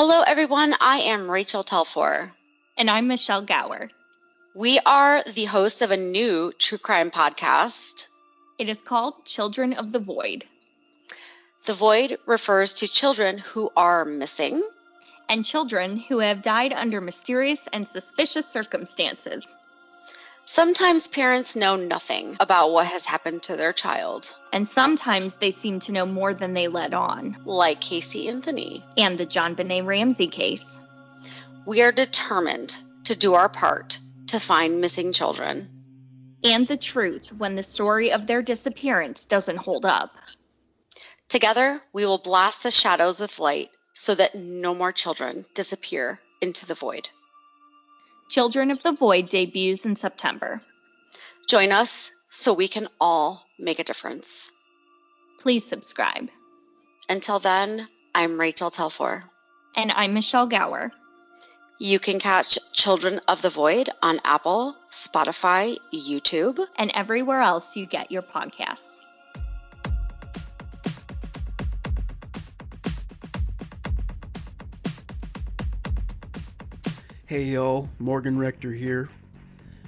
Hello, everyone. I am Rachel Telfor. And I'm Michelle Gower. We are the hosts of a new true crime podcast. It is called Children of the Void. The Void refers to children who are missing. And children who have died under mysterious and suspicious circumstances. Sometimes parents know nothing about what has happened to their child. And sometimes they seem to know more than they let on. Like Casey Anthony. And the John Benet Ramsey case. We are determined to do our part to find missing children. And the truth when the story of their disappearance doesn't hold up. Together, we will blast the shadows with light so that no more children disappear into the void. Children of the Void debuts in September. Join us so we can all make a difference. Please subscribe. Until then, I'm Rachel Telfor. And I'm Michelle Gower. You can catch Children of the Void on Apple, Spotify, YouTube, and everywhere else you get your podcasts. Hey yo, Morgan Rector here.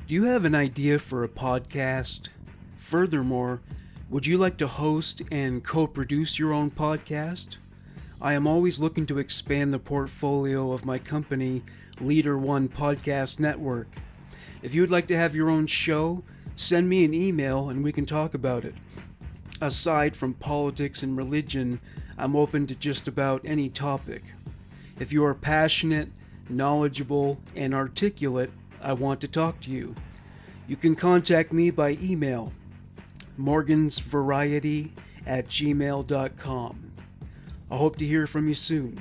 Do you have an idea for a podcast? Furthermore, would you like to host and co-produce your own podcast? I am always looking to expand the portfolio of my company, Leader One Podcast Network. If you would like to have your own show, send me an email and we can talk about it. Aside from politics and religion, I'm open to just about any topic. If you are passionate, knowledgeable, and articulate, I want to talk to you. You can contact me by email, morgansvariety@gmail.com. I hope to hear from you soon.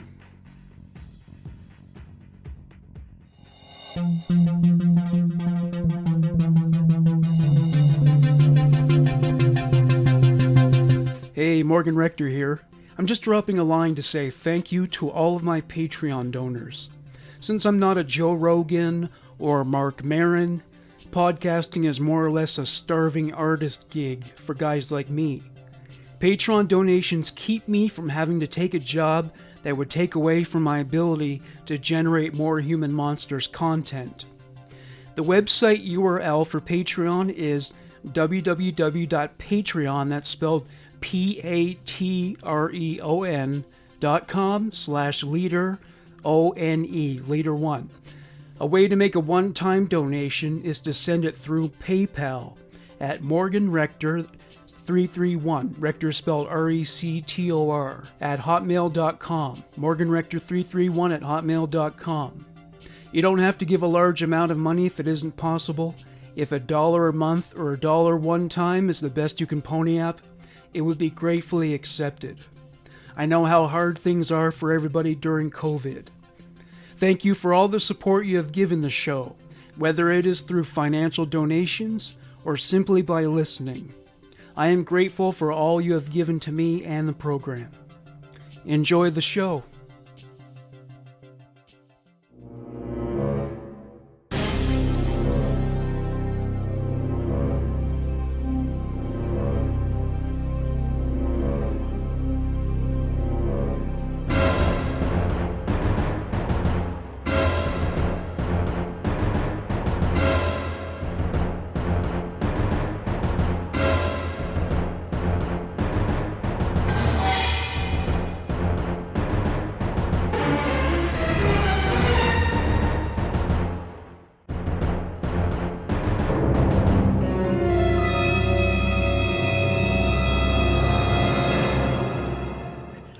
Hey, Morgan Rector here. I'm just dropping a line to say thank you to all of my Patreon donors. Since I'm not a Joe Rogan or Mark Maron, podcasting is more or less a starving artist gig for guys like me. Patreon donations keep me from having to take a job that would take away from my ability to generate more Human Monsters content. The website URL for Patreon is www.patreon, that's spelled patreon.com/leader ONE, Leader One. A way to make a one-time donation is to send it through PayPal at Morgan Rector 331, Rector spelled RECTOR, at hotmail.com, Morgan Rector 331 at hotmail.com. You don't have to give a large amount of money if it isn't possible. If $1 a month or $1 one time is the best you can pony up, it would be gratefully accepted. I know how hard things are for everybody during COVID. Thank you for all the support you have given the show, whether it is through financial donations or simply by listening. I am grateful for all you have given to me and the program. Enjoy the show.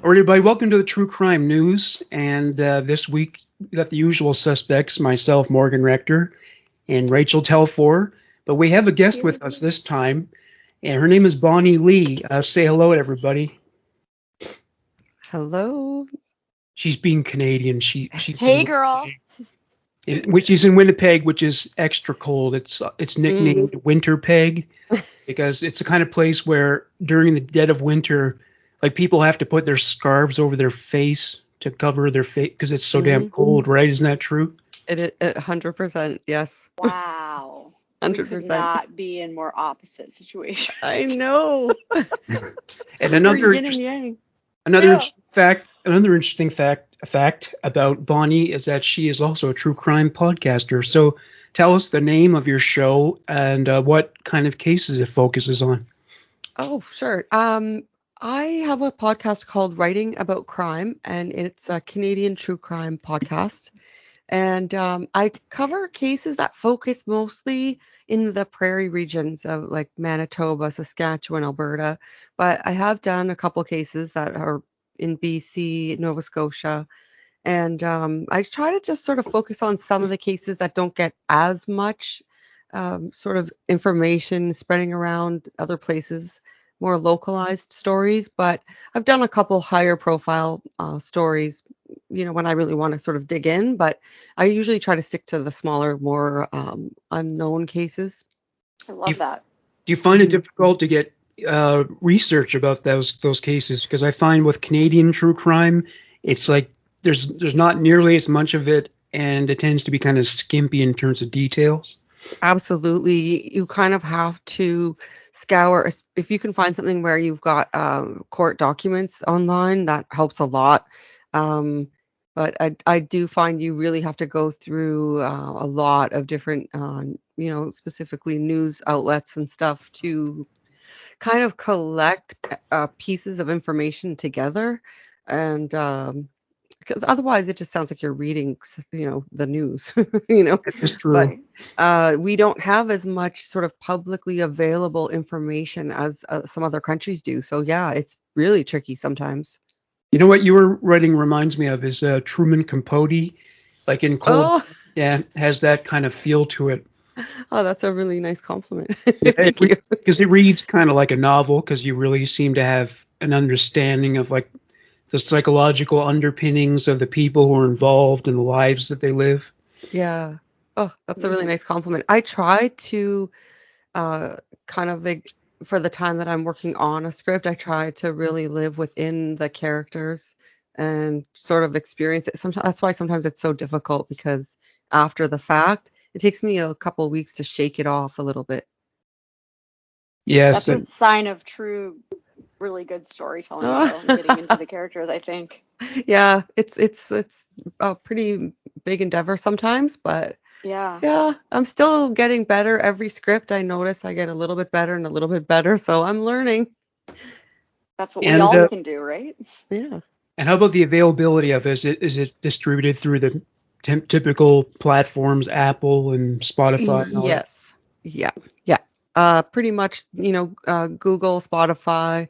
All right, everybody, welcome to the True Crime News. And this week, we got the usual suspects, myself, Morgan Rector, and Rachel Telfor. But we have a guest with us this time, and her name is Bonnie Lee. Say hello to everybody. Hello. She's being Canadian. She's Hey, girl. Which is in Winnipeg, which is extra cold. It's nicknamed Winterpeg because it's the kind of place where during the dead of winter, like people have to put their scarves over their face to cover their face because it's so damn cold, right? Isn't that true? It is 100%, yes. Wow. 100%. We could not be in more opposite situations. I know. And another We're yin and yang. Another interesting fact fact about Bonnie is that she is also a true crime podcaster. So tell us the name of your show and what kind of cases it focuses on. Oh, sure. I have a podcast called Writing About Crime, and it's a Canadian true crime podcast. And I cover cases that focus mostly in the prairie regions of like Manitoba, Saskatchewan, Alberta. But I have done a couple cases that are in BC, Nova Scotia. And I try to just sort of focus on some of the cases that don't get as much sort of information spreading around other places, more localized stories. But I've done a couple higher profile stories, when I really want to sort of dig in. But I usually try to stick to the smaller, more unknown cases. I love that. Do you find it difficult to get research about those cases? Because I find with Canadian true crime, it's like there's not nearly as much of it, and it tends to be kind of skimpy in terms of details. Absolutely. You kind of have to scour. If you can find something where you've got court documents online, that helps a lot. But I do find you really have to go through a lot of different, specifically news outlets and stuff to kind of collect pieces of information together. And because otherwise it just sounds like you're reading, the news, It's true. But we don't have as much sort of publicly available information as some other countries do. So yeah, it's really tricky sometimes. You know what you were writing reminds me of is Truman Capote, like in Cold. Oh, Yeah, has that kind of feel to it. oh, that's a really nice compliment. Yeah, Thank you. because it reads kind of like a novel, because you really seem to have an understanding of like the psychological underpinnings of the people who are involved in the lives that they live. Yeah. Oh, that's a really nice compliment. I try to kind of for the time that I'm working on a script, I try to really live within the characters and sort of experience it. Sometimes that's why sometimes it's so difficult because after the fact, it takes me a couple of weeks to shake it off a little bit. Yes, That's a sign of true, really good storytelling, though, and getting into the characters, I think. Yeah, it's a pretty big endeavor sometimes, but Yeah. yeah, I'm still getting better. Every script I notice I get a little bit better and a little bit better, so I'm learning. That's what we and all can do, right? Yeah. and how about the availability of it? Is it distributed through the typical platforms, Apple and Spotify? And all that? Yes. Yeah. Yeah. Pretty much, Google, Spotify,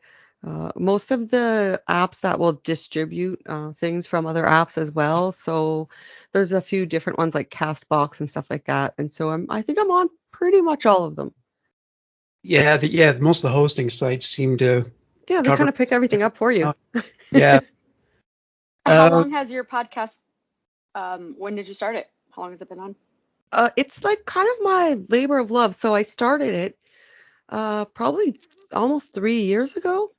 most of the apps that will distribute things from other apps as well. So there's a few different ones like Castbox and stuff like that. And so I think I'm on pretty much all of them. Yeah, most of the hosting sites seem to Yeah, they cover. kind of pick everything up for you. Yeah. How Uh, long has your podcast, when did you start it? How long has it been on? It's like kind of my labor of love. So I started it probably almost 3 years ago,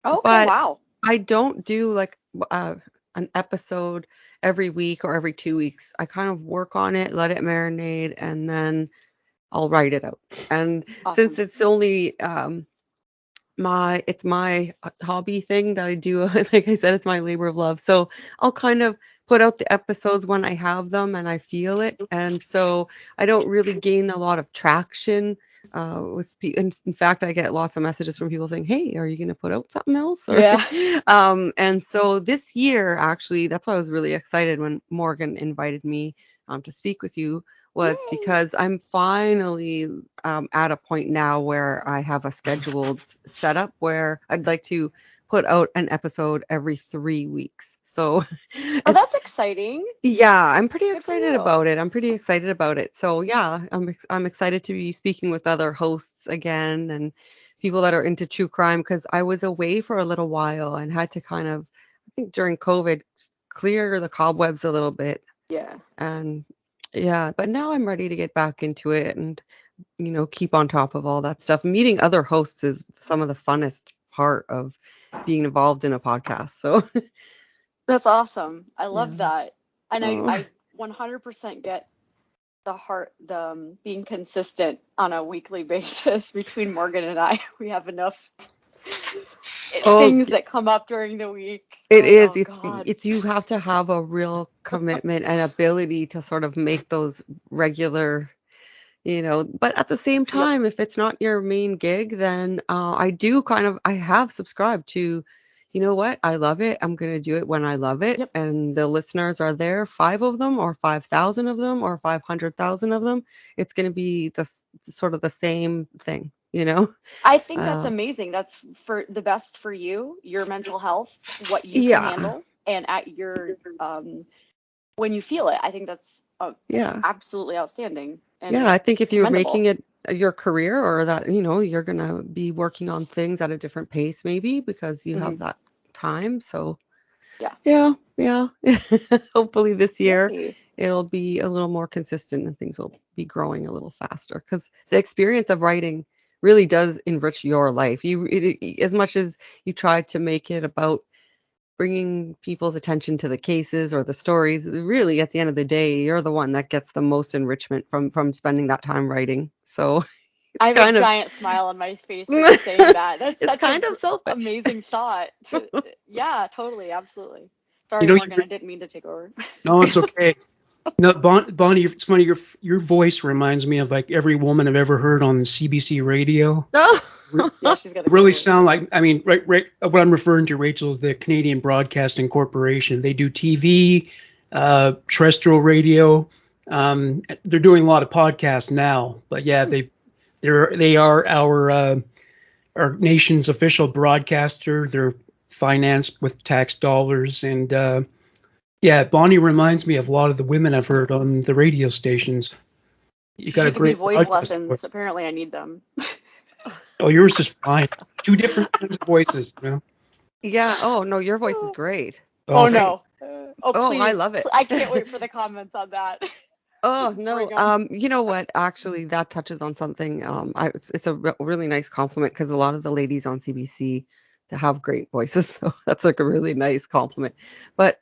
Oh, okay, but wow. I don't do like an episode every week or every 2 weeks. I kind of work on it, let it marinate, and then I'll write it out. And since Awesome. it's only my hobby thing that I do, like I said, it's my labor of love. So I'll kind of put out the episodes when I have them and I feel it. And so I don't really gain a lot of traction with people. In fact, I get lots of messages from people saying, "Hey, are you going to put out something else?" Or, Yeah. and so this year, actually, that's why I was really excited when Morgan invited me to speak with you, was Yay. because I'm finally at a point now where I have a scheduled setup where I'd like to put out an episode every 3 weeks. So Oh, that's exciting. yeah, I'm pretty Good for excited you. about it. I'm pretty excited about it. So yeah, I'm excited to be speaking with other hosts again and people that are into true crime because I was away for a little while and had to kind of, I think during COVID, clear the cobwebs a little bit. Yeah. And yeah, but now I'm ready to get back into it and keep on top of all that stuff. Meeting other hosts is some of the funnest part of being involved in a podcast. So That's awesome. I yeah. love that. And Oh. I 100% get the being consistent on a weekly basis between Morgan and I. We have enough Oh, things that come up during the week. it Like, is. oh God. It's you have to have a real commitment and ability to sort of make those regular, but at the same Yep. time, if it's not your main gig, then I have subscribed to, you know what, I love it. I'm going to do it when I love it. Yep. And the listeners are there, 5 of them or 5,000 of them or 500,000 of them. It's going to be sort of the same thing, I think that's Uh, amazing. That's for the best for you, your mental health, what you can yeah. handle, and at your when you feel it. I think that's Yeah. absolutely outstanding Yeah, and I think if you're making commendable. it your career or that, you're gonna be working on things at a different pace maybe because you have Hmm. that time. So Yeah. yeah, yeah. Hopefully this year Yay. it'll be a little more consistent and things will be growing a little faster because the experience of writing really does enrich your life. As much as you try to make it about bringing people's attention to the cases or the stories, really at the end of the day you're the one that gets the most enrichment from spending that time writing, so I it's have a kind of giant smile on my face for you saying that. That's it's such a kind of selfish. amazing thought. Yeah, totally, absolutely. You Sorry, know, Morgan, I didn't mean to take over. no, it's okay. No, Bonnie, it's funny. Your voice reminds me of like every woman I've ever heard on CBC radio. No. Yeah, she's got a good Really voice. sound like, I mean, right. What I'm referring to, Rachel, is the Canadian Broadcasting Corporation. They do TV, terrestrial radio. They're doing a lot of podcasts now, but yeah, they are our nation's official broadcaster. They're financed with tax dollars, and yeah, Bonnie reminds me of a lot of the women I've heard on the radio stations. You got She a give me great voice broadcast lessons. voice. Apparently, I need them. Oh, yours is fine. Two different kinds of voices, you know. Yeah, oh no, your voice is great. Oh Oh, I no. Oh oh, I please. love it. I can't wait for the comments on that. Oh Bring no, 'em. you know what? Actually, that touches on something. It's a really nice compliment because a lot of the ladies on CBC to have great voices, so that's like a really nice compliment. But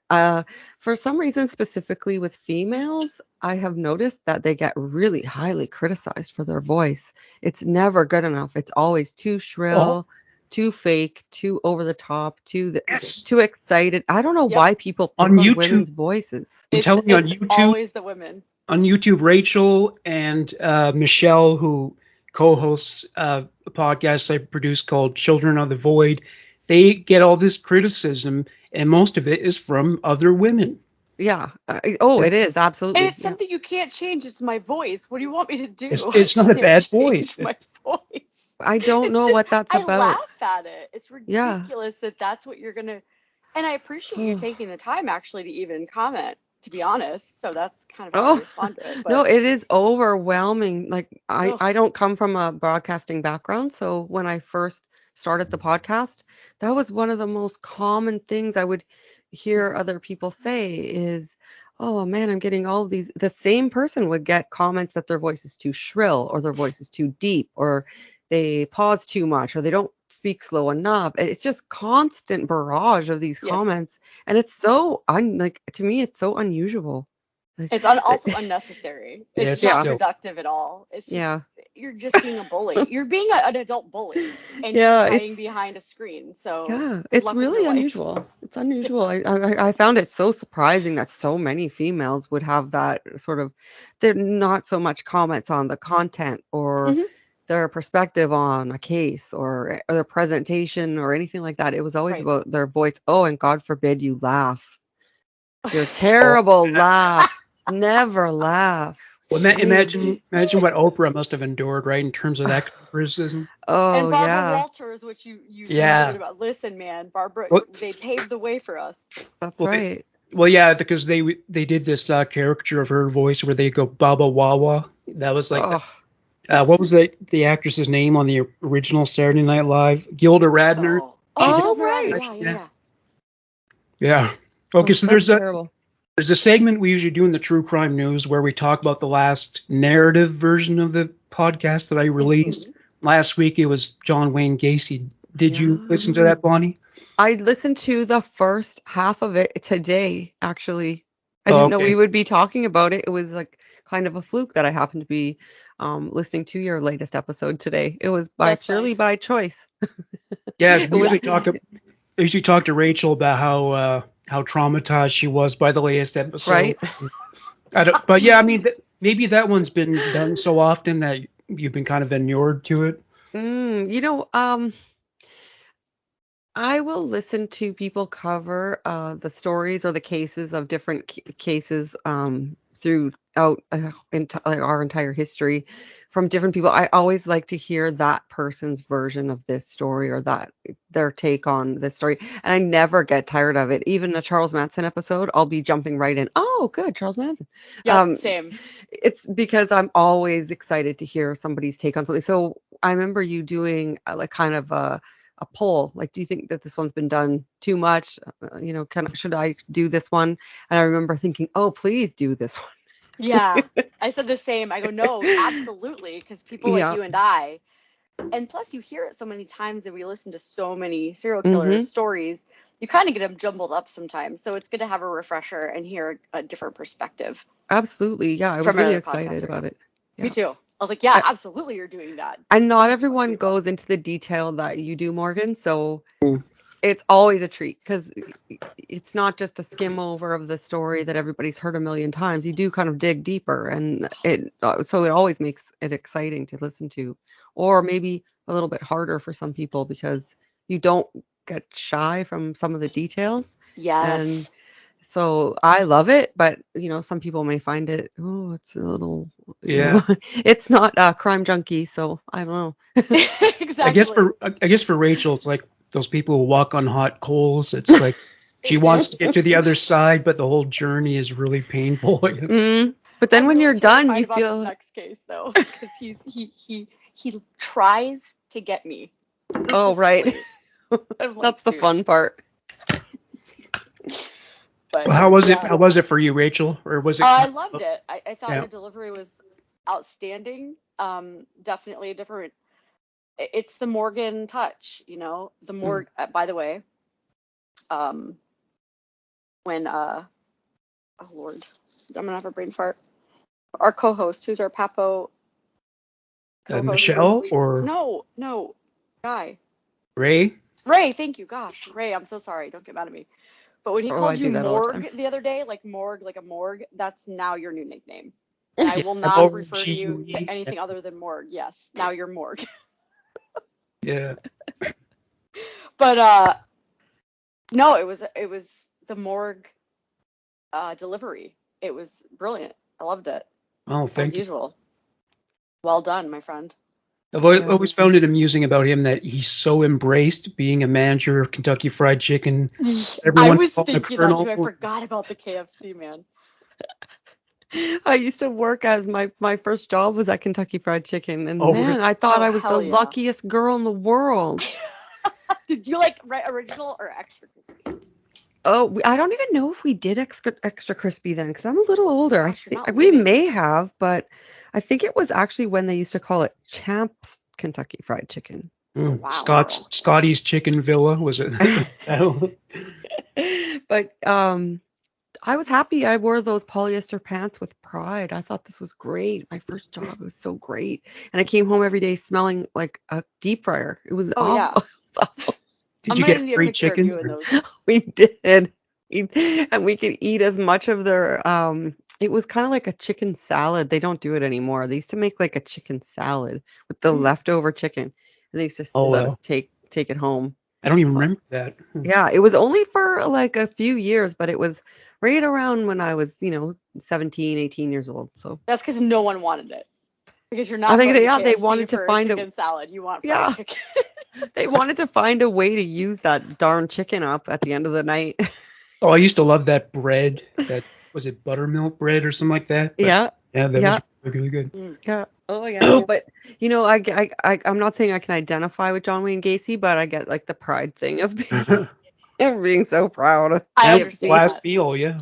for some reason, specifically with females, I have noticed that they get really highly criticized for their voice. It's never good enough. It's always too oh, shrill, too fake, too over the top, yes. too excited. I don't know Yep. why people On pick on YouTube, women's voices. I'm It's telling you, it's always the women. Rachel and Michelle, who co-hosts a podcast I produce called Children of the Void, they get all this criticism, and most of it is from other women. Yeah. Oh, It- it is And absolutely. it's Yeah. something you can't change. It's my voice. What do you want me to It's do? I it's not a can't bad voice. change my voice. I don't It's know just, what that's I about. laugh at it. It's Yeah. ridiculous that that's what you're gonna. And I appreciate you taking the time actually to even comment, to be honest. So that's kind of how I Oh, respond to it. no, But it is overwhelming. Like I ugh, I don't come from a broadcasting background, so when I first started the podcast, that was one of the most common things I would hear other people say is, "Oh man, I'm getting all of these." The same person would get comments that their voice is too shrill or their voice is too deep or they pause too much or they don't speak slow enough. And it's just constant barrage of these yes. comments, and it's so like to me it's so unusual. Like, It's also unnecessary. Yeah, It's it's not yeah, so. productive at all. It's just yeah. you're just being a bully. You're being an adult bully, and you're Yeah, hiding behind a screen. So good it's luck with your really life. unusual. It's unusual. I found it so surprising that so many females would have that sort of, they're not so much comments on the content or Hmm. their perspective on a case or their presentation or anything like that. It was always Right. about their voice. Oh, and God forbid you laugh. You're Oh, terrible. Laugh. Never laugh. well, Jeez. imagine what Oprah must have endured, right, in terms of that criticism. And Oh, Barbara yeah. Walters, which you Yeah. noted about. Listen, man, Barbara, Well, they paved the way for us. That's well, right. well, yeah, because they did this caricature of her voice where they go Baba Wawa. That was like Oh, what was the actress's name on the original Saturday Night Live? Gilda Radner. Oh, She oh, did. oh, Gilda Radner. right. Yeah, yeah, yeah. Yeah. Okay, Oh, so that's terrible. there's a segment we usually do in the True Crime News where we talk about the last narrative version of the podcast that I released. Mhm. Last week it was John Wayne Gacy. Did you listen to that, Bonnie? I listened to the first half of it today, actually. I Oh, didn't know we okay. would be talking about it. It was like kind of a fluke that I happened to be listening to your latest episode today. It was That's purely by choice. Yeah, It we was usually talk to Rachel about how traumatized she was by the latest episode. right. But yeah, I mean, maybe that one's been done so often that you've been kind of inured to it. You know, I will listen to people cover the stories or the cases of different cases throughout our entire history from different people. I always like to hear that person's version of this story or their take on this story, and I never get tired of it. Even a Charles Manson episode, I'll be jumping right in. Oh, good, Charles Manson. Yeah, same. It's because I'm always excited to hear somebody's take on something. So I remember you doing like kind of a poll, like, do you think that this one's been done too much? Should I do this one? And I remember thinking, oh, please do this one. Yeah, I said the same. I go, no, absolutely, because people like Yeah. you and I, and plus you hear it so many times and we listen to so many serial killer stories, you kind of get them jumbled up sometimes. So it's good to have a refresher and hear a different perspective. Absolutely. Yeah, I was From really another excited podcaster. about it. Me Yeah. too. I was like, yeah, I- absolutely, you're doing that. And not everyone goes into the detail that you do, Morgan. So Mm. it's always a treat because it's not just a skim over of the story that everybody's heard a million times. You do kind of dig deeper, and so it always makes it exciting to listen to, or maybe a little bit harder for some people because you don't get shy from some of the details. Yes. And so I love it, but some people may find it, it's a little, Yeah. it's not Crime Junkie, so I don't know. Exactly. I guess for Rachel, it's like those people who walk on hot coals. It's like she wants to get to the other side, but the whole journey is really painful. But then I'm when really you're done, terrified you about feel this next case though, because he tries to get me. oh right. I'm like, That's the dude. fun part. But How was it? yeah. How was it for you, Rachel? Or was it? I loved it. I thought Yeah. your delivery was outstanding. Definitely a different. It's the Morgan touch, The Morgan. By the way, when oh Lord, I'm gonna have a brain fart. Our co-host, who's our Papo co-host. Michelle or No, guy. Ray? Ray, thank you. Gosh, Ray, I'm so sorry. Don't get mad at me. But when he I called do you that all the Morg time. the other day, like morgue, like a morgue, that's now your new nickname. And I will Oh, not refer to you gee. to anything other than Morg. Yes, now you're Morg. Yeah. But no, it was the morgue delivery. It was brilliant. I loved it. Oh, As thank you. usual. Well done, my friend. I've always found it amusing about him that he's so embraced being a manager of Kentucky Fried Chicken. I Everyone was called him a thinking that colonel. too. I forgot about the KFC, man. I used to work as my first job was at Kentucky Fried Chicken, and Oh, man, I thought Oh, I was the hell yeah. luckiest girl in the world. Did you like original or extra crispy? Oh, I don't even know if we did extra crispy then, because I'm a little older. I Gosh, you're think not we living. may have, but I think it was actually when they used to call it Champs Kentucky Fried Chicken. Wow, Scotty's Chicken Villa, was it? But I was happy. I wore those polyester pants with pride. I thought this was great. My first job was so great, and I came home every day smelling like a deep fryer. It was Oh, yeah. awful. Did I'm you gonna get need a free picture chicken? of you in those. We did. And we could eat as much of their it was kind of like a chicken salad. They don't do it anymore. They used to make like a chicken salad with the leftover chicken. And they used to let us take it home. I don't even remember that. Yeah, it was only for like a few years, but it was right around when I was, 17, 18 years old. So That's because no one wanted it. Because you're not. I think going they KFC wanted to for find chicken salad. You want fried Yeah. chicken. they wanted to find a way to use that darn chicken up at the end of the night. Oh, I used to love that bread. That was it, buttermilk bread or something like that? But, Yeah. Yeah, that Yeah. was really good. Yeah. Oh yeah. But I'm not saying I can identify with John Wayne Gacy, but I get like the pride thing of being so proud. I That was understand last that. meal, yeah.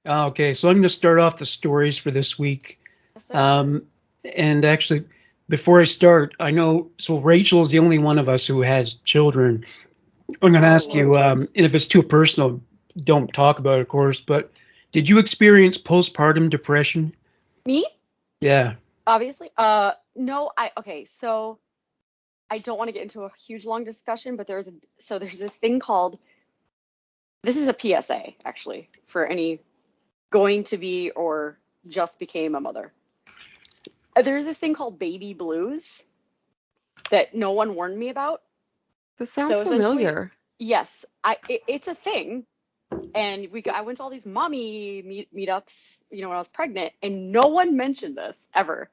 Okay, so I'm going to start off the stories for this week. Yes, sir. And actually, before I start, I know, so Rachel's the only one of us who has children. I'm going to ask you, and if it's too personal, don't talk about it, of course, but did you experience postpartum depression? Me? Yeah. Obviously. No, okay, so I don't want to get into a huge long discussion, but there's this thing called, this is a PSA actually for any going to be or just became a mother. There's this thing called baby blues that no one warned me about. This sounds So essentially, familiar. yes, it's a thing. And I went to all these mommy meetups, when I was pregnant, and no one mentioned this ever.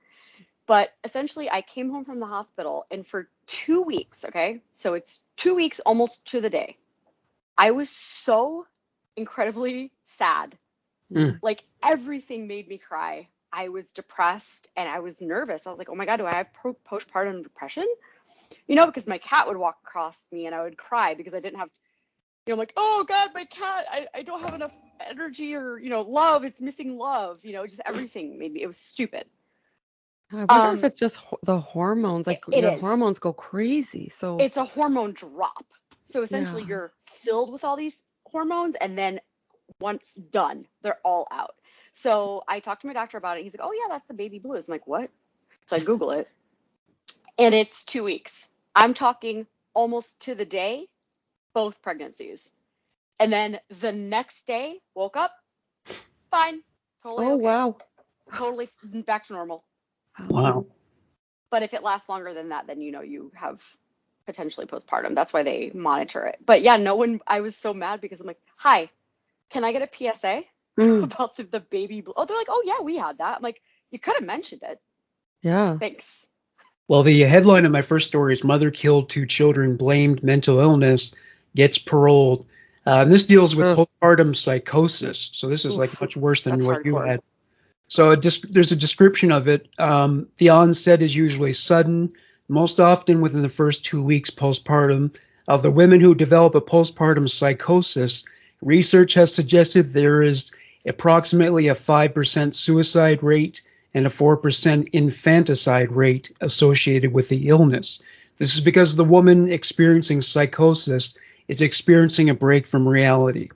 But essentially, I came home from the hospital, and for 2 weeks, okay, so it's 2 weeks almost to the day, I was so incredibly sad. Mm. Like everything made me cry. I was depressed and I was nervous. I was like, oh my God, do I have postpartum depression? Because my cat would walk across me and I would cry because I didn't have, I'm like, oh God, my cat, I don't have enough energy or, love. It's missing love. Just everything made me, it was stupid. I wonder if it's just the hormones, like It your is. hormones go crazy. So It's a hormone drop. So essentially Yeah. you're filled with all these hormones and then done. They're all out. So I talked to my doctor about it. He's like, oh yeah, that's the baby blues. I'm like, what? So I Google it. And it's 2 weeks. I'm talking almost to the day, both pregnancies. And then the next day, woke up, fine, totally Oh okay. wow. Totally back to normal. Wow. But if it lasts longer than that, then you have potentially postpartum. That's why they monitor it. But yeah, no one, I was so mad because I'm like, hi, can I get a PSA about the baby blue? Oh, they're like, oh yeah, we had that. I'm like, you could have mentioned it. Yeah. Thanks. Well, the headline of my first story is Mother Killed Two Children, Blamed Mental Illness, Gets Paroled. This deals with postpartum psychosis. So this is like much worse than That's what you hardcore. had. So there's a description of it. The onset is usually sudden, most often within the first 2 weeks postpartum. Of the women who develop a postpartum psychosis, research has suggested there is approximately a 5% suicide rate and a 4% infanticide rate associated with the illness. This is because the woman experiencing psychosis is experiencing a break from reality.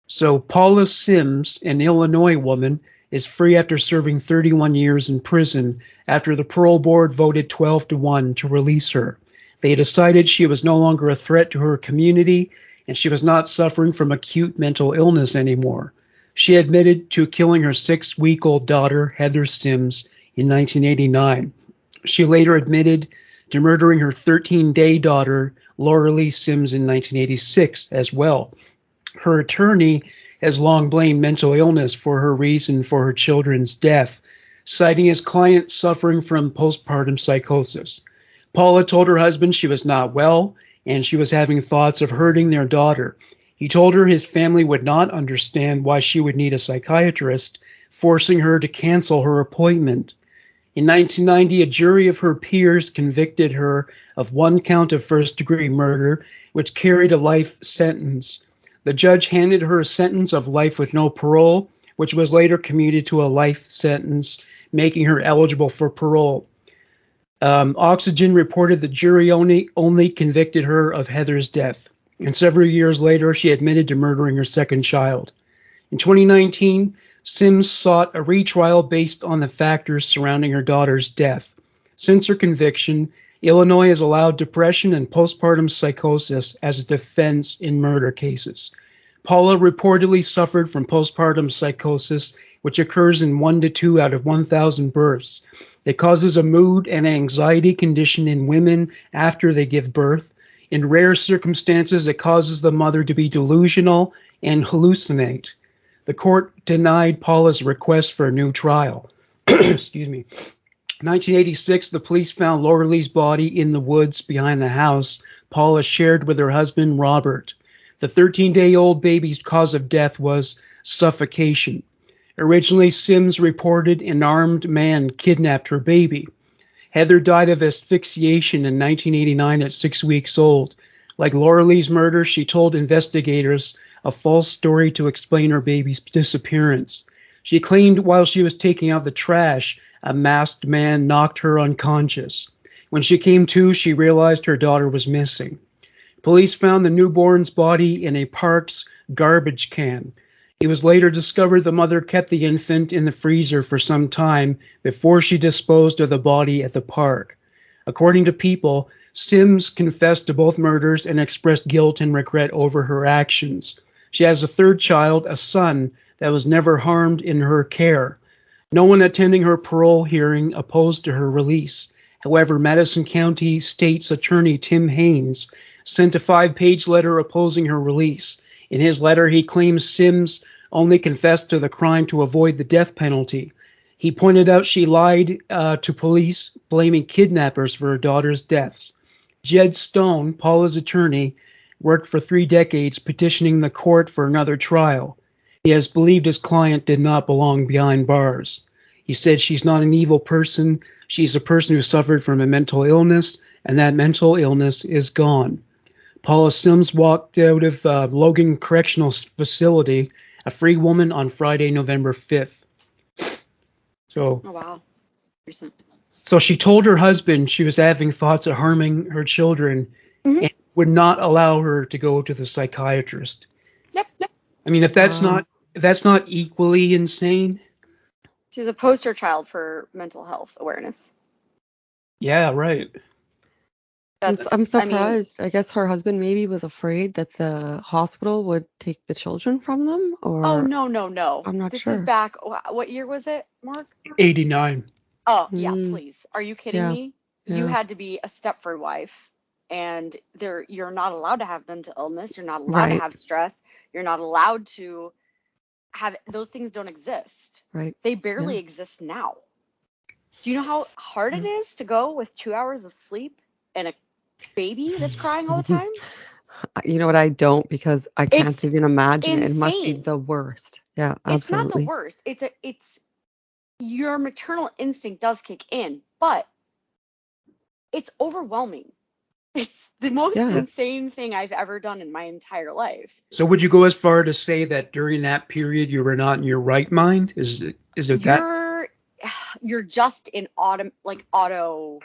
So Paula Sims, an Illinois woman, is free after serving 31 years in prison after the parole board voted 12-1 to release her. They decided she was no longer a threat to her community and she was not suffering from acute mental illness anymore. She admitted to killing her 6-week-old daughter, Heather Sims, in 1989. She later admitted to murdering her 13-day daughter, Laura Lee Sims, in 1986 as well. Her attorney has long blamed mental illness for her reason for her children's death, citing his client suffering from postpartum psychosis. Paula told her husband she was not well and she was having thoughts of hurting their daughter. He told her his family would not understand why she would need a psychiatrist, forcing her to cancel her appointment. In 1990, a jury of her peers convicted her of 1 count of first-degree murder, which carried a life sentence. The judge handed her a sentence of life with no parole, which was later commuted to a life sentence, making her eligible for parole. Oxygen reported the jury only convicted her of Heather's death, and several years later, she admitted to murdering her second child. In 2019, Sims sought a retrial based on the factors surrounding her daughter's death. Since her conviction, Illinois has allowed depression and postpartum psychosis as a defense in murder cases. Paula reportedly suffered from postpartum psychosis, which occurs in 1 to 2 out of 1,000 births. It causes a mood and anxiety condition in women after they give birth. In rare circumstances, it causes the mother to be delusional and hallucinate. The court denied Paula's request for a new trial. Excuse me. 1986, the police found Laura Lee's body in the woods behind the house Paula shared with her husband, Robert. The 13-day-old baby's cause of death was suffocation. Originally, Sims reported an armed man kidnapped her baby. Heather died of asphyxiation in 1989 at 6 weeks old. Like Laura Lee's murder, she told investigators a false story to explain her baby's disappearance. She claimed while she was taking out the trash, a masked man knocked her unconscious. When she came to, she realized her daughter was missing. Police found the newborn's body in a park's garbage can. It was later discovered the mother kept the infant in the freezer for some time before she disposed of the body at the park. According to People, Sims confessed to both murders and expressed guilt and regret over her actions. She has a third child, a son, that was never harmed in her care. No one attending her parole hearing opposed to her release. However, Madison County State's Attorney Tim Haynes sent a 5-page letter opposing her release. In his letter, he claims Sims only confessed to the crime to avoid the death penalty. He pointed out she lied to police, blaming kidnappers for her daughter's deaths. Jed Stone, Paula's attorney, worked for 3 decades petitioning the court for another trial. He has believed his client did not belong behind bars. He said she's not an evil person. She's a person who suffered from a mental illness, and that mental illness is gone. Paula Sims walked out of Logan Correctional Facility, a free woman, on Friday, November 5th. So, Oh, wow. Recent. so she told her husband she was having thoughts of harming her children and would not allow her to go to the psychiatrist. Yep. I mean, if that's not equally insane, She's a poster child for mental health awareness. yeah, right. That's, I'm I mean, surprised. I guess her husband maybe was afraid that the hospital would take the children from them, or oh, no. I'm not This sure. is back, what year was it, Mark? 89. Oh, yeah, Mm. please. Are you kidding Yeah, me? You yeah. had to be a Stepford wife, and you're not allowed to have mental illness. You're not allowed to Right, have stress. You're not allowed to have those things. Don't exist. right. They Yeah. barely exist now. Do you know how hard it is to go with 2 hours of sleep and a baby that's crying all the time? You know what? I don't, because I can't It's even imagine it. It must be insane. the worst. Yeah, It's not the absolutely. worst. It's your maternal instinct does kick in, but it's overwhelming. It's the most Yeah. insane thing I've ever done in my entire life. So would you go as far to say that during that period you were not in your right mind? Is it that? You're just in autopilot.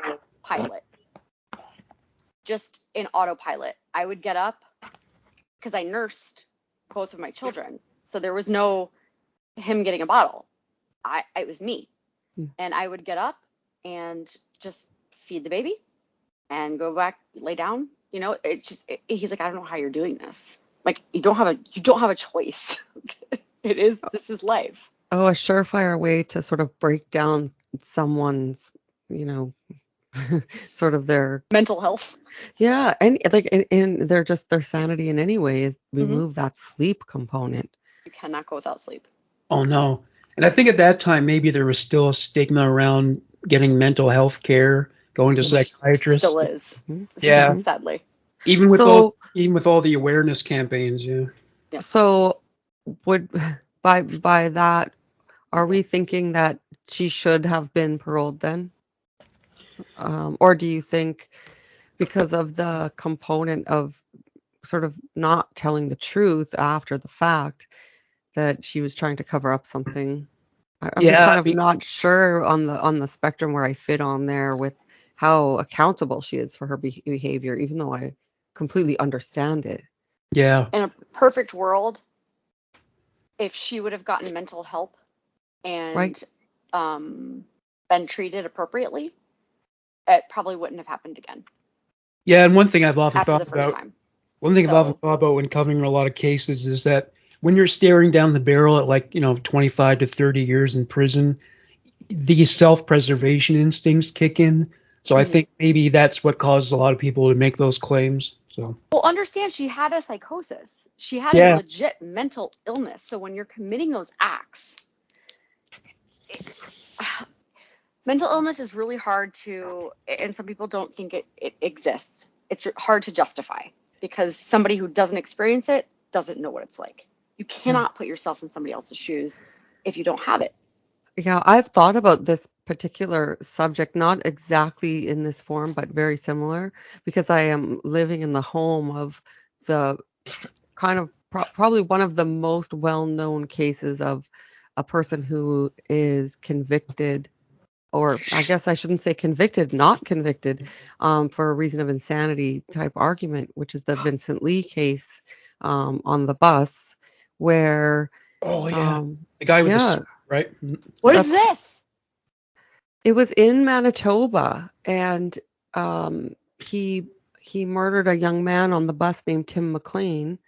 Just in autopilot. I would get up because I nursed both of my children. So there was no him getting a bottle. It was me. And I would get up and just feed the baby and go back, lay down. You know, he's like, I don't know how you're doing this. Like, you don't have a choice. This is life. Oh, a surefire way to sort of break down someone's, you know, sort of their, Mental health. yeah, and like in their sanity in any way is Mhm. remove that sleep component. You cannot go without sleep. Oh no. And I think at that time maybe there was still a stigma around getting mental health care, going to psychiatrists. Still is. Mhm. Yeah. Sadly. Even with So- all the awareness campaigns, yeah. Yeah. So would by that, are we thinking that she should have been paroled then? Or do you think because of the component of sort of not telling the truth after the fact that she was trying to cover up something? I'm just Yeah, kind I of mean- not sure on the spectrum where I fit on there with how accountable she is for her behavior, even though I completely understand it. Yeah. In a perfect world, if she would have gotten mental help and Right. been treated appropriately, it probably wouldn't have happened again Yeah, and one thing I've often after thought the first about time. One thing I've often So- thought about when covering a lot of cases is that when you're staring down the barrel at 25 to 30 years in prison, these self-preservation instincts kick in. So I Mhm. think maybe that's what causes a lot of people to make those claims. So Well, understand she had a psychosis. She had Yeah. a legit mental illness. So when you're committing those acts, mental illness is really hard to, and some people don't think it exists. It's hard to justify because somebody who doesn't experience it doesn't know what it's like. You cannot put yourself in somebody else's shoes if you don't have it. Yeah, I've thought about this particular subject, not exactly in this form, but very similar, because I am living in the home of the kind of probably one of the most well-known cases of a person who is convicted, or I guess I shouldn't say convicted, not convicted, for a reason of insanity type argument, which is the Vincent Lee case on the bus, where Oh yeah, Um, the guy with the yeah, suit, right? What is that's this? it was in Manitoba, and um, he he murdered a young man on the bus named Tim McLean,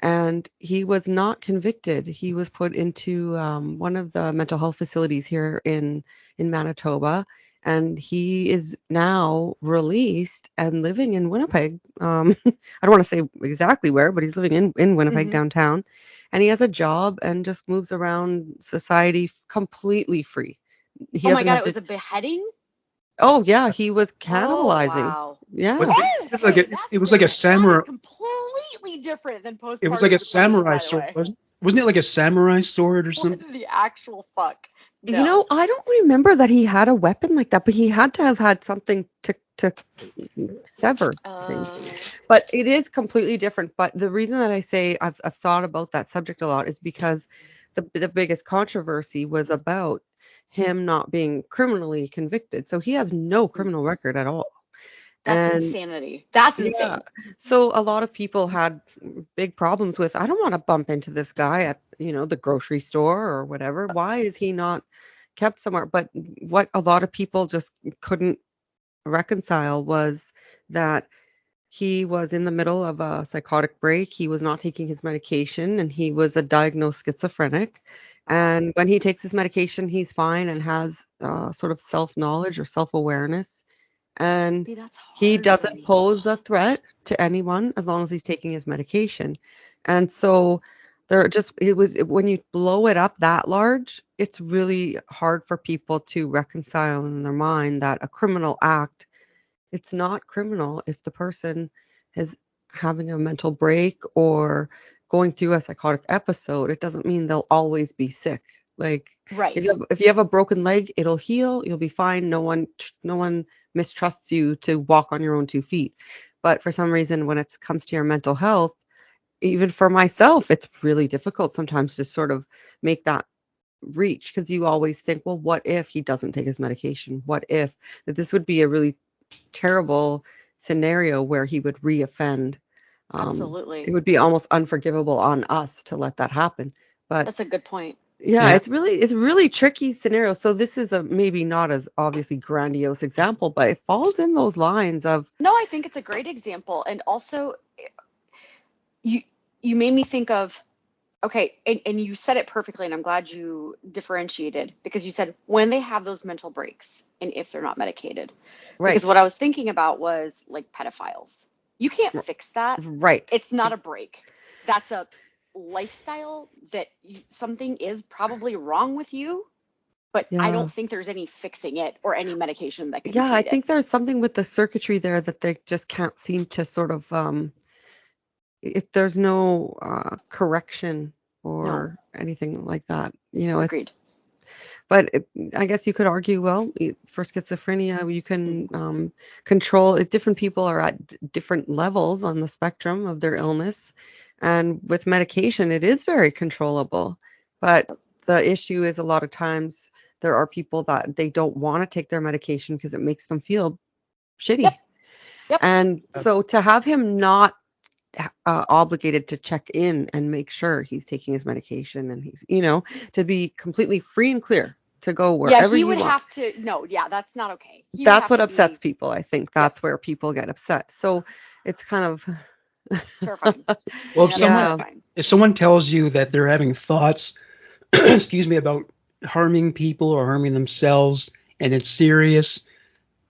and he was not convicted. He was put into one of the mental health facilities here in Manitoba, and he is now released and living in Winnipeg. I don't want to say exactly where, but he's living in Winnipeg Hmm. downtown, and he has a job and just moves around society completely free. He Oh my doesn't God, have it to. was a beheading? Oh yeah, he was Oh, cannibalizing. wow. Was Yeah. Hey, it that's was like a different. That is samurai. completely different than It was like a postpartum depression, samurai by the sword, way. wasn't it? Like a samurai sword or What something? the actual fuck? You No. know, I don't remember that he had a weapon like that, but he had to have had something to sever things. Uh, But it is completely different. But the reason that I say I've thought about that subject a lot is because the biggest controversy was about him not being criminally convicted. So he has no criminal record at all. that's And insanity. That's yeah, insane. so a lot of people had big problems with, I don't want to bump into this guy at, the grocery store or whatever. Why is he not kept somewhere? But what a lot of people just couldn't reconcile was that he was in the middle of a psychotic break. He was not taking his medication, and he was a diagnosed schizophrenic. Wow. And when he takes his medication, he's fine and has sort of self-knowledge or self-awareness. And See, that's he hard for doesn't me. pose a threat to anyone as long as he's taking his medication. And so when you blow it up that large, it's really hard for people to reconcile in their mind that a criminal act, it's not criminal if the person is having a mental break or going through a psychotic episode. It doesn't mean they'll always be sick. Like Right. if you have a broken leg, it'll heal. You'll be fine. No one mistrusts you to walk on your own 2 feet. But for some reason, when it comes to your mental health, even for myself, it's really difficult sometimes to sort of make that reach because you always think, well, what if he doesn't take his medication? What if that this would be a really terrible scenario where he would reoffend. It Absolutely. would be almost unforgivable on us to let that happen. But That's a good point. yeah, Yeah. it's really tricky scenario. So this is a maybe not as obviously grandiose example, but it falls in those lines of No, I think it's a great example. And also, you you made me think of, okay, and you said it perfectly, and I'm glad you differentiated because you said when they have those mental breaks and if they're not medicated. right, Because what I was thinking about was like pedophiles. You can't r- fix that. right. It's not a break. That's a lifestyle that something is probably wrong with you, but I Yeah. don't think there's any fixing it or any medication that can Yeah, I treat it. think there's something with the circuitry there that they just can't seem to sort of if there's no correction No, or anything like that. It's agreed. But I guess you could argue, well, for schizophrenia, you can control it. Different people are at different levels on the spectrum of their illness. And with medication, it is very controllable. But the issue is a lot of times there are people that they don't want to take their medication because it makes them feel Yep, shitty. yep. And so to have him not obligated to check in and make sure he's taking his medication and to be completely free and clear to go Yeah, wherever he you would want. have to, no, yeah, that's not okay. He would That's have what to upsets be, people. I think yep, that's where people get upset. So it's kind of, terrifying. I Well, mean, if that's someone yeah, terrifying. if someone tells you that they're having thoughts, excuse me, about harming people or harming themselves, and it's serious,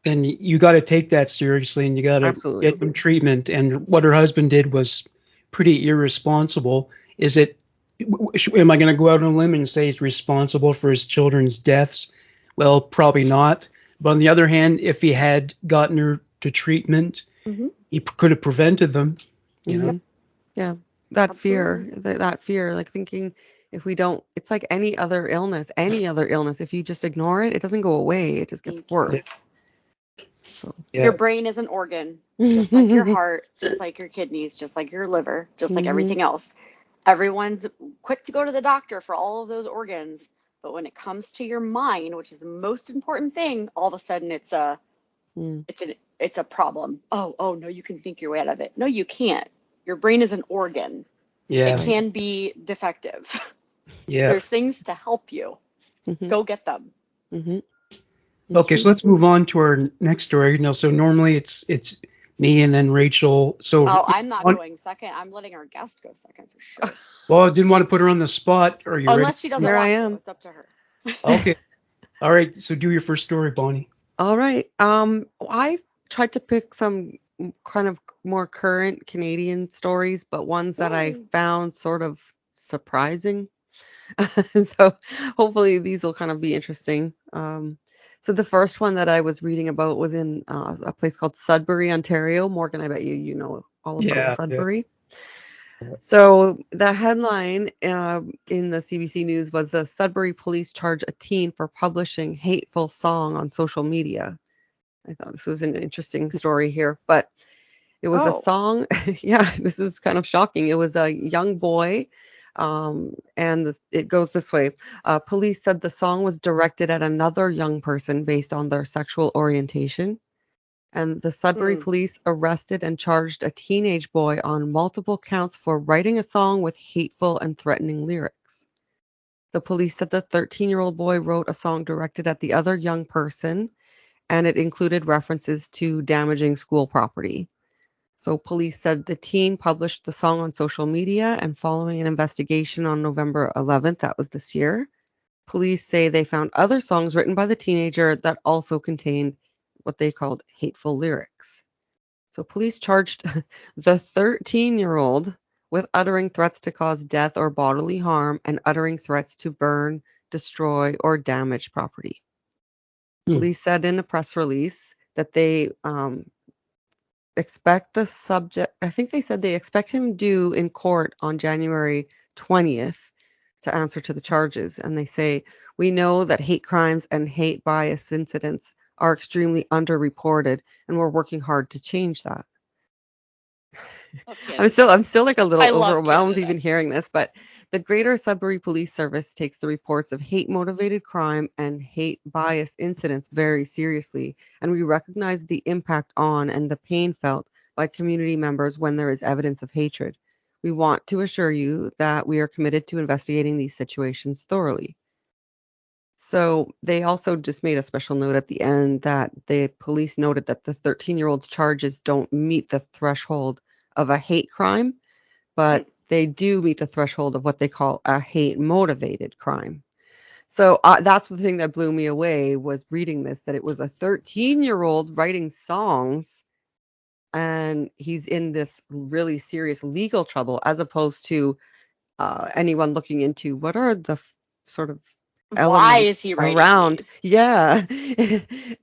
then you got to take that seriously, and you got to absolutely. get them treatment. And what her husband did was pretty irresponsible. Is it? Am I going to go out on a limb and say he's responsible for his children's deaths? Well, probably not. But on the other hand, if he had gotten her to treatment, Hmm. he could have prevented them. You know. hmm Yeah. That fear, Absolutely. that fear, like thinking if we don't, it's like any other illness. If you just ignore it, it doesn't go away. It just gets Thank you. Yeah. worse. So, Your Yeah. brain is an organ, just like your heart, just like your kidneys, just like your liver, just like hmm everything else. Everyone's quick to go to the doctor for all of those organs, but when it comes to your mind, which is the most important thing, all of a sudden it's a problem. Oh no, you can think your way out of it. No, you can't. Your brain is an organ. It Yeah. right. can be defective. Yeah. There's things to help you. Mhm. Go get them. Mhm. Okay, Mhm. so let's move on to our next story. So normally it's me and then Rachel. So Oh, I'm not going second. I'm letting our guest go second for sure. well, I didn't want to put her on the spot. Are you ready? Unless she doesn't Here I want to. am. It's up to her. Okay. All right. So do your first story, Bonnie. All right. I tried to pick some kind of more current Canadian stories, but ones that I Yay. found sort of surprising. So hopefully these will kind of be interesting. So the first one that I was reading about was in a place called Sudbury, Ontario. Morgan, I bet you know all about Yeah. Yeah. Sudbury. So the headline in the CBC News was the Sudbury police charge a teen for publishing hateful song on social media. I thought this was an interesting story here, but it was a Oh. song. Yeah, this is kind of shocking. It was a young boy, and it goes this way. Police said the song was directed at another young person based on their sexual orientation. And the Sudbury Hmm. police arrested and charged a teenage boy on multiple counts for writing a song with hateful and threatening lyrics. The police said the 13-year-old boy wrote a song directed at the other young person, and it included references to damaging school property. So police said the teen published the song on social media, and following an investigation on November 11th, that was this year, police say they found other songs written by the teenager that also contained what they called hateful lyrics. So police charged the 13-year-old with uttering threats to cause death or bodily harm and uttering threats to burn, destroy, or damage property. Hmm. Police said in a press release that they expect the subject, I think they said they expect him due in court on January 20th to answer to the charges. And they say, we know that hate crimes and hate bias incidents are extremely underreported, and we're working hard to change that. Love I'm Canada. still I'm still like a little I love overwhelmed Canada. even hearing this, but the Greater Sudbury Police Service takes the reports of hate motivated crime and hate bias incidents very seriously, and we recognize the impact on and the pain felt by community members when there is evidence of hatred. We want to assure you that we are committed to investigating these situations thoroughly. So they also just made a special note at the end that the police noted that the 13-year-old's charges don't meet the threshold of a hate crime, Hmm. but they do meet the threshold of what they call a hate motivated crime. So that's the thing that blew me away was reading this, that it was a 13-year-old writing songs and he's in this really serious legal trouble as opposed to anyone looking into what are the sort of Why elements is he writing around. these? Yeah.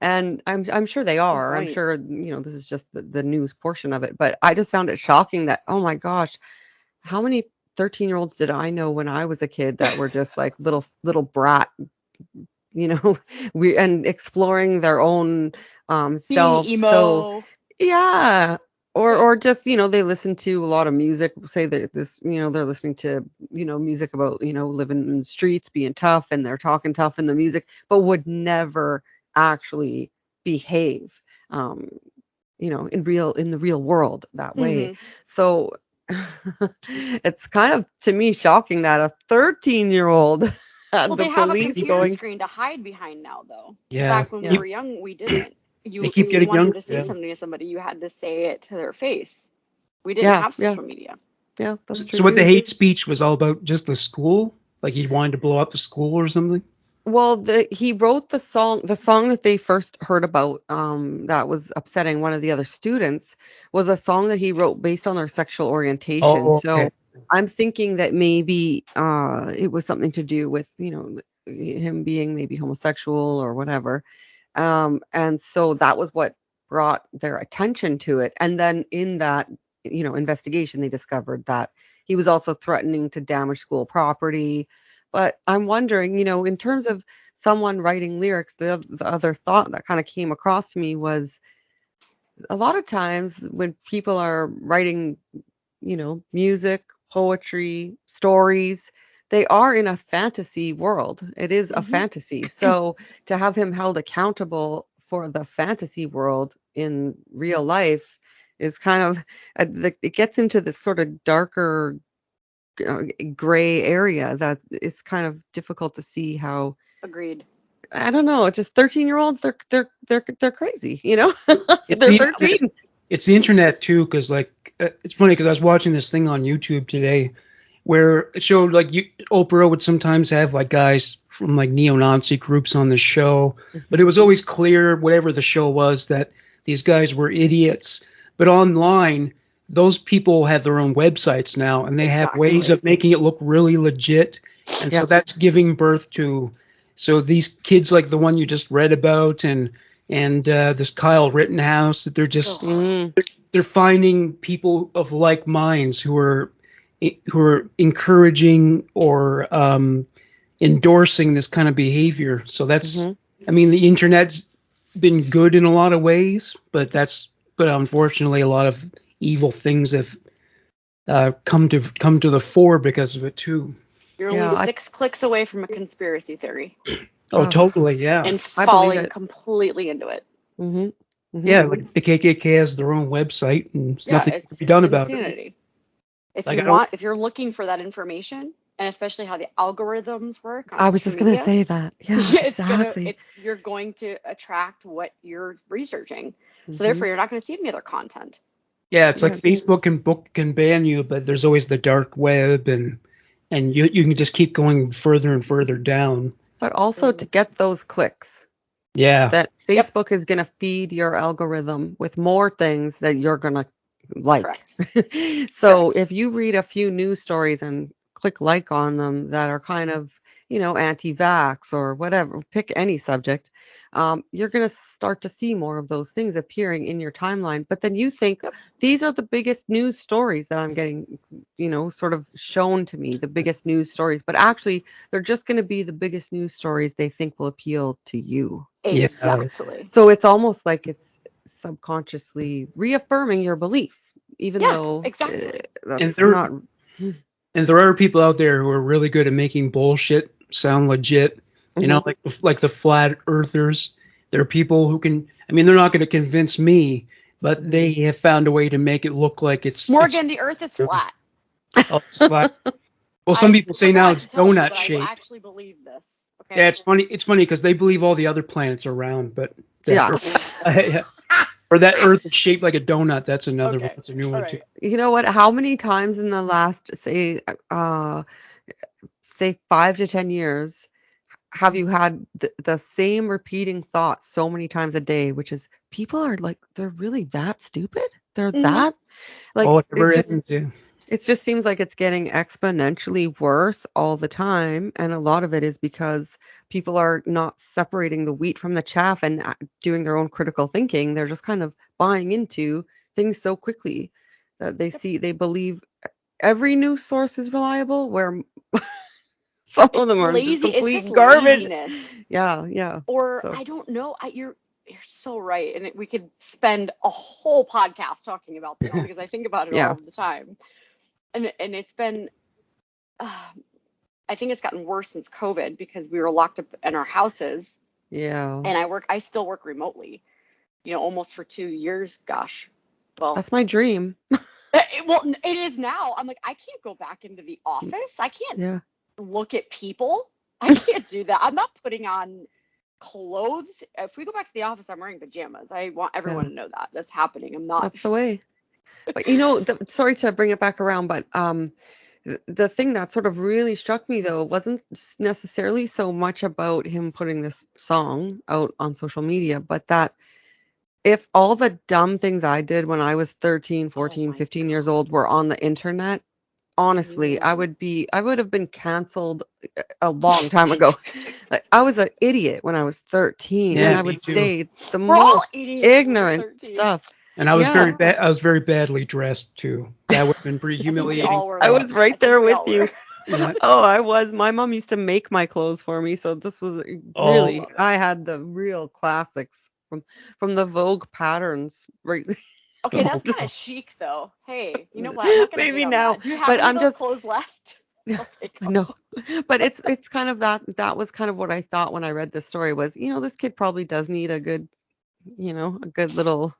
And I'm sure they Good are. I'm point. sure, this is just the news portion of it, but I just found it shocking that, oh my gosh, how many 13-year-olds did I know when I was a kid that were just like little brat, you know, we and exploring their own Being self. So emo. yeah. Or Good. or just, they listen to a lot of music, say that this, they're listening to, music about, living in the streets, being tough, and they're talking tough in the music, but would never actually behave in the real world that way. Hmm. So it's kind of to me shocking that a 13-year-old had Well, the they have a police computer going, screen to hide behind now, though. Yeah. Back when we yeah, were young, we didn't. They You, keep if you getting wanted younger. to say Yeah. something to somebody, you had to say it to their face. We didn't yeah, have yeah, social media. yeah, that's So, true so what the too. hate speech was all about? Just the school? Like he wanted to blow up the school or something? Well, he wrote the song that they first heard about, that was upsetting one of the other students, was a song that he wrote based on their sexual orientation. Oh, okay. So I'm thinking that maybe it was something to do with, him being maybe homosexual or whatever. And so that was what brought their attention to it. And then in that, investigation, they discovered that he was also threatening to damage school property. But I'm wondering, in terms of someone writing lyrics, the other thought that kind of came across to me was a lot of times when people are writing, music, poetry, stories, they are in a fantasy world. It is a Hmm. fantasy. So to have him held accountable for the fantasy world in real life is kind of, it gets into this sort of darker gray area that it's kind of difficult to see how. Agreed. I don't know. Just 13-year-olds, they're crazy, you know? It's They're the 13. it's the internet too, because like it's funny because I was watching this thing on YouTube today where it showed like Oprah would sometimes have like guys from like neo-Nazi groups on the show, but it was always clear, whatever the show was, that these guys were idiots. But online, those people have their own websites now, and they have ways Exactly. of making it look really legit, and so Yeah. that's giving birth to so these kids like the one you just read about, and this Kyle Rittenhouse, that they're just Ugh. Mm, they're finding people of like minds who are encouraging or endorsing this kind of behavior. So that's, mhm. I mean, the internet's been good in a lot of ways, but unfortunately a lot of evil things have come to the fore because of it too. You're Yeah, only 6 clicks away from a conspiracy theory Oh, Oh, totally, yeah, and I believe falling it. completely into it. Mhm. yeah. Mhm. Like the KKK has their own website, and there's Yeah, nothing to be it's done about it. insanity. Like I don't. If you're looking for that information, and especially how the algorithms work on I was social just gonna media, say that. Yeah, exactly. you're going to attract what you're researching. So Mhm. therefore, you're not going to see any other content. Yeah, it's like Yeah. Facebook can ban you, but there's always the dark web, and you can just keep going further and further down. But also to get those clicks, Yeah, that Yep. Facebook is gonna feed your algorithm with more things that you're gonna like. Correct. So if you read a few news stories and click like on them that are kind of, anti-vax or whatever, pick any subject, you're going to start to see more of those things appearing in your timeline. But then you think Yep. these are the biggest news stories that I'm getting, sort of shown to me, the biggest news stories. But actually, they're just going to be the biggest news stories they think will appeal to you. yeah. Exactly. So it's almost like it's subconsciously reaffirming your belief, even Yeah, though exactly. And that's there not. and there are people out there who are really good at making bullshit sound legit. You know, Mhm. like the flat earthers. There are people who can. I mean, they're not going to convince me, but they have found a way to make it look like it's Morgan, the Earth is flat. it's flat. Well, some I people say now forgot it's to tell you, donut but I shaped. actually believe this. Okay. Yeah, it's funny. It's funny because they believe all the other planets are round, but that Yeah. Earth, or that Earth is shaped like a donut. That's another one. Okay. That's a new All one too. right. You know what? How many times in the last, say 5 to 10 years, have you had the same repeating thought so many times a day, which is people are like, they're really that stupid? They're Mhm. that like Oh, it never ends. Yeah. it just seems like it's getting exponentially worse all the time, and a lot of it is because people are not separating the wheat from the chaff and doing their own critical thinking. They're just kind of buying into things so quickly that they believe every news source is reliable, where some of them are just Lazy. It's complete just garbage. laziness. Yeah, yeah. Or So, I don't know. You're so right, and we could spend a whole podcast talking about this because I think about it yeah. all the time, and it's been. I think it's gotten worse since COVID because we were locked up in our houses, Yeah. and I still work remotely. Almost for 2 years. Gosh, well, That's my dream. it is now. I'm like, I can't go back into the office. I can't Yeah. look at people. I can't do that. I'm not putting on clothes. If we go back to the office, I'm wearing pajamas. I want everyone Yeah. to know that that's happening. I'm not. That's the way. But sorry to bring it back around, but the thing that sort of really struck me though wasn't necessarily so much about him putting this song out on social media, but that if all the dumb things I did when I was 13, 14, my 15 years old were on the internet, honestly, I Mhm. would have been canceled a long time ago. Like, I was an idiot when I was 13, and Yeah, I me would too. say the We're all most idiots when we're ignorant 13. stuff. And I was Yeah. very bad. I was very badly dressed too. That would have been pretty I think we humiliating. all were. I Though. was right I think there we with all you. were. Yeah. Oh, I was. My mom used to make my clothes for me, so this was really, Oh, I had the real classics from the Vogue patterns. Right. Okay, that's kind of chic, though. Hey, you know what? I'm not gonna Maybe hate on now, that. Do you have but any I'm of those just clothes left? I'll take them. no. But it's kind of that was kind of what I thought when I read this story was, this kid probably does need a good, a good little,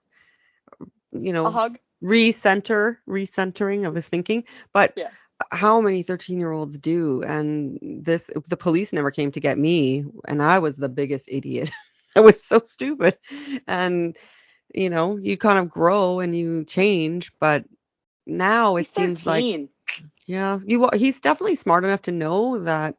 you A know, hug. recentering of his thinking. But Yeah. how many 13-year-olds do? And the police never came to get me, and I was the biggest idiot. I was so stupid. And you kind of grow and you change, but now it He's seems like, 13. yeah, he's definitely smart enough to know that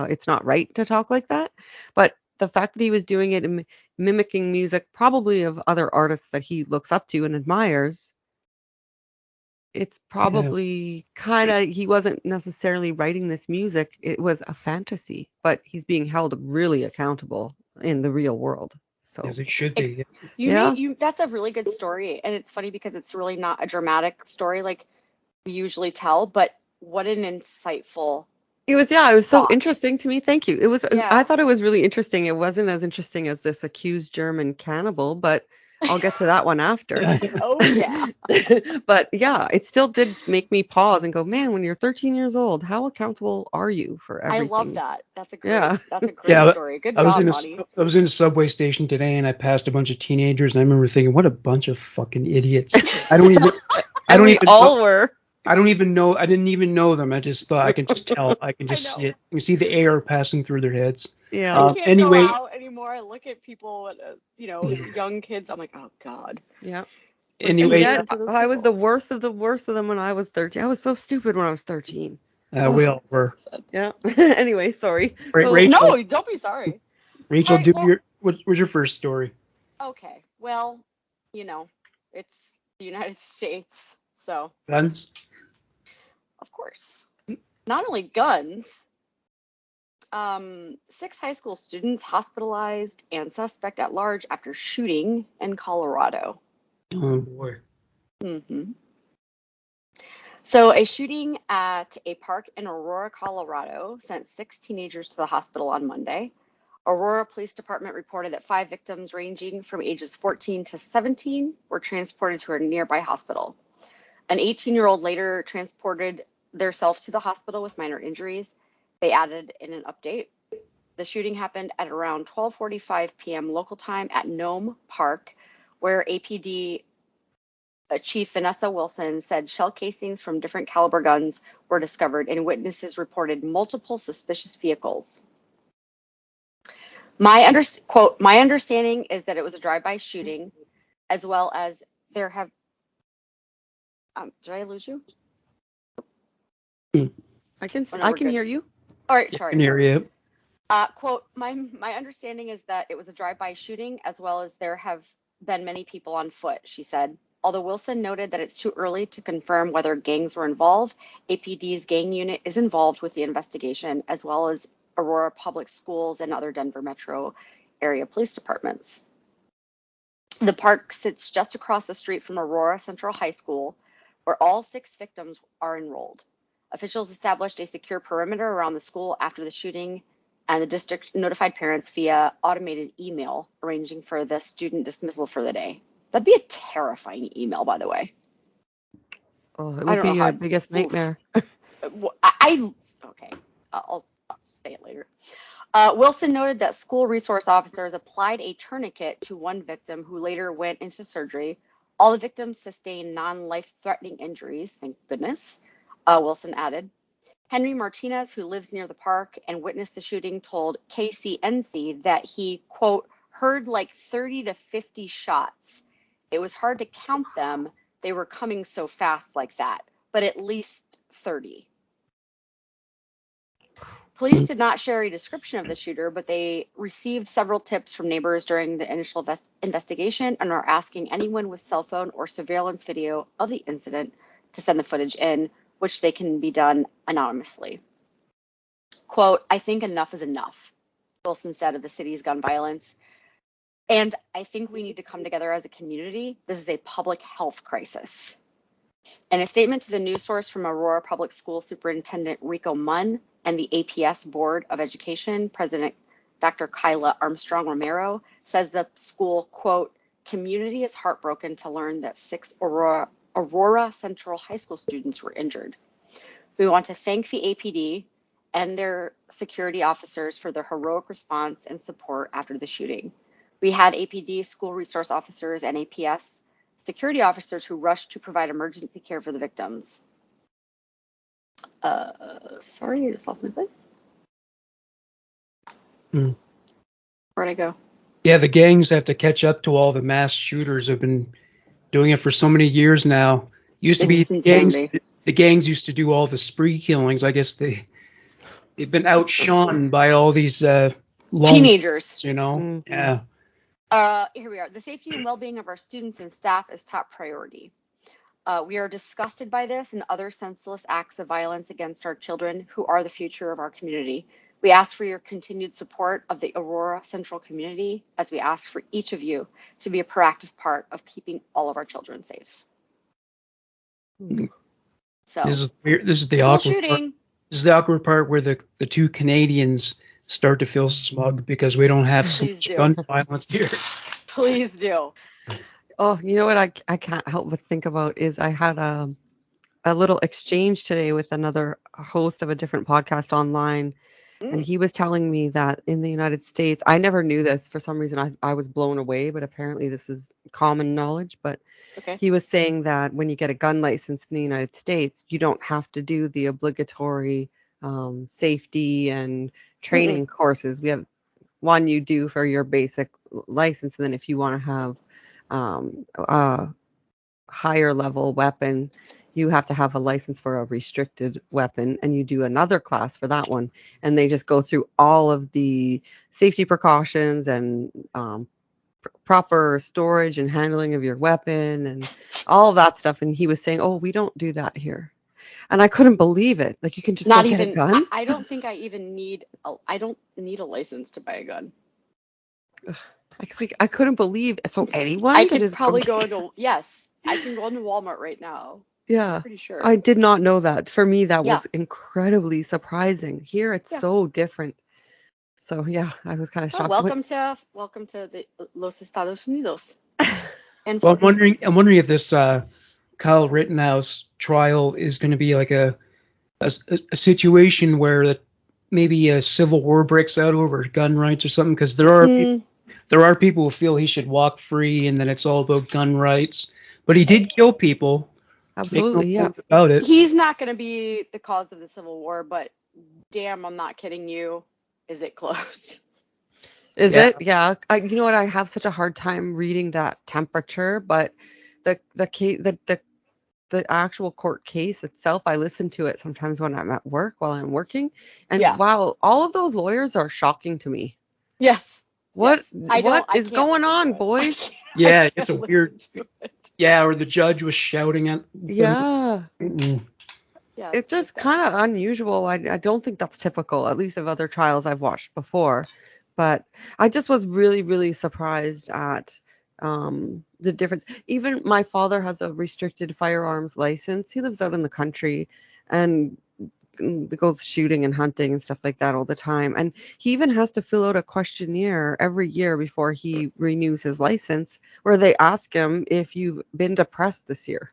it's not right to talk like that. But the fact that he was doing it and mimicking music, probably of other artists that he looks up to and admires, it's Yeah. probably kind of, he wasn't necessarily writing this music. It was a fantasy, but he's being held really accountable in the real world. So, As it should be. yeah. That's a really good story, and it's funny because it's really not a dramatic story like we usually tell, but what an insightful It was, yeah, it was so thought. interesting to me. Thank you. It was, I Yeah. thought it was really interesting. It wasn't as interesting as this accused German cannibal, but I'll get to that one after. Oh yeah. But yeah, it still did make me pause and go, man, when you're 13 years old, how accountable are you for I love everything? that. Yeah. That's a great Yeah, story. Good I was job, in Bonnie. I was in a subway station today, and I passed a bunch of teenagers, and I remember thinking, "What a bunch of fucking idiots!" I don't even, I And don't we even, all were. I don't even know. I didn't even know them. I just thought I can just tell. I can I just see know. it. You see the air passing through their heads. Yeah. I can't go Anyway, out anymore. I look at people, young kids. I'm like, oh God. Yeah. And anyway, yet, For those I was people. the worst of the worst of them when I was 13. I was so stupid when I was 13. we all were. Yeah. Anyway, sorry. Right, So, Rachel. No, don't be sorry. Rachel, All right, do well, your what was your first story? okay. Well, it's the United States, so Guns. of course. Not only guns, 6 high school students hospitalized and suspect at large after shooting in Colorado. Oh boy. hmm So, a shooting at a park in Aurora, Colorado sent 6 teenagers to the hospital on Monday. Aurora Police Department reported that 5 victims ranging from ages 14 to 17 were transported to a nearby hospital. An 18-year-old later transported theirself to the hospital with minor injuries. They added in an update. The shooting happened at around 12:45 p.m. local time at Nome Park, where APD Chief Vanessa Wilson said shell casings from different caliber guns were discovered, and witnesses reported multiple suspicious vehicles. Quote, my understanding is that it was a drive-by shooting, as well as there have. Did I lose you? I can Oh, no, I we're can good. hear you. All right, Can sorry. hear you. Quote, my understanding is that it was a drive-by shooting, as well as there have been many people on foot, she said. Although Wilson noted that it's too early to confirm whether gangs were involved, APD's gang unit is involved with the investigation, as well as Aurora Public Schools and other Denver metro area police departments. The park sits just across the street from Aurora Central High School, where all 6 victims are enrolled. Officials established a secure perimeter around the school after the shooting, and the district notified parents via automated email, arranging for the student dismissal for the day. That'd be a terrifying email, by the way. Oh, it I would don't be know your how. biggest nightmare. Okay, I'll say it later. Wilson noted that school resource officers applied a tourniquet to one victim who later went into surgery. All the victims sustained non-life-threatening injuries, thank goodness, Wilson added. Henry Martinez, who lives near the park and witnessed the shooting, told KCNC that he, quote, heard like 30 to 50 shots. It was hard to count them. They were coming so fast like that, but at least 30. Police did not share a description of the shooter, but they received several tips from neighbors during the initial investigation and are asking anyone with cell phone or surveillance video of the incident to send the footage in, which they can be done anonymously. Quote, I think enough is enough, Wilson said of the city's gun violence. And I think we need to come together as a community. This is a public health crisis. In a statement to the news source from Aurora Public School Superintendent Rico Munn and the APS Board of Education, President Dr. Kyla Armstrong Romero says the school, quote, community is heartbroken to learn that 6 Aurora Central High School students were injured. We want to thank the APD and their security officers for their heroic response and support after the shooting. We had APD school resource officers and APS security officers who rushed to provide emergency care for the victims. Sorry, I just lost my place. Hmm. Where'd I go? Yeah, the gangs have to catch up to all the mass shooters who've been doing it for so many years now. Used to be It's insanity. the gangs used to do all the spree killings. I guess they've been outshone by all these lone Teenagers. you know. Mhm. Yeah. Here we are. The safety and well-being of our students and staff is top priority. We are disgusted by this and other senseless acts of violence against our children who are the future of our community. We ask for your continued support of the Aurora Central community as we ask for each of you to be a proactive part of keeping all of our children safe. So, This is weird. This is the school awkward part. shooting. This is the awkward part where the two Canadians start to feel smug because we don't have so Please much do. gun violence here. Please do. Oh, you know what I can't help but think about is I had a little exchange today with another host of a different podcast online, and he was telling me that in the United States, I never knew this for some reason. I was blown away, but apparently this is common knowledge. But Okay. he was saying that when you get a gun license in the United States, you don't have to do the obligatory safety and training courses. We have one you do for your basic license, and then if you want to have a higher level weapon, you have to have a license for a restricted weapon, and you do another class for that one. And they just go through all of the safety precautions and proper storage and handling of your weapon and all of that stuff. And he was saying, "Oh, we don't do that here." And I couldn't believe it. Like, you can just Not go get a even. gun. I don't think I even need. I don't need a license to buy a gun. I couldn't believe. So anyone I can could just probably go. go into. Yes, I can go into Walmart right now. Yeah. Pretty sure. I did not know that. For me, that Yeah. was incredibly surprising. Here, it's Yeah. so different. So yeah, I was kind of Well, shocked. welcome to the Los Estados Unidos. And Well, I'm wondering if this Kyle Rittenhouse trial is going to be like a situation where maybe a civil war breaks out over gun rights or something, because there are people who feel he should walk free and that it's all about gun rights. But he did kill people. Absolutely, Make no yeah. bones about it. he's not going to be the cause of the Civil War, but damn, I'm not kidding you. Is it close? Is Yeah. it? Yeah. You know what? I have such a hard time reading that temperature, but the case, the actual court case itself, I listen to it sometimes when I'm at work while I'm working, and Yeah. wow, all of those lawyers are shocking to me. Yes. What Yes. I is can't going listen to on, it. boys? Yeah, I it's a can't weird. listen to it. Yeah, or the judge was shouting at. Yeah. Yeah, It's just kind of unusual. I don't think that's typical, at least of other trials I've watched before. But I just was really, really surprised at the difference. Even my father has a restricted firearms license. He lives out in the country and goes shooting and hunting and stuff like that all the time. And he even has to fill out a questionnaire every year before he renews his license, where they ask him if you've been depressed this year.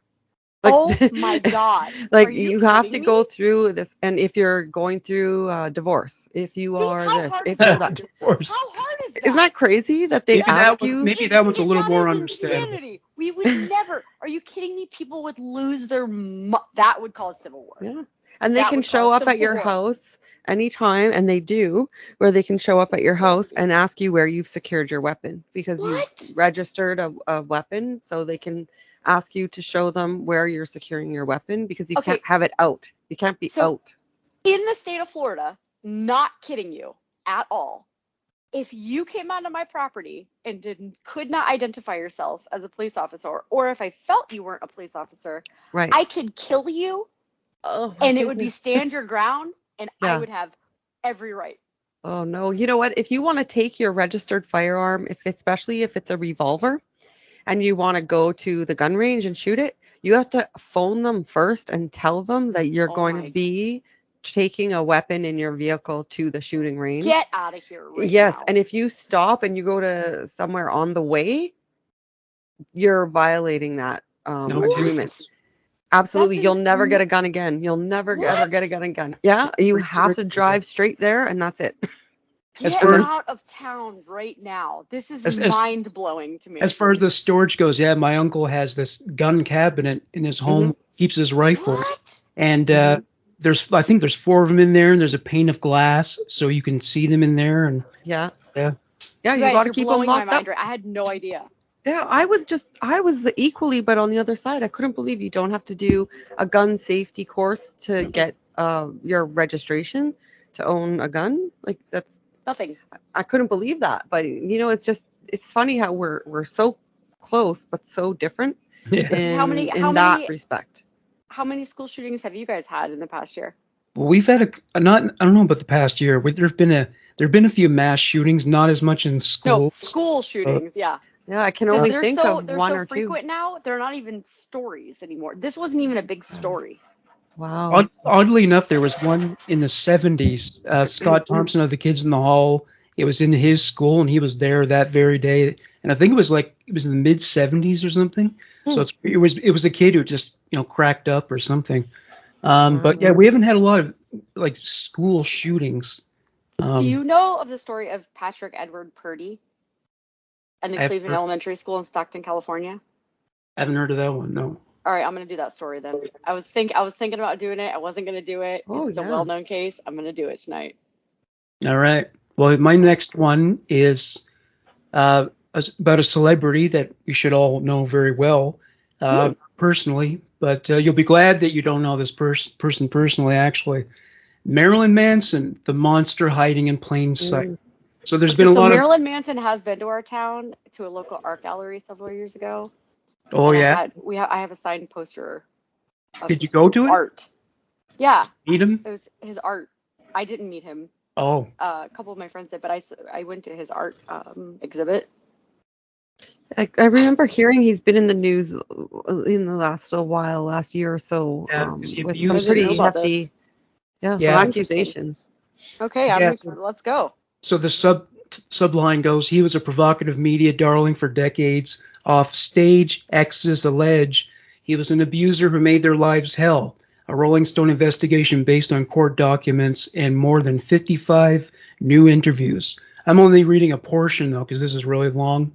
Like, oh my God. like Are you you have to kidding go me? through this, and if you're going through divorce, if you See, are how this, hard if is you're that? that, Of course. How hard is that? isn't that crazy that they Maybe ask that was you? maybe that one's a little more that is understandable. insanity. We would never. Are you kidding me? People would lose their. That would cause civil war. Yeah, and they That can would show cause up at civil your war. house anytime, and they do, where they can show up at your house and ask you where you've secured your weapon because you What? registered a weapon, so they can ask you to show them where you're securing your weapon because you Okay. can't have it out. You can't be So- out. In the state of Florida, not kidding you at all. If you came onto my property and could not identify yourself as a police officer, or if I felt you weren't a police officer, Right. I could kill you, Oh, my and it would be goodness. stand your ground, and I Yeah. would have every right. Oh no, you know what? If you want to take your registered firearm, especially if it's a revolver, and you want to go to the gun range and shoot it, you have to phone them first and tell them that you're Oh going my- to be taking a weapon in your vehicle to the shooting range. Get out of here right Yes, now. and if you stop and you go to somewhere on the way, you're violating that No agreement. kidding. Absolutely. That's You'll never get a gun again. You'll never ever get a gun again. Yeah, you have to drive straight there and that's it. As Get far as- out of town right now. This is As- mind blowing to me. As far as the storage goes, yeah, my uncle has this gun cabinet in his home, keeps his rifles, What? and I think there's 4 of them in there, and there's a pane of glass so you can see them in there. And Yeah. yeah, Yeah, You you guys, got to you're keep them blowing my locked up. mind. Right? I had no idea. Yeah, I was the equally, but on the other side, I couldn't believe you don't have to do a gun safety course to get your registration to own a gun. Like that's Nothing. I couldn't believe that. But it's funny how we're so close but so different yeah. in that respect. How many school shootings have you guys had in the past year? Well, we've had I don't know about the past year. There've been a few mass shootings, not as much in No, schools. school shootings. Yeah. Yeah, I can only They're think so of they're one so or two. frequent now. They're not even stories anymore. This wasn't even a big story. Wow. Oddly enough, there was one in the 70s. Scott Thompson of the Kids in the Hall. It was in his school, and he was there that very day. And I think it was in the mid 70s or something. So it was a kid who just cracked up or something. But yeah, we haven't had a lot of like school shootings. Do you know of the story of Patrick Edward Purdy and the I've Cleveland heard- Elementary School in Stockton, California? I haven't heard of that one. No. All right, I'm gonna do that story then. I was thinking about doing it. I wasn't gonna do it. Oh, It's a yeah. well-known case. I'm gonna do it tonight. All right. Well, my next one is about a celebrity that you should all know very well personally, but you'll be glad that you don't know this person personally, actually. Marilyn Manson, the monster hiding in plain sight. So there's been a lot Marilyn Manson has been to our town to a local art gallery several years ago. Oh, and yeah? I have a signed poster. Of Did you his go to it? Art. Yeah. Meet him? It was his art. I didn't meet him. Oh. A couple of my friends did, but I went to his art exhibit. I remember hearing he's been in the news in the last year or so, Yeah, 'cause he with abused- some I didn't pretty know about hefty, this. some Yeah. accusations. Okay, Yeah. let's go. So the subline goes, he was a provocative media darling for decades. Off stage, exes allege he was an abuser who made their lives hell. A Rolling Stone investigation based on court documents and more than 55 new interviews. I'm only reading a portion, though, because this is really long.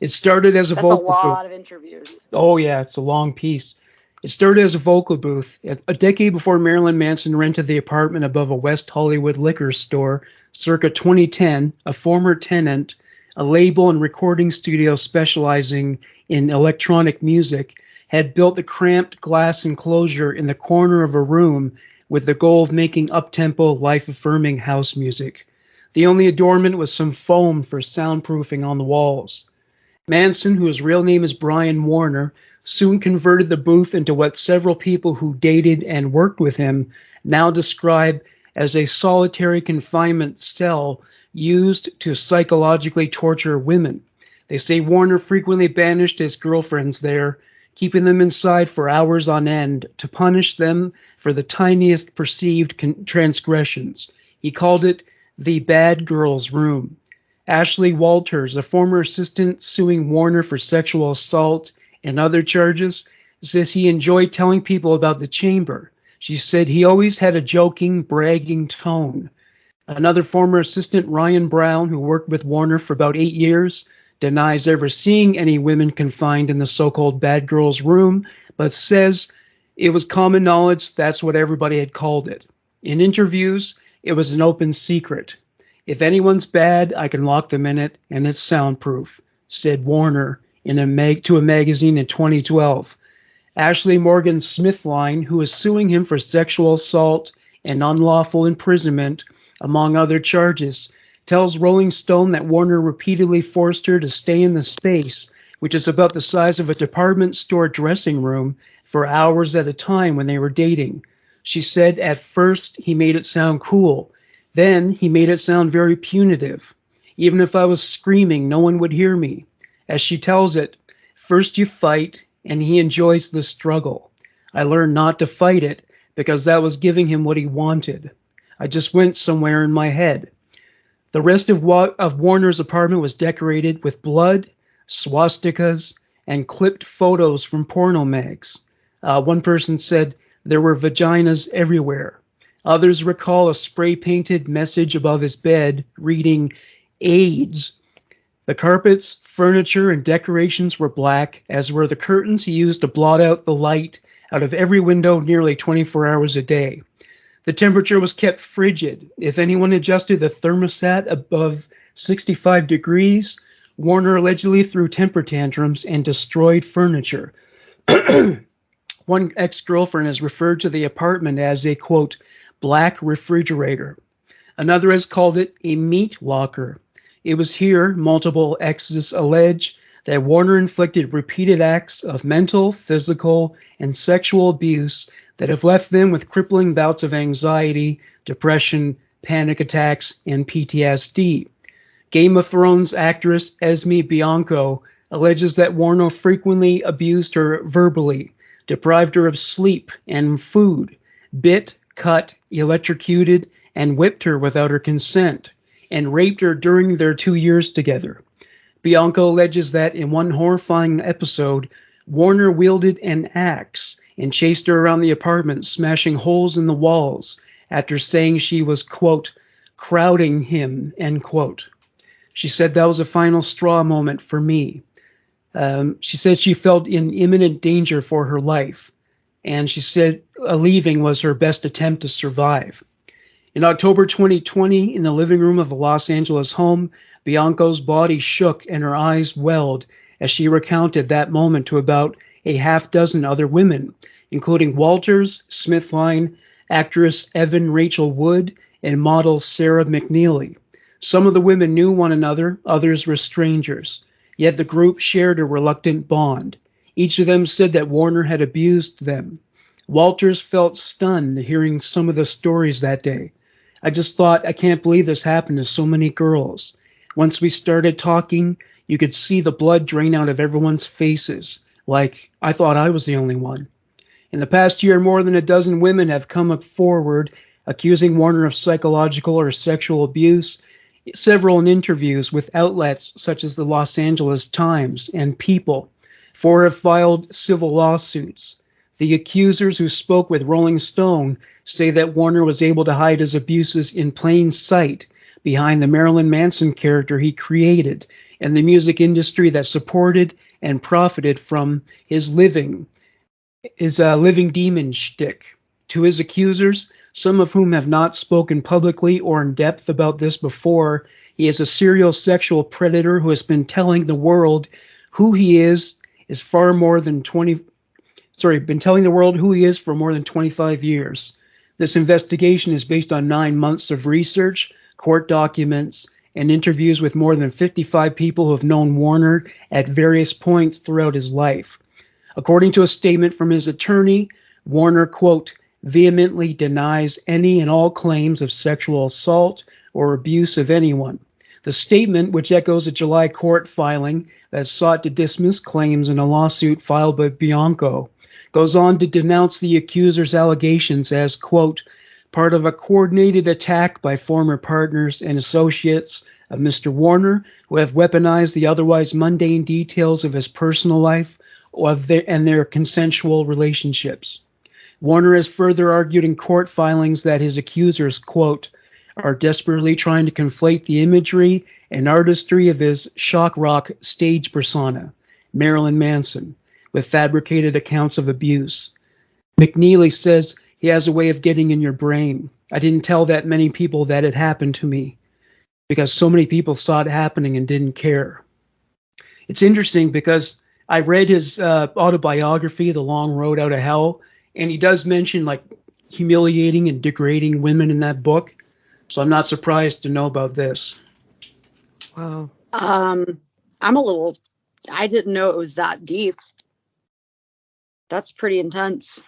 It started as a That's a vocal lot of interviews. Oh, yeah, it's a long piece. It started as a vocal booth. A decade before Marilyn Manson rented the apartment above a West Hollywood liquor store, circa 2010, a former tenant, a label and recording studio specializing in electronic music, had built the cramped glass enclosure in the corner of a room with the goal of making up-tempo, life-affirming house music. The only adornment was some foam for soundproofing on the walls. Manson, whose real name is Brian Warner, soon converted the booth into what several people who dated and worked with him now describe as a solitary confinement cell used to psychologically torture women. They say Warner frequently banished his girlfriends there, keeping them inside for hours on end to punish them for the tiniest perceived transgressions. He called it the bad girl's room. Ashley Walters, a former assistant suing Warner for sexual assault and other charges, says he enjoyed telling people about the chamber. She said he always had a joking, bragging tone. Another former assistant, Ryan Brown, who worked with Warner for about 8 years, denies ever seeing any women confined in the so-called bad girl's room, but says it was common knowledge that's what everybody had called it. In interviews, it was an open secret. If anyone's bad, I can lock them in it, and it's soundproof, said Warner to a magazine in 2012. Ashley Morgan Smithline, who is suing him for sexual assault and unlawful imprisonment, among other charges, tells Rolling Stone that Warner repeatedly forced her to stay in the space, which is about the size of a department store dressing room, for hours at a time when they were dating. She said at first he made it sound cool. Then he made it sound very punitive. Even if I was screaming, no one would hear me. As she tells it, first you fight, and he enjoys the struggle. I learned not to fight it because that was giving him what he wanted. I just went somewhere in my head. The rest of Warner's apartment was decorated with blood, swastikas, and clipped photos from porno mags. One person said there were vaginas everywhere. Others recall a spray-painted message above his bed reading, AIDS. The carpets, furniture, and decorations were black, as were the curtains he used to blot out the light out of every window nearly 24 hours a day. The temperature was kept frigid. If anyone adjusted the thermostat above 65 degrees, Warner allegedly threw temper tantrums and destroyed furniture. One ex-girlfriend has referred to the apartment as a, quote, black refrigerator. Another has called it a meat locker. It was here, multiple exes allege, that Warner inflicted repeated acts of mental, physical, and sexual abuse that have left them with crippling bouts of anxiety, depression, panic attacks, and PTSD. Game of Thrones actress Esme Bianco alleges that Warner frequently abused her verbally, deprived her of sleep and food, bit, cut, electrocuted, and whipped her without her consent, and raped her during their 2 years together. Bianco alleges that in one horrifying episode, Warner wielded an axe and chased her around the apartment, smashing holes in the walls after saying she was, quote, crowding him, end quote. She said that was a final straw moment for me. She said she felt in imminent danger for her life, and she said leaving was her best attempt to survive. In October 2020, in the living room of a Los Angeles home, Bianco's body shook and her eyes welled as she recounted that moment to about a half dozen other women, including Walters, Smithline, actress Evan Rachel Wood, and model Sarah McNeely. Some of the women knew one another, others were strangers. Yet the group shared a reluctant bond. Each of them said that Warner had abused them. Walters felt stunned hearing some of the stories that day. I just thought, I can't believe this happened to so many girls. Once we started talking, you could see the blood drain out of everyone's faces, like I thought I was the only one. In the past year, more than a dozen women have come up forward accusing Warner of psychological or sexual abuse, several in interviews with outlets such as the Los Angeles Times and People. 4 have filed civil lawsuits. The accusers who spoke with Rolling Stone say that Warner was able to hide his abuses in plain sight behind the Marilyn Manson character he created and the music industry that supported and profited from his living demon shtick. To his accusers, some of whom have not spoken publicly or in depth about this before, he is a serial sexual predator who has been telling the world who he is far more than been telling the world who he is for more than 25 years. This investigation is based on 9 months of research, court documents, and interviews with more than 55 people who have known Warner at various points throughout his life. According to a statement from his attorney, Warner, quote, vehemently denies any and all claims of sexual assault or abuse of anyone. The statement, which echoes a July court filing that sought to dismiss claims in a lawsuit filed by Bianco, goes on to denounce the accuser's allegations as, quote, part of a coordinated attack by former partners and associates of Mr. Warner who have weaponized the otherwise mundane details of his personal life and their consensual relationships. Warner has further argued in court filings that his accusers, quote, are desperately trying to conflate the imagery and artistry of his shock rock stage persona, Marilyn Manson, with fabricated accounts of abuse. McNeely says he has a way of getting in your brain. I didn't tell that many people that it happened to me because so many people saw it happening and didn't care. It's interesting because I read his autobiography, The Long Road Out of Hell, and he does mention like humiliating and degrading women in that book. So I'm not surprised to know about this. Wow. I didn't know it was that deep. That's pretty intense.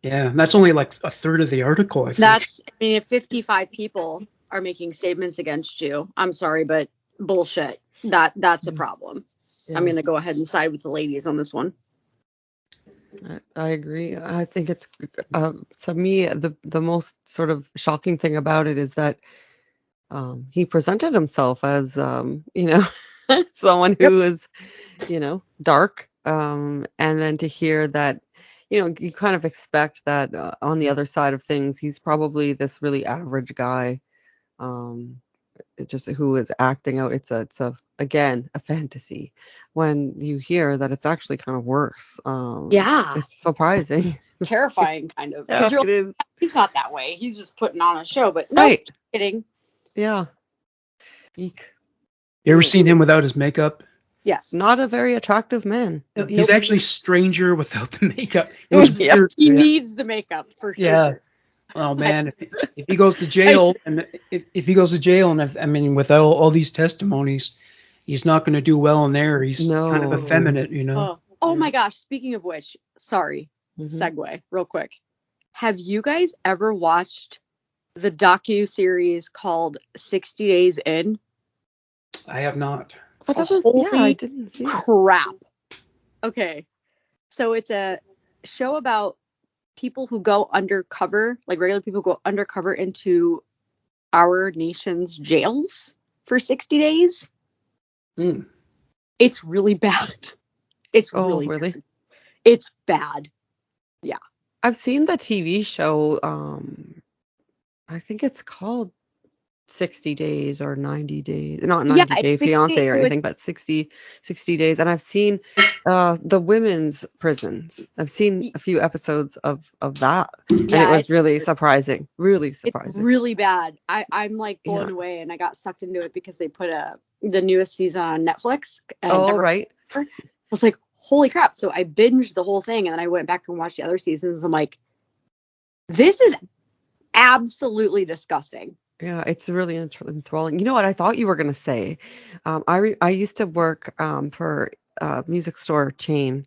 Yeah, that's only like a third of the article, I think. If 55 people are making statements against you, I'm sorry, but bullshit. That's a problem. Yeah. I'm going to go ahead and side with the ladies on this one. I agree. I think it's to me the most sort of shocking thing about it is that he presented himself as someone who is dark, and then to hear that you kind of expect that on the other side of things he's probably this really average guy, just who is acting out. It's again a fantasy. When you hear that it's actually kind of worse, Yeah. it's surprising. Terrifying, kind of. Yeah, Because you're it is. like, he's not that way. He's just putting on a show. But no, Right. kidding. Yeah. Eek. You ever seen him without his makeup? Yes. Not a very attractive man. He's actually stranger without the makeup. It was Yeah. weird. He Yeah. needs the makeup for sure. Yeah. Oh man, if he goes to jail, and if he goes to jail, and I mean, without all these testimonies, he's not going to do well in there. He's kind of No. effeminate, you know. Oh my gosh. Speaking of which, sorry, Mhm. segue real quick. Have you guys ever watched the docu-series called 60 Days In? I have not. That doesn't, Holy yeah, I didn't see it. crap. Okay. So it's a show about people who go undercover, like regular people go undercover into our nation's jails for 60 days. Hmm. It's really bad. It's Oh, really really? bad. It's bad. I've seen the TV show. I think it's called 60 Days or 90 Days. Not 90 it's Days 60 Fiance or it was- anything, but 60 Days. And I've seen the women's prisons. I've seen a few episodes of that. And it was really surprising. Really It's surprising. really bad. I'm like blown Yeah. away, and I got sucked into it because they put the newest season on Netflix. And I Oh, never- right. I was like, holy crap. So I binged the whole thing, and then I went back and watched the other seasons. I'm like, this is absolutely disgusting. Yeah, it's really enthralling. You know what I thought you were going to say? I used to work for a music store chain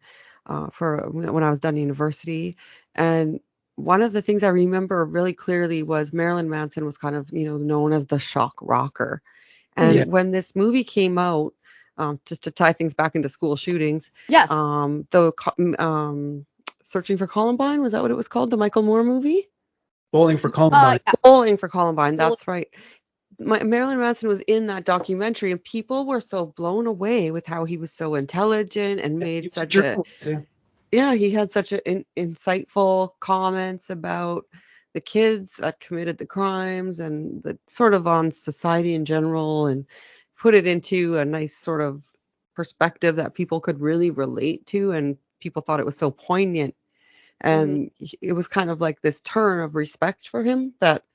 for when I was done university, and one of the things I remember really clearly was Marilyn Manson was kind of, known as the shock rocker. And Yeah. when this movie came out, just to tie things back into school shootings, Yes. Searching for Columbine, was that what it was called? The Michael Moore movie? Bowling for Columbine. Yeah. Bowling for Columbine, that's right. Marilyn Manson was in that documentary, and people were so blown away with how he was so intelligent and made It's a such a journalist, he had such insightful comments about the kids that committed the crimes and the sort of on society in general, and put it into a nice sort of perspective that people could really relate to, and people thought it was so poignant. And it was kind of like this turn of respect for him that,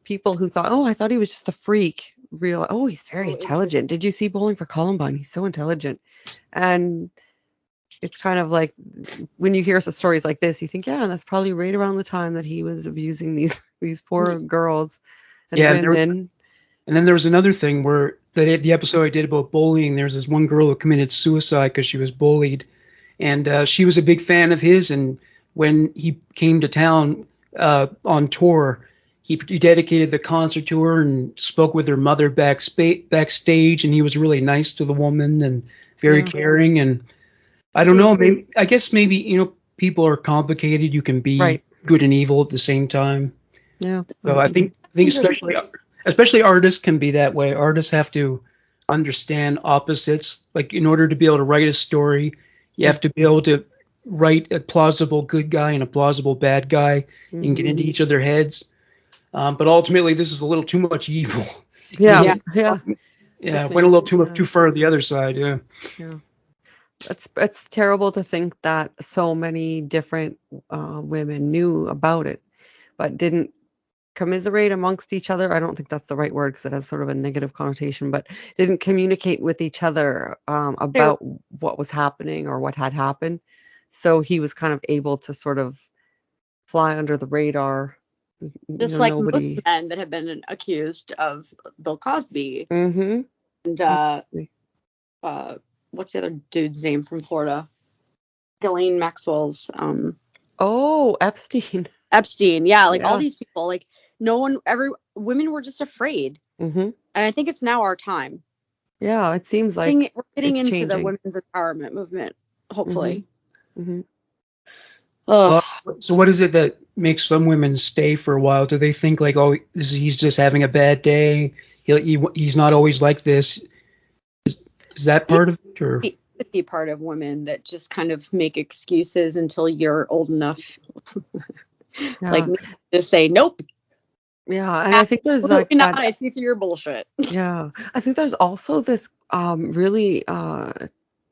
people who thought, oh, I thought he was just a freak, oh, he's very intelligent. Did you see Bowling for Columbine? He's so intelligent. And it's kind of like when you hear stories like this, you think, yeah, that's probably right around the time that he was abusing these poor girls and women. And then there was another thing where the episode I did about bullying, there's this one girl who committed suicide because she was bullied. And she was a big fan of his. And when he came to town on tour, he dedicated the concert to her and spoke with her mother backstage. And he was really nice to the woman and very caring. And I don't know, I guess maybe, people are complicated. You can be good and evil at the same time. Yeah. So I think especially artists can be that way. Artists have to understand opposites. Like in order to be able to write a story, you have to be able to write a plausible good guy and a plausible bad guy and get into each of their heads. But ultimately, this is a little too much evil. Yeah. Went a little too far to the other side. Yeah. It's terrible to think that so many different women knew about it, but didn't commiserate amongst each other. I don't think that's the right word because it has sort of a negative connotation, but didn't communicate with each other about what was happening or what had happened. So he was kind of able to sort of fly under the radar. Just like most men that have been accused of Bill Cosby. Mm-hmm. And what's the other dude's name from Florida? Ghislaine Maxwell's. Epstein. Epstein, yeah, all these people, like women were just afraid. Mm-hmm. And I think it's now our time. Yeah, it seems like we're getting into changing. the women's empowerment movement, hopefully. Mm-hmm. So what is it that makes some women stay for a while? Do they think like, oh, he's just having a bad day? He's not always like this. Is that part of it, or? Be part of women that just kind of make excuses until you're old enough, like me, to say nope. Yeah, and I think there's like Absolutely not. that. I see through your bullshit. Yeah, I think there's also this really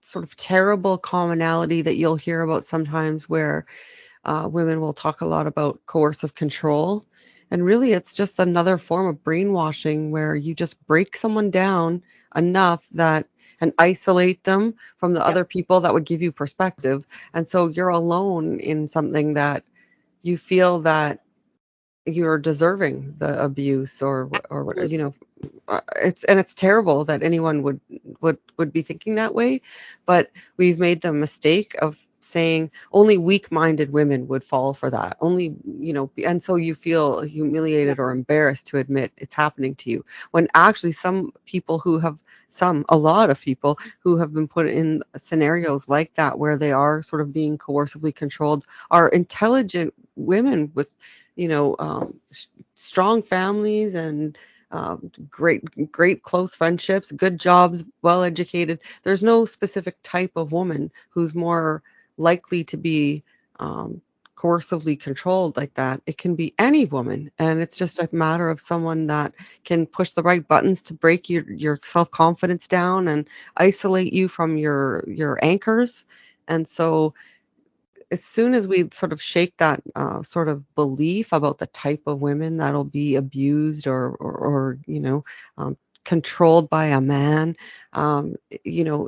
sort of terrible commonality that you'll hear about sometimes where women will talk a lot about coercive control. And really, it's just another form of brainwashing where you just break someone down enough that and isolate them from the Yep. other people that would give you perspective. And so you're alone in something that you feel that you're deserving the abuse or you know it's terrible that anyone would be thinking that way, but we've made the mistake of saying only weak-minded women would fall for that, only, you know, and so you feel humiliated or embarrassed to admit it's happening to you, when actually a lot of people who have been put in scenarios like that where they are sort of being coercively controlled are intelligent women with, you know, strong families and great close friendships, good jobs, well educated. There's no specific type of woman who's more likely to be coercively controlled like that. It can be any woman, and it's just a matter of someone that can push the right buttons to break your self-confidence down and isolate you from your anchors. And so as soon as we sort of shake that sort of belief about the type of women that'll be abused or you know, controlled by a man, you know,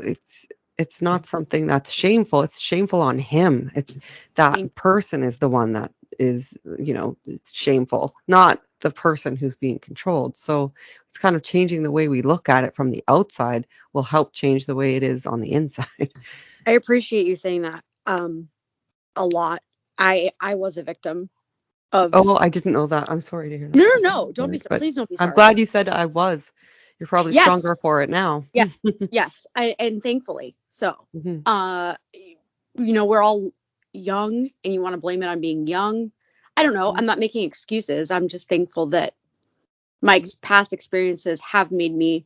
it's not something that's shameful. It's shameful on him. It's that person is the one that is, you know, it's shameful, not the person who's being controlled. So it's kind of changing the way we look at it from the outside will help change the way it is on the inside. I appreciate you saying that a lot. I was a victim of. Oh, I didn't know that. I'm sorry to hear that. No. Don't be. But Please don't be I'm sorry. glad you said I was. You're probably Yes. stronger for it now. Yeah. Yes. And thankfully so. Mhm. You know, we're all young, and you want to blame it on being young. I don't know. I'm not making excuses. I'm just thankful that my past experiences have made me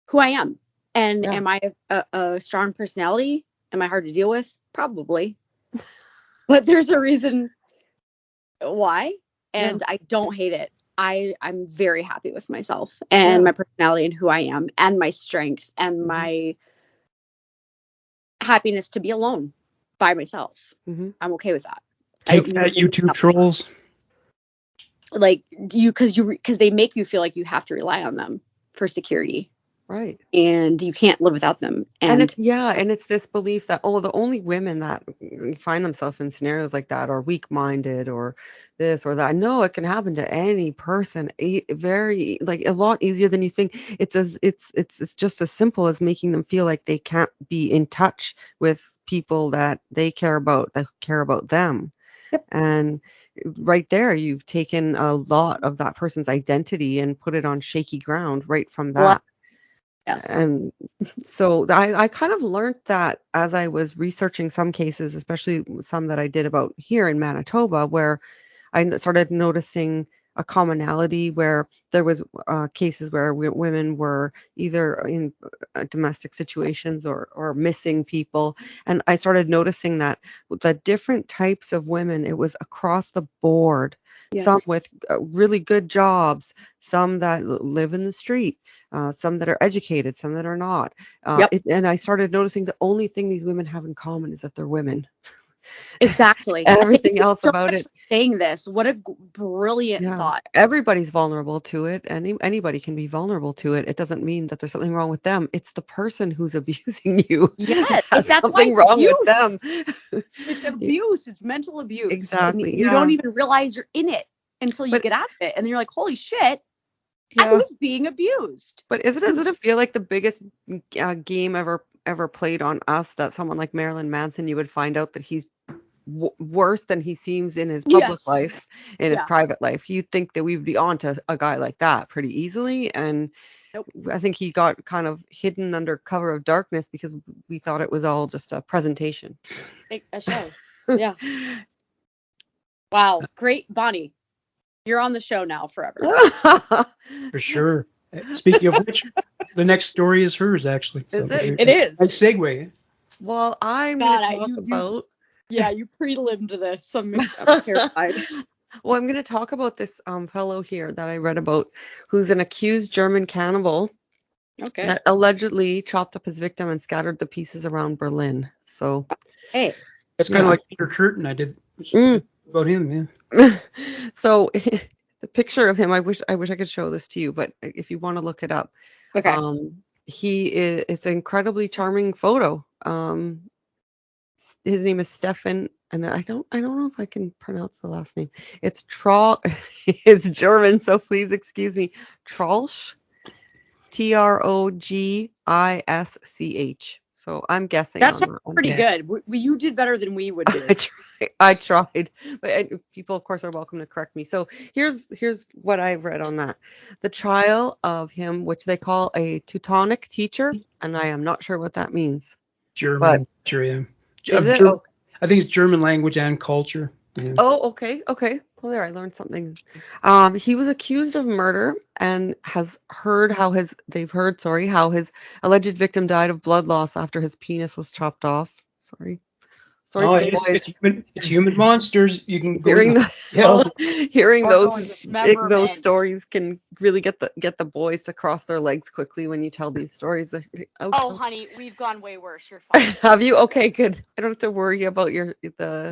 who I am. And Yeah. am I a strong personality? Am I hard to deal with? Probably. But there's a reason why, and I don't hate it. I'm very happy with myself and my personality and who I am and my strength and my happiness to be alone by myself. I'm okay with that. Take that, YouTube trolls. Like because they make you feel like you have to rely on them for security. Right. And you can't live without them. And it's this belief that, oh, the only women that find themselves in scenarios like that are weak-minded or this or that. No, it can happen to any person. Very, like, a lot easier than you think. It's just as simple as making them feel like they can't be in touch with people that they care about, that care about them. Yep. And right there, you've taken a lot of that person's identity and put it on shaky ground right from that. Well, yes. And so I kind of learned that as I was researching some cases, especially some that I did about here in Manitoba, where I started noticing a commonality where there was cases where women were either in domestic situations or missing people. And I started noticing that the different types of women, it was across the board. Yes. Some with really good jobs, some that live in the street, some that are educated, some that are not. And I started noticing the only thing these women have in common is that they're women. Exactly. Everything else about it. Saying this, what a brilliant thought. Everybody's vulnerable to it. Anybody can be vulnerable to it. It doesn't mean that there's something wrong with them. It's the person who's abusing you. Yes, Has that's something why it's wrong abuse. with them. It's abuse. It's mental abuse. Exactly. And you don't even realize you're in it until you get out of it, and then you're like, "Holy shit, I was being abused." But doesn't it feel like the biggest game ever played on us, that someone like Marilyn Manson, you would find out that he's worse than he seems in his public life, in his private life? You'd think that we'd be onto a guy like that pretty easily, and I think he got kind of hidden under cover of darkness because we thought it was all just a presentation. A show. Yeah. Wow. Great. Bonnie, you're on the show now forever. For sure. Speaking of which, the next story is hers, actually. Is it? It is. Nice segue. Well, I'm going to talk about... Yeah, you prelimmed this. I'm terrified. Well, I'm going to talk about this fellow here that I read about, who's an accused German cannibal Okay. that allegedly chopped up his victim and scattered the pieces around Berlin. So, Hey. That's kind of yeah. like Peter Curtin. I did Mm. about him. Yeah. So the picture of him, I wish I could show this to you, but if you want to look it up, Okay. it's an incredibly charming photo. His name is Stefan, and I don't know if I can pronounce the last name. It's Troll. It's German, so please excuse me. Trollsch, Trogisch. So I'm guessing That's on that one. pretty Yeah. good. You did better than we would do. I tried, but people, of course, are welcome to correct me. So here's what I've read on that: the trial of him, which they call a Teutonic teacher, and I am not sure what that means. German culture. Yeah. Is it? Ger- I think it's German language and culture. Yeah. Oh, okay. Well, there, I learned something. He was accused of murder and has heard how his alleged victim died of blood loss after his penis was chopped off. Sorry Oh, to the boys. it's human monsters. You can go Hearing to hearing Or those going dismemberment. those stories can really get the boys to cross their legs quickly when you tell these stories. Oh, honey, we've gone way worse. You're fine. Have you? Okay, good. I don't have to worry about the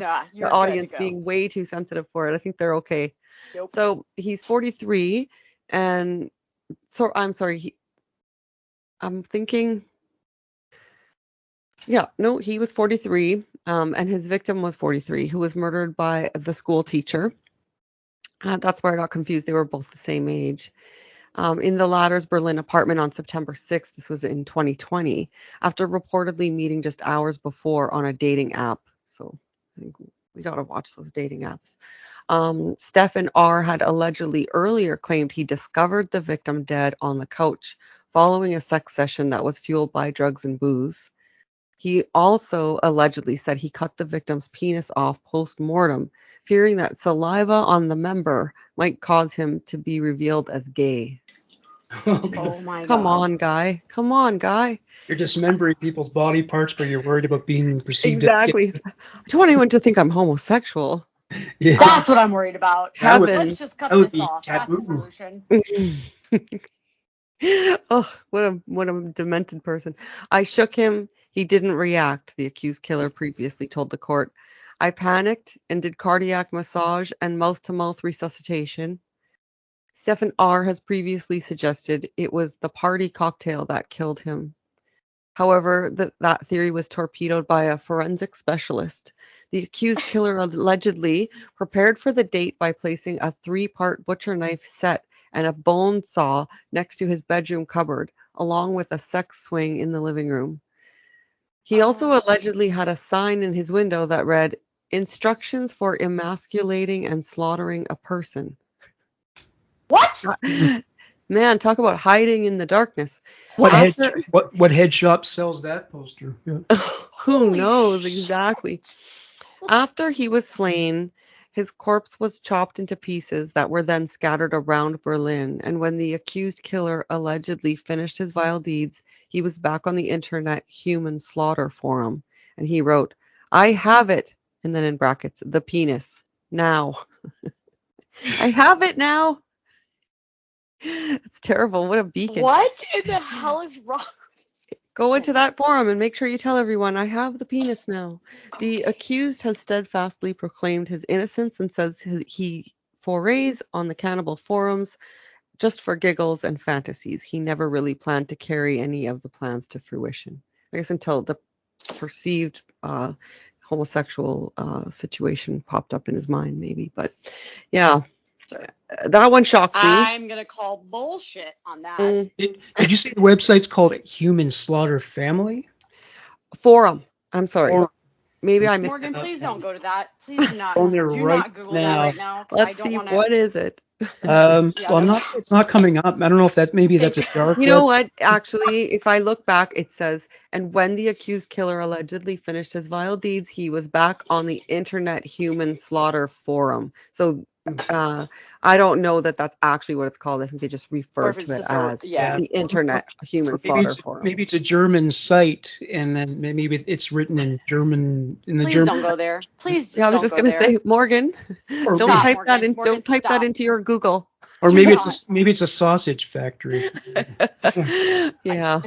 Nah, you're the good audience to go. being way too sensitive for it. I think they're okay. Nope. So he's 43, and so I'm sorry. I'm thinking. Yeah, no, he was 43, and his victim was 43, who was murdered by the school teacher. That's where I got confused. They were both the same age. In the latter's Berlin apartment on September 6th, this was in 2020, after reportedly meeting just hours before on a dating app. So I think we got to watch those dating apps. Stefan R. had allegedly earlier claimed he discovered the victim dead on the couch following a sex session that was fueled by drugs and booze. He also allegedly said he cut the victim's penis off post-mortem, fearing that saliva on the member might cause him to be revealed as gay. Oh my Come God. on, guy. Come on, guy. You're dismembering people's body parts, but you're worried about being perceived. Exactly. I don't want anyone to think I'm homosexual. Yeah. That's what I'm worried about. That would- Heaven. Let's just cut that would this be off. That's the taboo. solution. Oh, what a demented person. I shook him. He didn't react, the accused killer previously told the court. I panicked and did cardiac massage and mouth-to-mouth resuscitation. Stefan R. has previously suggested it was the party cocktail that killed him. However, that theory was torpedoed by a forensic specialist. The accused killer allegedly prepared for the date by placing a 3-part butcher knife set and a bone saw next to his bedroom cupboard, along with a sex swing in the living room. He also allegedly had a sign in his window that read, "Instructions for emasculating and slaughtering a person." What? Man, talk about hiding in the darkness. What After- head shop sells that poster? Yeah. Who Holy knows shit. exactly? After he was slain, his corpse was chopped into pieces that were then scattered around Berlin. And when the accused killer allegedly finished his vile deeds, he was back on the internet human slaughter forum. And he wrote, "I have it," and then in brackets, "the penis. Now." I have it now. It's terrible. What a beacon. What in the hell is wrong with this? Go into that forum and make sure you tell everyone, "I have the penis now." The accused has steadfastly proclaimed his innocence and says he forays on the cannibal forums just for giggles and fantasies. He never really planned to carry any of the plans to fruition. I guess until the perceived homosexual situation popped up in his mind, maybe. But yeah, that one shocked me. I'm going to call bullshit on that. Did you say the website's called Human Slaughter Family? Forum. I'm sorry. Or Maybe I missed. Morgan, please don't go to that. Please do not. On there Do right not Google that now. right now. I Let's don't see, want to. what is it? well, no. it's not coming up. I don't know if that's a dark You know web. what? Actually, if I look back, it says, and when the accused killer allegedly finished his vile deeds, he was back on the internet human slaughter forum. So I don't know that that's actually what it's called. I think they just Or refer if it's to it just as yeah. the internet human Or slaughter forum. maybe it's a German site, and then maybe it's written in German in the Please German. don't go there. Please just Yeah, I was don't just go gonna there. say, Morgan, Or don't Stop, type Morgan. that in. Morgan, Don't type stop. that into your Google. Or Do maybe not. it's a sausage factory. Yeah.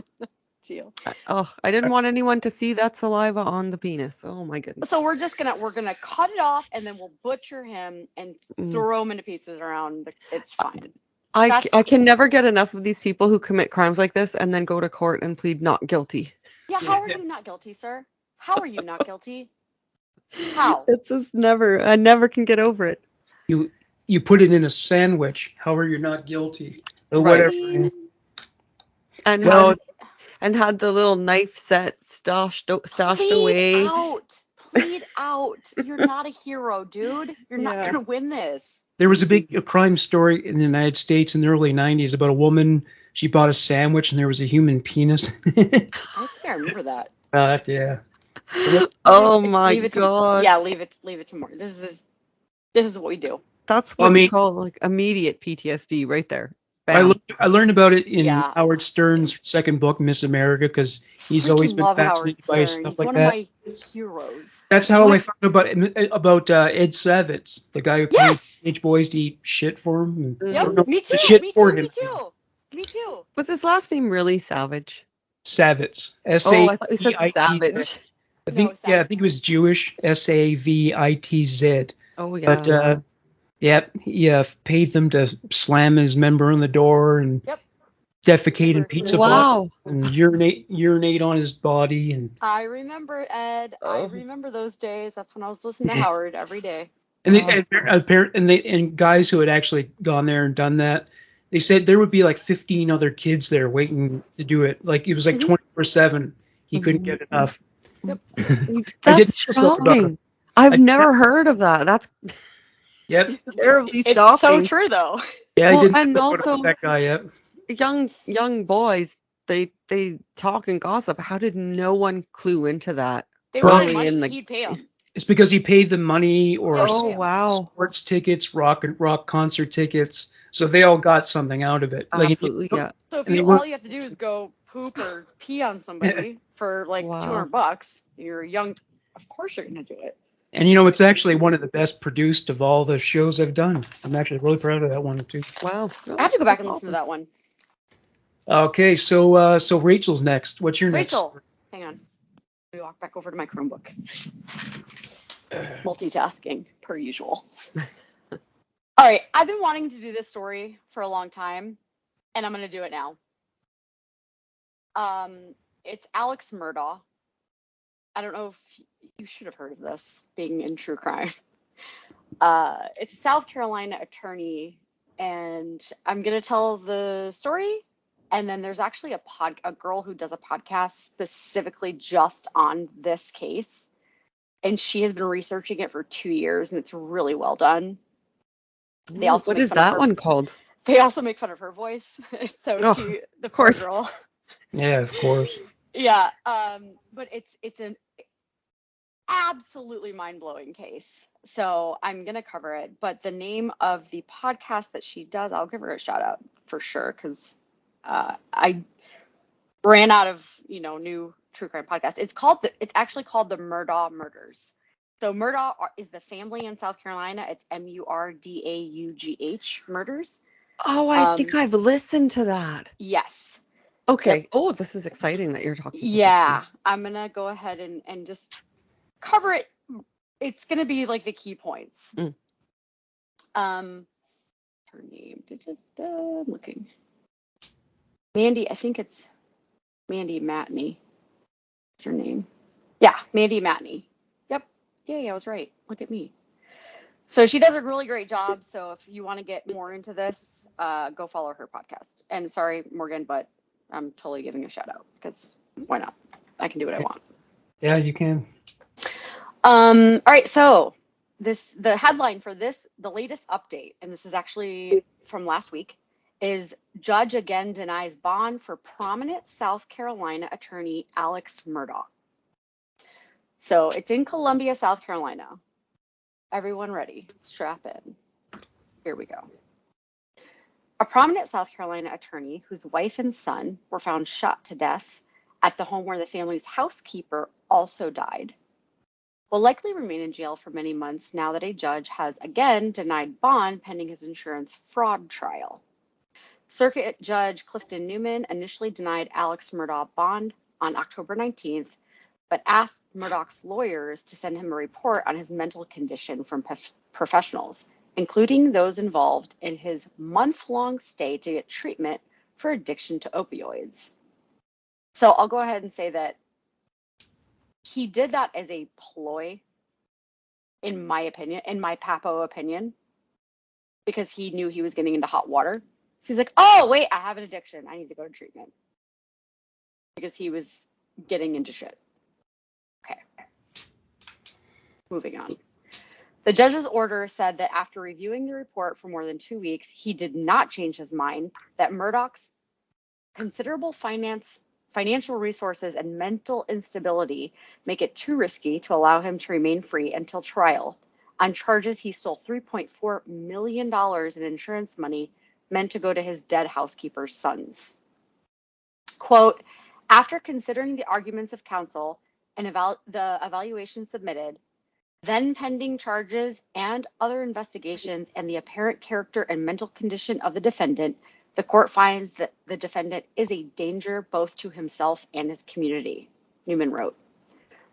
Deal. I didn't want anyone to see that saliva on the penis. Oh my goodness. So we're gonna cut it off and then we'll butcher him and throw him into pieces around. It's fine. I can never get enough of these people who commit crimes like this and then go to court and plead not guilty. Yeah, how are you not guilty, sir? How are you not guilty? How? It's just I never can get over it. You put it in a sandwich. However, you're not guilty. Or Right. whatever. And Well, had the little knife set stashed Plead away. out. Plead out. You're not a hero, dude. You're not Yeah. gonna win this. there was a crime story in the United States in the early 90s about a woman. She bought a sandwich and there was a human penis. I think I remember that. Yeah. Oh my Leave it to god. yeah, leave it to more. This is what we do. That's what we call like immediate PTSD right there. Bam. I learned about it in Yeah. Howard Stern's second book, Miss America, because he's Freaking always been love Howard fascinated by Stern. stuff He's like one that. of my heroes. That's how I found about Ed Savitz, the guy who paid Yes! teenage boys to eat shit for him. Yep. Me too. Shit Me for too. him. Me too. Me too. Was his last name really Savage? Savitz. Oh, I thought you said S-A-V-I-T-Z. Savage. I think he was Jewish. Savitz. Oh yeah. But he paid them to slam his member on the door and defecate in pizza box and urinate on his body. And I remember, Ed. I remember those days. That's when I was listening to Howard every day. And guys who had actually gone there and done that, they said there would be like 15 other kids there waiting to do it. Like it was like 24/7. He couldn't get enough. Yep. That's shocking. I've never heard of that. That's terribly It's shocking. so true, though. Yeah, Well, I didn't and know also- that guy yet. Young boys, they talk and gossip. How did no one clue into that? They Well, wanted in money. the- He'd pay them. It's because he paid them money or Oh wow. sports tickets, rock concert tickets. So they all got something out of it. Absolutely, yeah. So if And they all you have to do is go poop or pee on somebody for like Wow. $200, you're young. Of course you're gonna do it. And it's actually one of the best produced of all the shows I've done. I'm actually really proud of that one too. Wow. I have to go back and listen to that one. Okay, so Rachel's next. What's your next? Rachel, hang on. Let me walk back over to my Chromebook. Multitasking, per usual. All right, I've been wanting to do this story for a long time, and I'm going to do it now. It's Alex Murdaugh. I don't know if you should have heard of this, being in true crime. It's a South Carolina attorney, and I'm going to tell the story. And then there's actually a girl who does a podcast specifically just on this case. And she has been researching it for 2 years, and it's really well done. They also What make is fun of that her- one called? They also make fun of her voice. So Oh, the of course. poor girl. Yeah, of course. Yeah. But it's an absolutely mind-blowing case. So I'm going to cover it. But the name of the podcast that she does, I'll give her a shout out for sure, because I ran out of, new true crime podcasts. It's actually called the Murdaugh Murders. So Murdaugh is the family in South Carolina. It's Murdaugh Murders. Oh, I think I've listened to that. Yes. Okay. Yep. Oh, this is exciting that you're talking about Yeah. I'm going to go ahead and just cover it. It's going to be like the key points. Her name. I'm looking. Mandy, I think it's Mandy Matney. What's her name? Yeah, Mandy Matney. Yep. Yeah, I was right. Look at me. So she does a really great job. So if you want to get more into this, go follow her podcast. And sorry, Morgan, but I'm totally giving a shout out because why not? I can do what I want. Yeah, you can. All right, so the headline for this, the latest update, and this is actually from last week, is Judge again denies bond for prominent South Carolina attorney Alex Murdaugh. So it's in Columbia, South Carolina. Everyone ready? Strap in. Here we go. A prominent South Carolina attorney whose wife and son were found shot to death at the home where the family's housekeeper also died will likely remain in jail for many months now that a judge has again denied bond pending his insurance fraud trial. Circuit Judge Clifton Newman initially denied Alex Murdaugh bond on October 19th, but asked Murdaugh's lawyers to send him a report on his mental condition from professionals, including those involved in his month-long stay to get treatment for addiction to opioids. So I'll go ahead and say that he did that as a ploy, in my opinion, in my Papo opinion, because he knew he was getting into hot water. So he's like, oh, wait, I have an addiction. I need to go to treatment. Because he was getting into shit. Okay. Moving on. The judge's order said that after reviewing the report for more than 2 weeks, he did not change his mind that Murdaugh's considerable financial resources and mental instability make it too risky to allow him to remain free until trial on charges he stole $3.4 million in insurance money meant to go to his dead housekeeper's sons. Quote, after considering the arguments of counsel and the evaluation submitted, then pending charges and other investigations and the apparent character and mental condition of the defendant, the court finds that the defendant is a danger both to himself and his community, Newman wrote.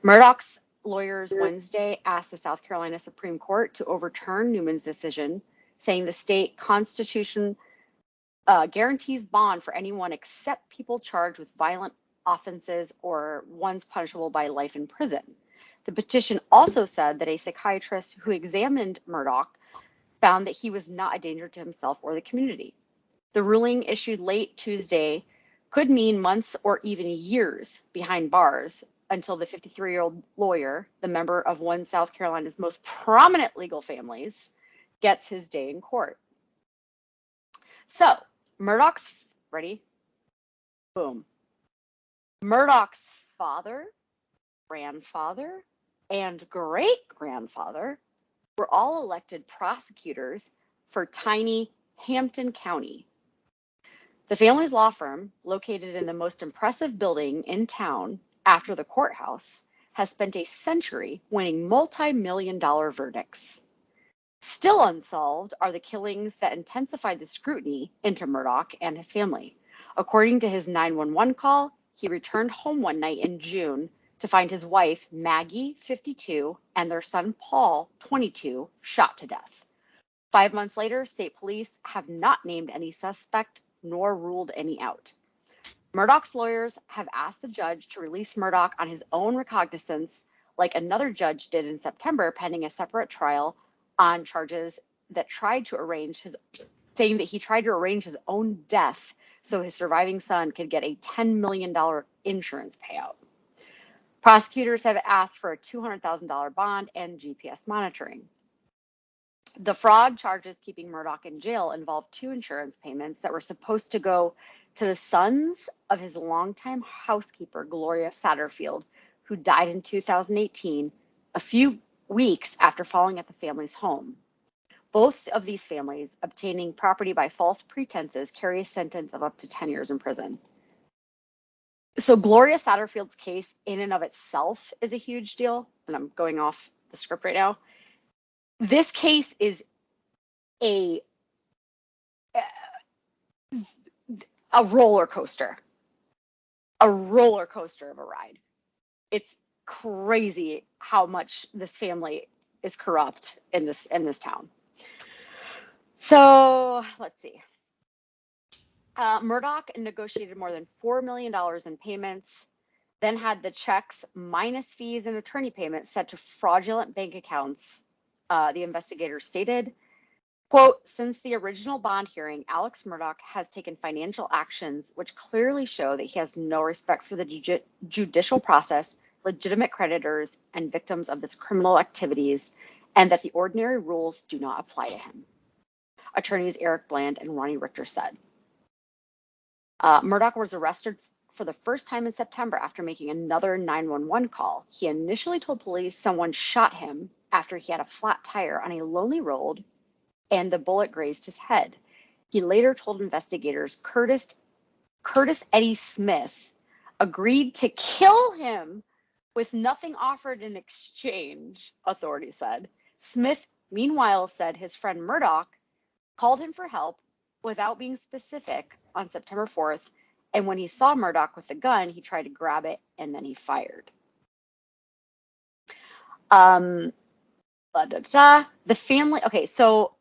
Murdaugh's lawyers Wednesday asked the South Carolina Supreme Court to overturn Newman's decision, saying the state constitution guarantees bond for anyone except people charged with violent offenses or ones punishable by life in prison. The petition also said that a psychiatrist who examined Murdaugh found that he was not a danger to himself or the community. The ruling issued late Tuesday could mean months or even years behind bars until the 53-year-old lawyer, the member of one South Carolina's most prominent legal families, gets his day in court. So, Murdaugh's, ready? Boom. Murdaugh's father, grandfather, and great-grandfather were all elected prosecutors for tiny Hampton County. The family's law firm, located in the most impressive building in town after the courthouse, has spent a century winning multi-million-dollar verdicts. Still unsolved are the killings that intensified the scrutiny into Murdaugh and his family. According to his 911 call, he returned home one night in June to find his wife, Maggie, 52, and their son, Paul, 22, shot to death. 5 months later, state police have not named any suspect nor ruled any out. Murdaugh's lawyers have asked the judge to release Murdaugh on his own recognizance, like another judge did in September, pending a separate trial on charges that saying that he tried to arrange his own death so his surviving son could get a $10 million insurance payout. Prosecutors have asked for a $200,000 bond and GPS monitoring. The fraud charges keeping Murdaugh in jail involved 2 insurance payments that were supposed to go to the sons of his longtime housekeeper, Gloria Satterfield, who died in 2018, a few weeks after falling at the family's home. Both of these families obtaining property by false pretenses carry a sentence of up to 10 years in prison. So Gloria Satterfield's case in and of itself is a huge deal, and I'm going off the script right now. This case is a roller coaster of a ride. It's crazy how much this family is corrupt in this town. So let's see. Murdaugh negotiated more than $4 million in payments, then had the checks minus fees and attorney payments set to fraudulent bank accounts. The investigator stated, quote, since the original bond hearing, Alex Murdaugh has taken financial actions which clearly show that he has no respect for the judicial process, legitimate creditors, and victims of this criminal activities, and that the ordinary rules do not apply to him. Attorneys Eric Bland and Ronnie Richter said. Murdaugh was arrested for the first time in September after making another 911 call. He initially told police someone shot him after he had a flat tire on a lonely road and the bullet grazed his head. He later told investigators Curtis Eddie Smith agreed to kill him with nothing offered in exchange, authorities said. Smith, meanwhile, said his friend Murdaugh called him for help without being specific on September 4th, and when he saw Murdaugh with the gun, he tried to grab it and then he fired. The family, okay, so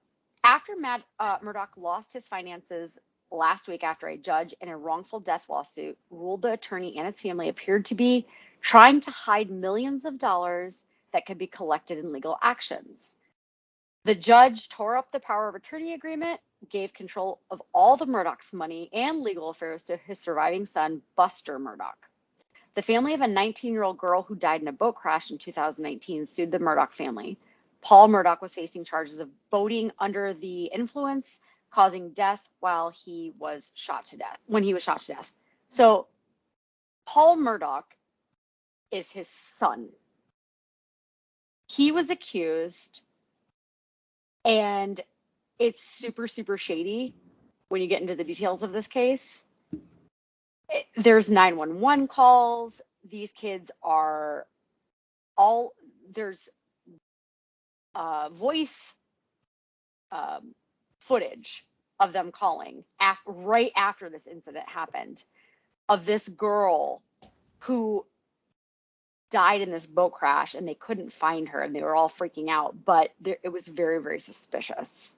after Murdaugh lost his finances last week after a judge in a wrongful death lawsuit ruled the attorney and his family appeared to be trying to hide millions of dollars that could be collected in legal actions. The judge tore up the power of attorney agreement, gave control of all the Murdaugh's money and legal affairs to his surviving son, Buster Murdaugh. The family of a 19-year-old girl who died in a boat crash in 2019 sued the Murdaugh family. Paul Murdaugh was facing charges of boating under the influence, causing death when he was shot to death. So Paul Murdaugh is his son. He was accused, and it's super, super shady when you get into the details of this case. There's 911 calls. These kids are all, there's voice footage of them calling right after this incident happened, of this girl who died in this boat crash and they couldn't find her and they were all freaking out, but it was very, very suspicious.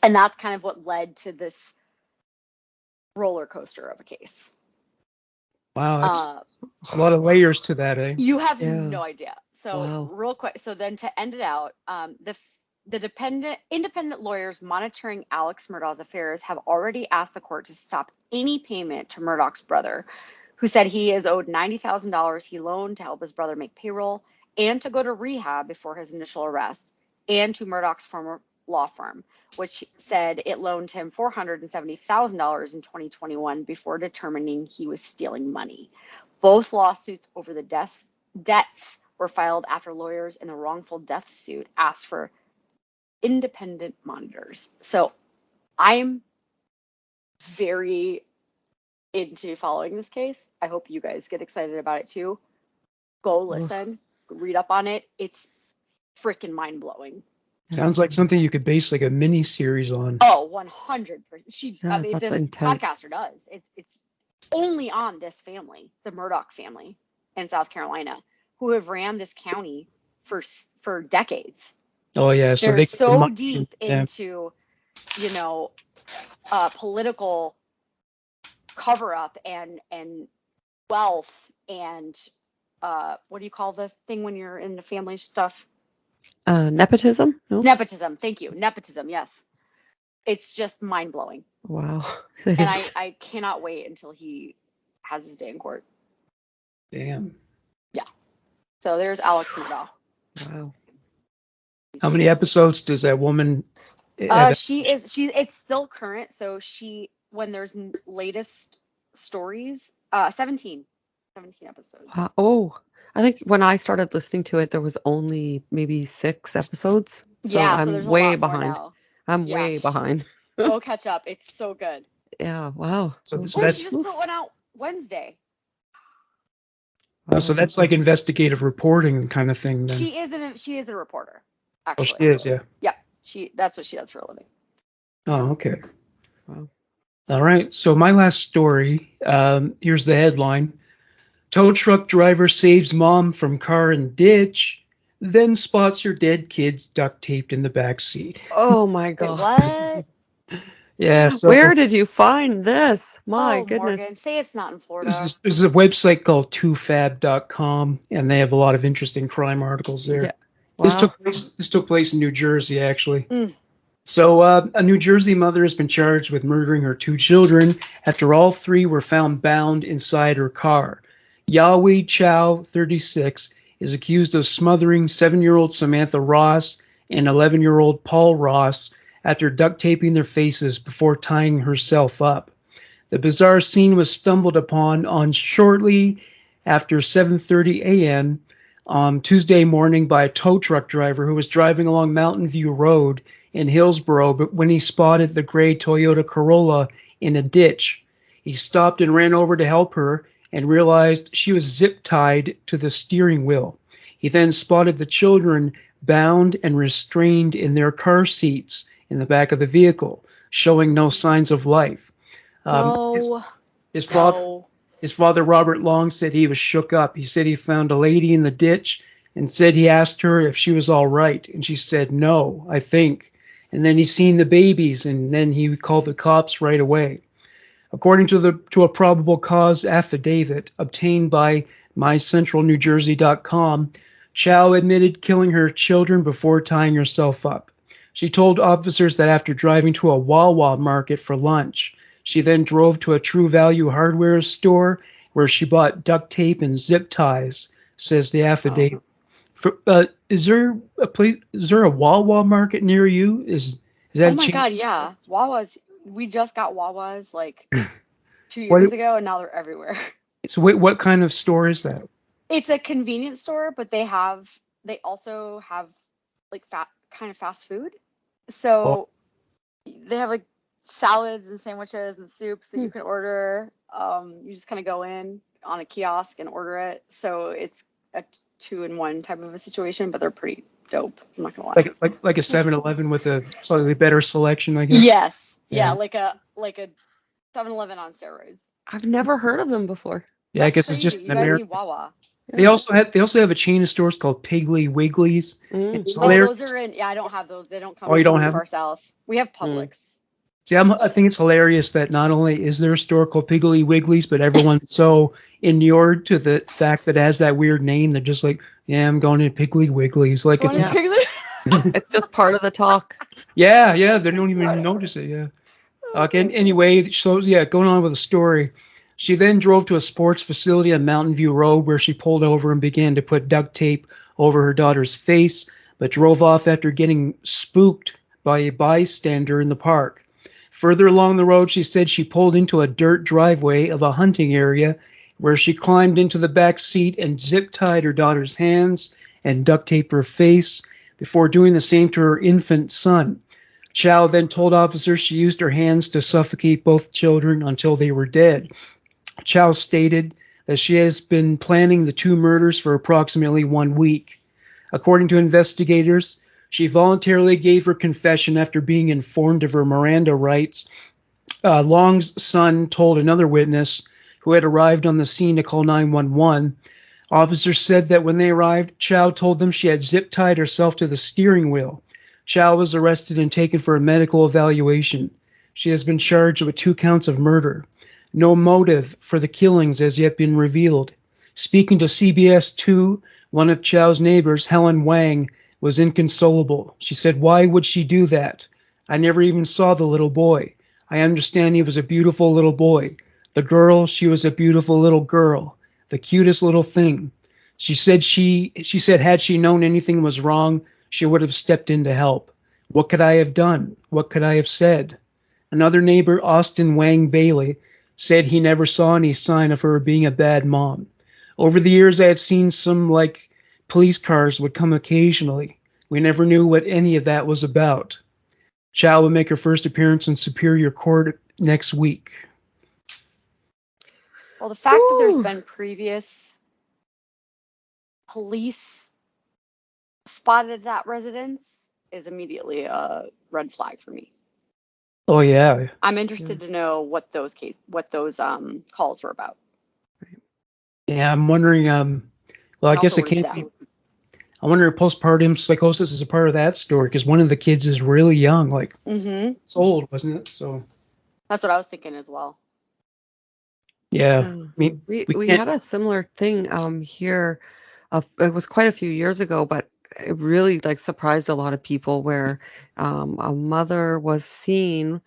And that's kind of what led to this roller coaster of a case. Wow, that's a lot of layers to that, eh? You have no idea. So Wow. real quick, so then to end it out, the independent lawyers monitoring Alex Murdaugh's affairs have already asked the court to stop any payment to Murdaugh's brother, who said he is owed $90,000 he loaned to help his brother make payroll and to go to rehab before his initial arrest, and to Murdaugh's former law firm, which said it loaned him $470,000 in 2021 before determining he was stealing money. Both lawsuits over the debts were filed after lawyers in the wrongful death suit asked for independent monitors. So I'm very into following this case. I hope you guys get excited about it too. Go listen, read up on it. It's freaking mind-blowing. Sounds like something you could base like a mini series on. Oh, 100%. That's This intense. podcaster does. It's only on this family, the Murdaugh family in South Carolina, who have ran this county for decades. Oh yeah, so They're they so deep yeah. into, political cover-up and wealth and what do you call the thing when you're in the family stuff? Nepotism? No? Nepotism. Thank you. Nepotism. Yes. It's just mind-blowing. Wow. And I cannot wait until he has his day in court. Damn. Yeah. So there's Alex Murdaugh. Wow. How many episodes does that woman? It's still current. So when there's latest stories, 17 episodes. Wow. Oh, I think when I started listening to it, there was only maybe 6 episodes. So Yeah. So I'm there's a way lot more behind. now. I'm Yeah. way behind. Go catch up. It's so good. Yeah. Wow. So She that's just put one out Wednesday. so that's like investigative reporting kind of thing then. She is a reporter. Oh, Actually. she is, yeah. Yeah. That's what she does for a living. Oh, okay. Wow. All right. So my last story. Here's the headline: Tow truck driver saves mom from car and ditch, then spots her dead kids duct taped in the back seat. Oh my Wait, God. what? Yeah. So Where did you find this? My Oh, goodness. Morgan, say it's not in Florida. there's a website called 2fab.com, and they have a lot of interesting crime articles there. Yeah. This Wow. took place in New Jersey, actually. Mm. So a New Jersey mother has been charged with murdering her 2 children after all 3 were found bound inside her car. Yahweh Chow, 36, is accused of smothering 7-year-old Samantha Ross and 11-year-old Paul Ross after duct taping their faces before tying herself up. The bizarre scene was stumbled upon on shortly after 7:30 a.m. Tuesday morning by a tow truck driver who was driving along Mountain View Road in Hillsboro, but when he spotted the gray Toyota Corolla in a ditch, he stopped and ran over to help her and realized she was zip-tied to the steering wheel. He then spotted the children bound and restrained in their car seats in the back of the vehicle, showing no signs of life. His father, Robert Long, said he was shook up. He said he found a lady in the ditch and said he asked her if she was all right. And she said, no, I think. And then he seen the babies, and then he called the cops right away. According to a probable cause affidavit obtained by mycentralnewjersey.com, Chow admitted killing her children before tying herself up. She told officers that after driving to a Wawa market for lunch, she then drove to a True Value hardware store where she bought duct tape and zip ties, says the affidavit. Is there a Wawa market near you? Is that Oh my God, yeah. Wawa's, we just got Wawa's like 2 What- years ago, and now they're everywhere. So what kind of store is that? It's a convenience store, but they also have like kind of fast food. So they have like salads and sandwiches and soups that you can order. You just kind of go in on a kiosk and order it. So it's a 2-in-1 type of a situation, but they're pretty dope. I'm not gonna lie. Like a 7-Eleven with a slightly better selection, I guess. Yes. Yeah. Yeah, like a 7-Eleven on steroids. I've never heard of them before. Yeah, I guess That's it's just crazy. in You guys America. need Wawa. They also have a chain of stores called Piggly Wiggly's. It's hilarious. Those are in. Yeah, I don't have those. They don't come. Oh, you don't have far south. We have Publix. See, I think it's hilarious that not only is there a store called Piggly Wiggly's, but everyone's so inured to the fact that it has that weird name. They're just like, yeah, I'm going to Piggly Wiggly's. Like it's It's just part of the talk. yeah, they don't even notice it. Yeah. Okay. Anyway, so yeah, going on with the story. She then drove to a sports facility on Mountain View Road where she pulled over and began to put duct tape over her daughter's face, but drove off after getting spooked by a bystander in the park. Further along the road, she said she pulled into a dirt driveway of a hunting area where she climbed into the back seat and zip-tied her daughter's hands and duct taped her face before doing the same to her infant son. Chow then told officers she used her hands to suffocate both children until they were dead. Chow stated that she has been planning the two murders for approximately 1 week. According to investigators, she voluntarily gave her confession after being informed of her Miranda rights. Long's son told another witness who had arrived on the scene to call 911. Officers said that when they arrived, Chow told them she had zip-tied herself to the steering wheel. Chow was arrested and taken for a medical evaluation. She has been charged with 2 counts of murder. No motive for the killings has yet been revealed. Speaking to CBS 2, one of Chow's neighbors, Helen Wang, was inconsolable. She said, "Why would she do that? I never even saw the little boy. I understand he was a beautiful little boy. The girl, she was a beautiful little girl. The cutest little thing." She said had she known anything was wrong, she would have stepped in to help. What could I have done? What could I have said? Another neighbor, Austin Wang Bailey, said he never saw any sign of her being a bad mom. Over the years, I had seen some, police cars would come occasionally. We never knew what any of that was about. Chow will make her first appearance in Superior Court next week. Well, the fact that there's been previous police spotted at that residence is immediately a red flag for me. Oh yeah. I'm interested to know what those calls were about. Yeah, I'm wondering. Well, I And guess also it can't what his be. death- I wonder if postpartum psychosis is a part of that story because one of the kids is really young, it's old, wasn't it? So That's what I was thinking as well. yeah, I mean, We can't- had a similar thing here. It was quite a few years ago, but it really surprised a lot of people where a mother was seen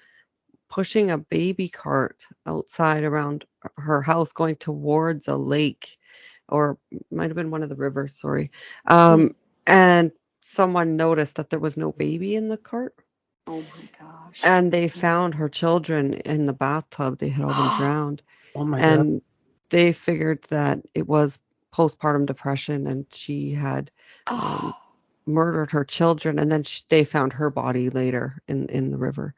pushing a baby cart outside around her house going towards a lake, or might have been one of the rivers, sorry. And someone noticed that there was no baby in the cart. Oh my gosh. And they found her children in the bathtub. They had all been drowned. oh my god, And they figured that it was postpartum depression, and she had Oh, murdered her children, and then they found her body later in the river.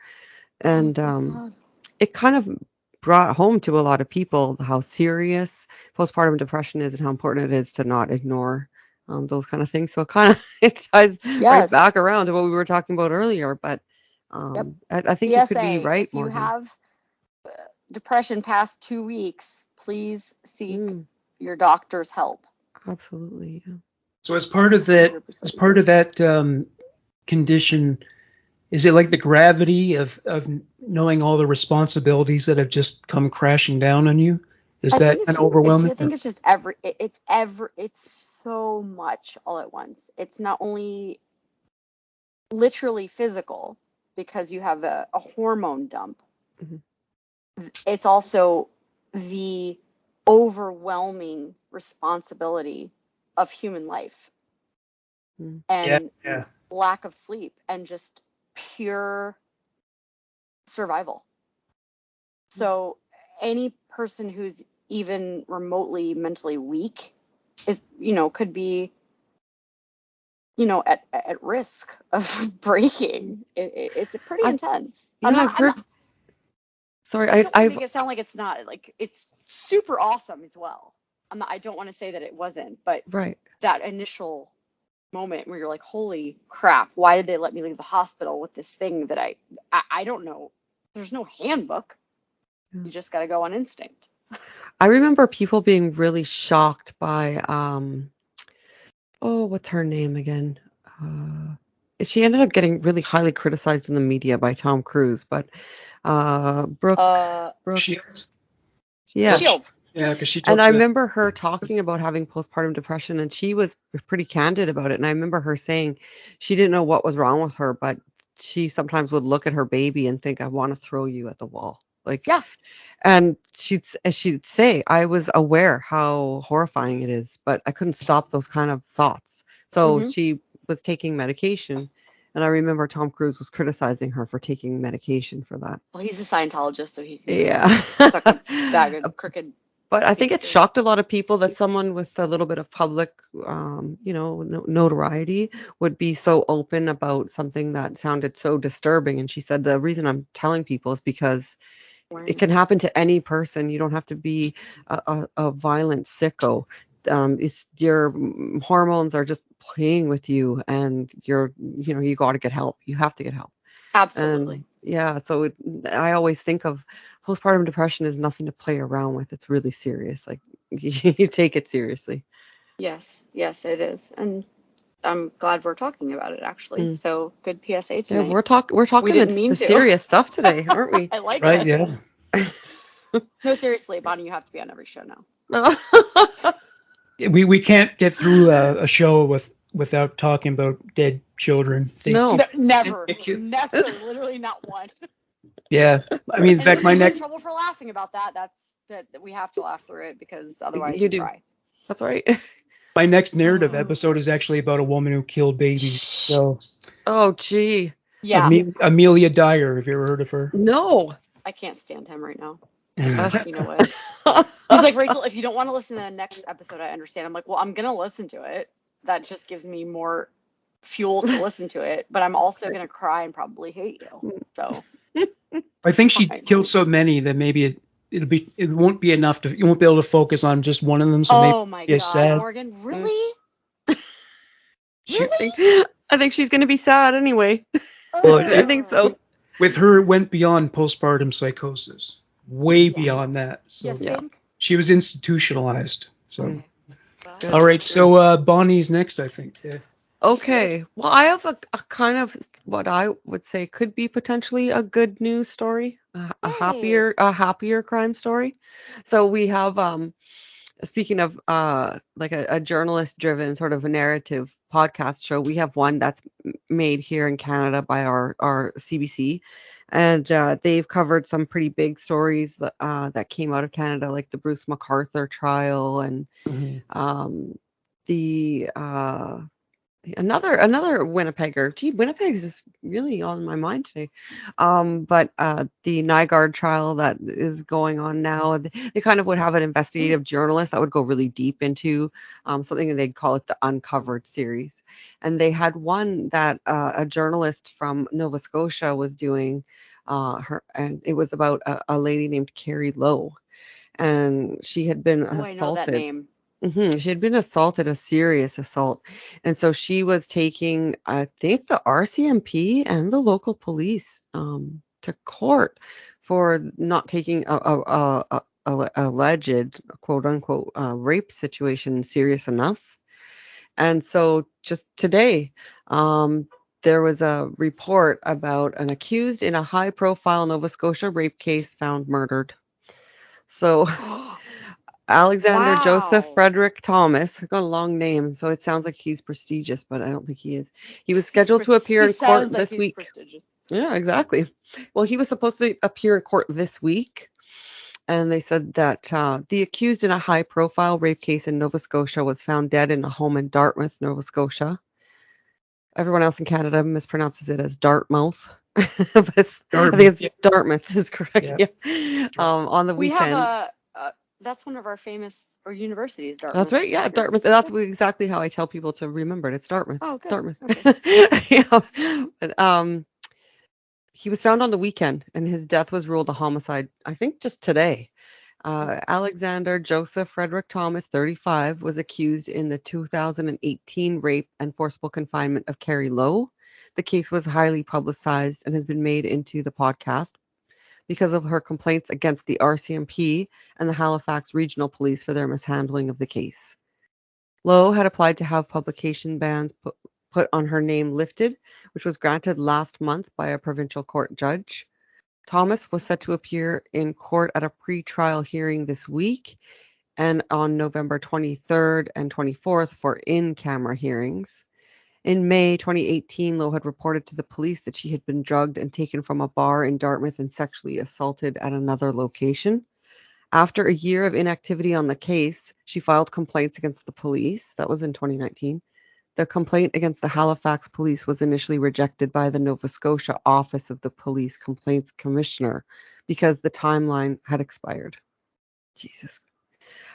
And that's so sad. it kind of brought home to a lot of people how serious postpartum depression is and how important it is to not ignore those kind of things. So it ties right Yes. back around to what we were talking about earlier. But Yep. I think you could be PSA, right, if you Morgan. have depression past 2 weeks, please seek Mm, your doctor's help. absolutely. Yeah. So as part of that, 100%. condition, is it like the gravity of knowing all the responsibilities that have just come crashing down on you? Is I that think an it's overwhelming? I think it's just it's so much all at once. It's not only literally physical because you have a hormone dump. Mhm. It's also the overwhelming responsibility of human life Mm. Yeah, and yeah. lack of sleep and just pure survival. So any person who's even remotely mentally weak is, could be, at risk of breaking. It's pretty I've intense. yeah, I've heard. Sorry, I don't want to I've make it sound like it's not, like, it's super awesome as well. I don't want to say that it wasn't, but right. that initial moment where you're like, holy crap, why did they let me leave the hospital with this thing that I don't know. There's no handbook. Yeah. You just got to go on instinct. I remember people being really shocked by oh, what's her name again? She ended up getting really highly criticized in the media by Tom Cruise, but Brooke, Shields. yeah. Shields. Yeah, because she And took I the. remember her talking about having postpartum depression, and she was pretty candid about it. And I remember her saying she didn't know what was wrong with her, but she sometimes would look at her baby and think, "I want to throw you at the wall." Like, Yeah. and she'd say, "I was aware how horrifying it is, but I couldn't stop those kind of thoughts." So Hmm. she was taking medication, and I remember Tom Cruise was criticizing her for taking medication for that. Well, he's a Scientologist, so he can Yeah. suck a bag of crooked But I think it pieces. shocked a lot of people that someone with a little bit of public, notoriety would be so open about something that sounded so disturbing. And she said, the reason I'm telling people is because it can Awareness. happen to any person. You don't have to be a violent sicko. It's your hormones are just playing with you, and you got to get help. You have to get help. Absolutely. And yeah, so I always think of postpartum depression as nothing to play around with. It's really serious. Like you take it seriously. Yes, it is. And I'm glad we're talking about it, actually. Mm. So good PSA Yeah, tonight. we're We talking didn't the mean to. serious stuff today, aren't we? I like Right, it. yeah. No, seriously, Bonnie, you have to be on every show now. We can't get through a show without talking about dead children. No. Never. Thank you. Never. Literally not one. Yeah, I mean, in And fact, if my you get in next trouble for laughing about that, that we have to laugh through it because otherwise You you do. cry. That's right. my next narrative Oh. episode is actually about a woman who killed babies. So Oh, gee. Yeah, Amelia Dyer, have you ever heard of her? No. I can't stand him right now. Uh, You know what? He's like, Rachel, if you don't want to listen to the next episode, I understand. I'm like, well, I'm going to listen to it. That just gives me more fuel to listen to it. But I'm also going to cry and probably hate you. So I think she fine. killed so many that maybe it won't be enough you won't be able to focus on just one of them. So maybe Oh my it's God, sad. Morgan, really? I think she's gonna be sad anyway. Well, I think so. With her, it went beyond postpartum psychosis, way beyond that. So You Yeah. think? she was institutionalized. So Okay. Well, all right, so Bonnie's next, I think. Yeah. Okay. Well, I have a kind of what I would say could be potentially a good news story, a Hey. happier crime story. So we have speaking of like a journalist driven sort of a narrative podcast show, we have one that's made here in Canada by our CBC, and they've covered some pretty big stories that came out of Canada, like the Bruce MacArthur trial and Mhm. the Another Winnipegger. Gee, Winnipeg's just really on my mind today. But the Nygaard trial that is going on now, they kind of would have an investigative journalist that would go really deep into something, and they'd call it the Uncovered series. And they had one that a journalist from Nova Scotia was doing, and it was about a lady named Carrie Lowe, and she had been Oh, I know that assaulted. name. She had been assaulted, a serious assault. And so she was taking, I think, the RCMP and the local police to court for not taking a alleged, quote unquote, rape situation serious enough. And so just today, there was a report about an accused in a high profile Nova Scotia rape case found murdered. So Alexander Joseph Wow. Frederick Thomas. Got a long name, so it sounds like he's prestigious, but I don't think he is. He was scheduled to appear He in court sounds like this he's week. prestigious. Yeah, exactly. Well, he was supposed to appear in court this week, and they said that the accused in a high-profile rape case in Nova Scotia was found dead in a home in Dartmouth, Nova Scotia. Everyone else in Canada mispronounces it as Dartmouth. But I think it's Dartmouth is correct. Yeah. Yeah. On the We weekend. have that's one of our famous universities, Dartmouth. That's right. Yeah, Dartmouth. That's exactly how I tell people to remember it. It's Dartmouth. Oh, good. Dartmouth. Okay. Yeah. But, he was found on the weekend, and his death was ruled a homicide, I think, just today. Alexander Joseph Frederick Thomas, 35, was accused in the 2018 rape and forcible confinement of Carrie Lowe. The case was highly publicized and has been made into the podcast because of her complaints against the RCMP and the Halifax Regional Police for their mishandling of the case. Lowe had applied to have publication bans put on her name lifted, which was granted last month by a provincial court judge. Thomas was set to appear in court at a pre-trial hearing this week and on November 23rd and 24th for in-camera hearings. In May 2018, Lowe had reported to the police that she had been drugged and taken from a bar in Dartmouth and sexually assaulted at another location. After a year of inactivity on the case, she filed complaints against the police. That was in 2019. The complaint against the Halifax police was initially rejected by the Nova Scotia Office of the Police Complaints Commissioner because the timeline had expired. Jesus.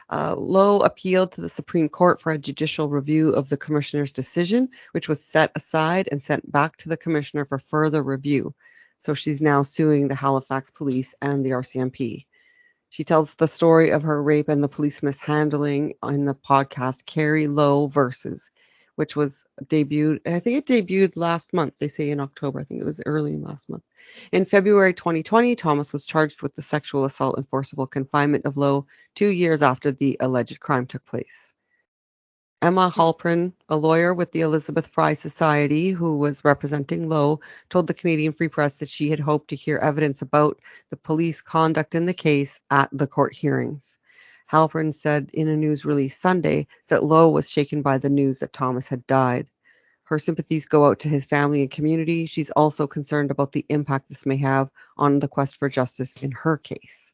Lowe appealed to the Supreme Court for a judicial review of the commissioner's decision, which was set aside and sent back to the commissioner for further review. So she's now suing the Halifax police and the RCMP. She tells the story of her rape and the police mishandling in the podcast Carrie Lowe Versus, which was debuted, I think it debuted last month. They say in October. I think it was early last month. In February 2020, Thomas was charged with the sexual assault and forcible confinement of Lowe 2 years after the alleged crime took place. Emma Halpern, a lawyer with the Elizabeth Fry Society who was representing Lowe, told the Canadian Free Press that she had hoped to hear evidence about the police conduct in the case at the court hearings. Halpern said in a news release Sunday that Lowe was shaken by the news that Thomas had died. Her sympathies go out to his family and community. She's also concerned about the impact this may have on the quest for justice in her case.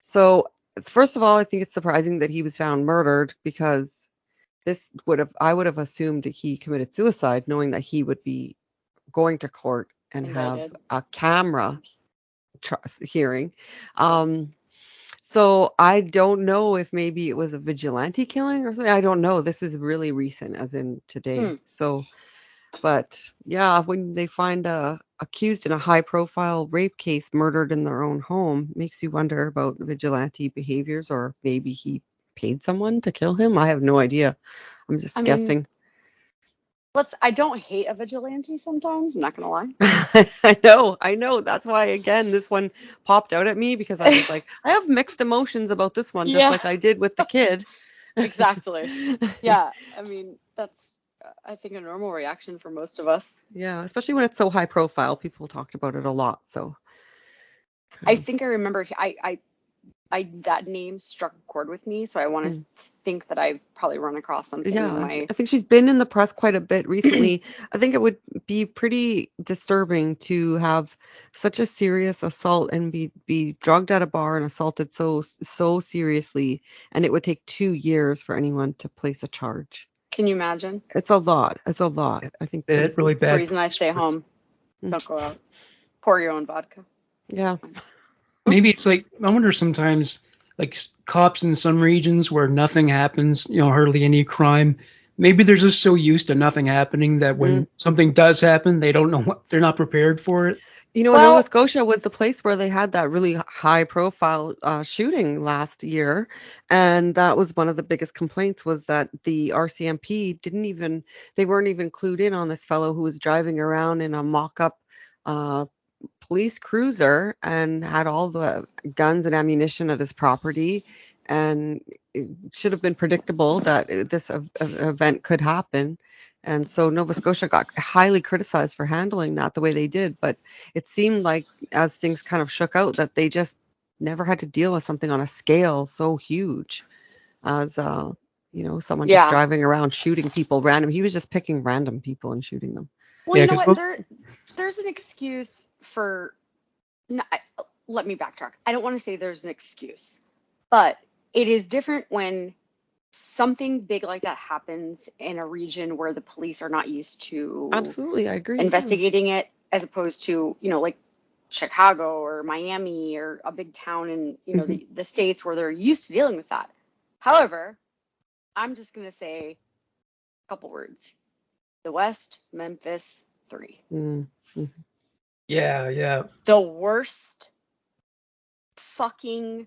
So, first of all, I think it's surprising that he was found murdered because I would have assumed that he committed suicide, knowing that he would be going to court and have a camera hearing. So I don't know if maybe it was a vigilante killing or something. I don't know. This is really recent, as in today. So, but yeah, when they find a accused in a high-profile rape case murdered in their own home, makes you wonder about vigilante behaviors, or maybe he paid someone to kill him. I have no idea. I'm just guessing. I don't hate a vigilante sometimes, I'm not gonna lie. I know. That's why, again, this one popped out at me because I was like, I have mixed emotions about this one, just like I did with the kid. Exactly. Yeah, I mean, that's, I think, a normal reaction for most of us. Yeah, especially when it's so high profile. People talked about it a lot, so. I think I remember, that name struck a chord with me, so I want to think that I've probably run across something in my... I think she's been in the press quite a bit recently. I think it would be pretty disturbing to have such a serious assault and be drugged at a bar and assaulted so seriously, and it would take 2 years for anyone to place a charge. Can you imagine? It's a lot. It's a lot. I think Bad, really It's the bad. reason I stay home. Mm. Don't go out. Pour your own vodka. yeah. Maybe it's like, I wonder sometimes, like cops in some regions where nothing happens, hardly any crime. Maybe they're just so used to nothing happening that when something does happen, they don't know they're not prepared for it. Nova Well, Scotia was the place where they had that really high profile shooting last year. And that was one of the biggest complaints, was that the RCMP they weren't even clued in on this fellow who was driving around in a mock-up police cruiser and had all the guns and ammunition at his property. And it should have been predictable that this event could happen. And so Nova Scotia got highly criticized for handling that the way they did. But it seemed like, as things kind of shook out, that they just never had to deal with something on a scale so huge as, someone just yeah. driving around shooting people random. He was just picking random people and shooting them. Well, Yeah, you know 'cause what? There's an excuse for. Let me backtrack. I don't want to say there's an excuse, but it is different when something big like that happens in a region where the police are not used to Absolutely, I agree. investigating it, as opposed to, like Chicago or Miami or a big town in, the States where they're used to dealing with that. However, I'm just going to say a couple words. The West Memphis 3. Mm-hmm. Yeah. The worst fucking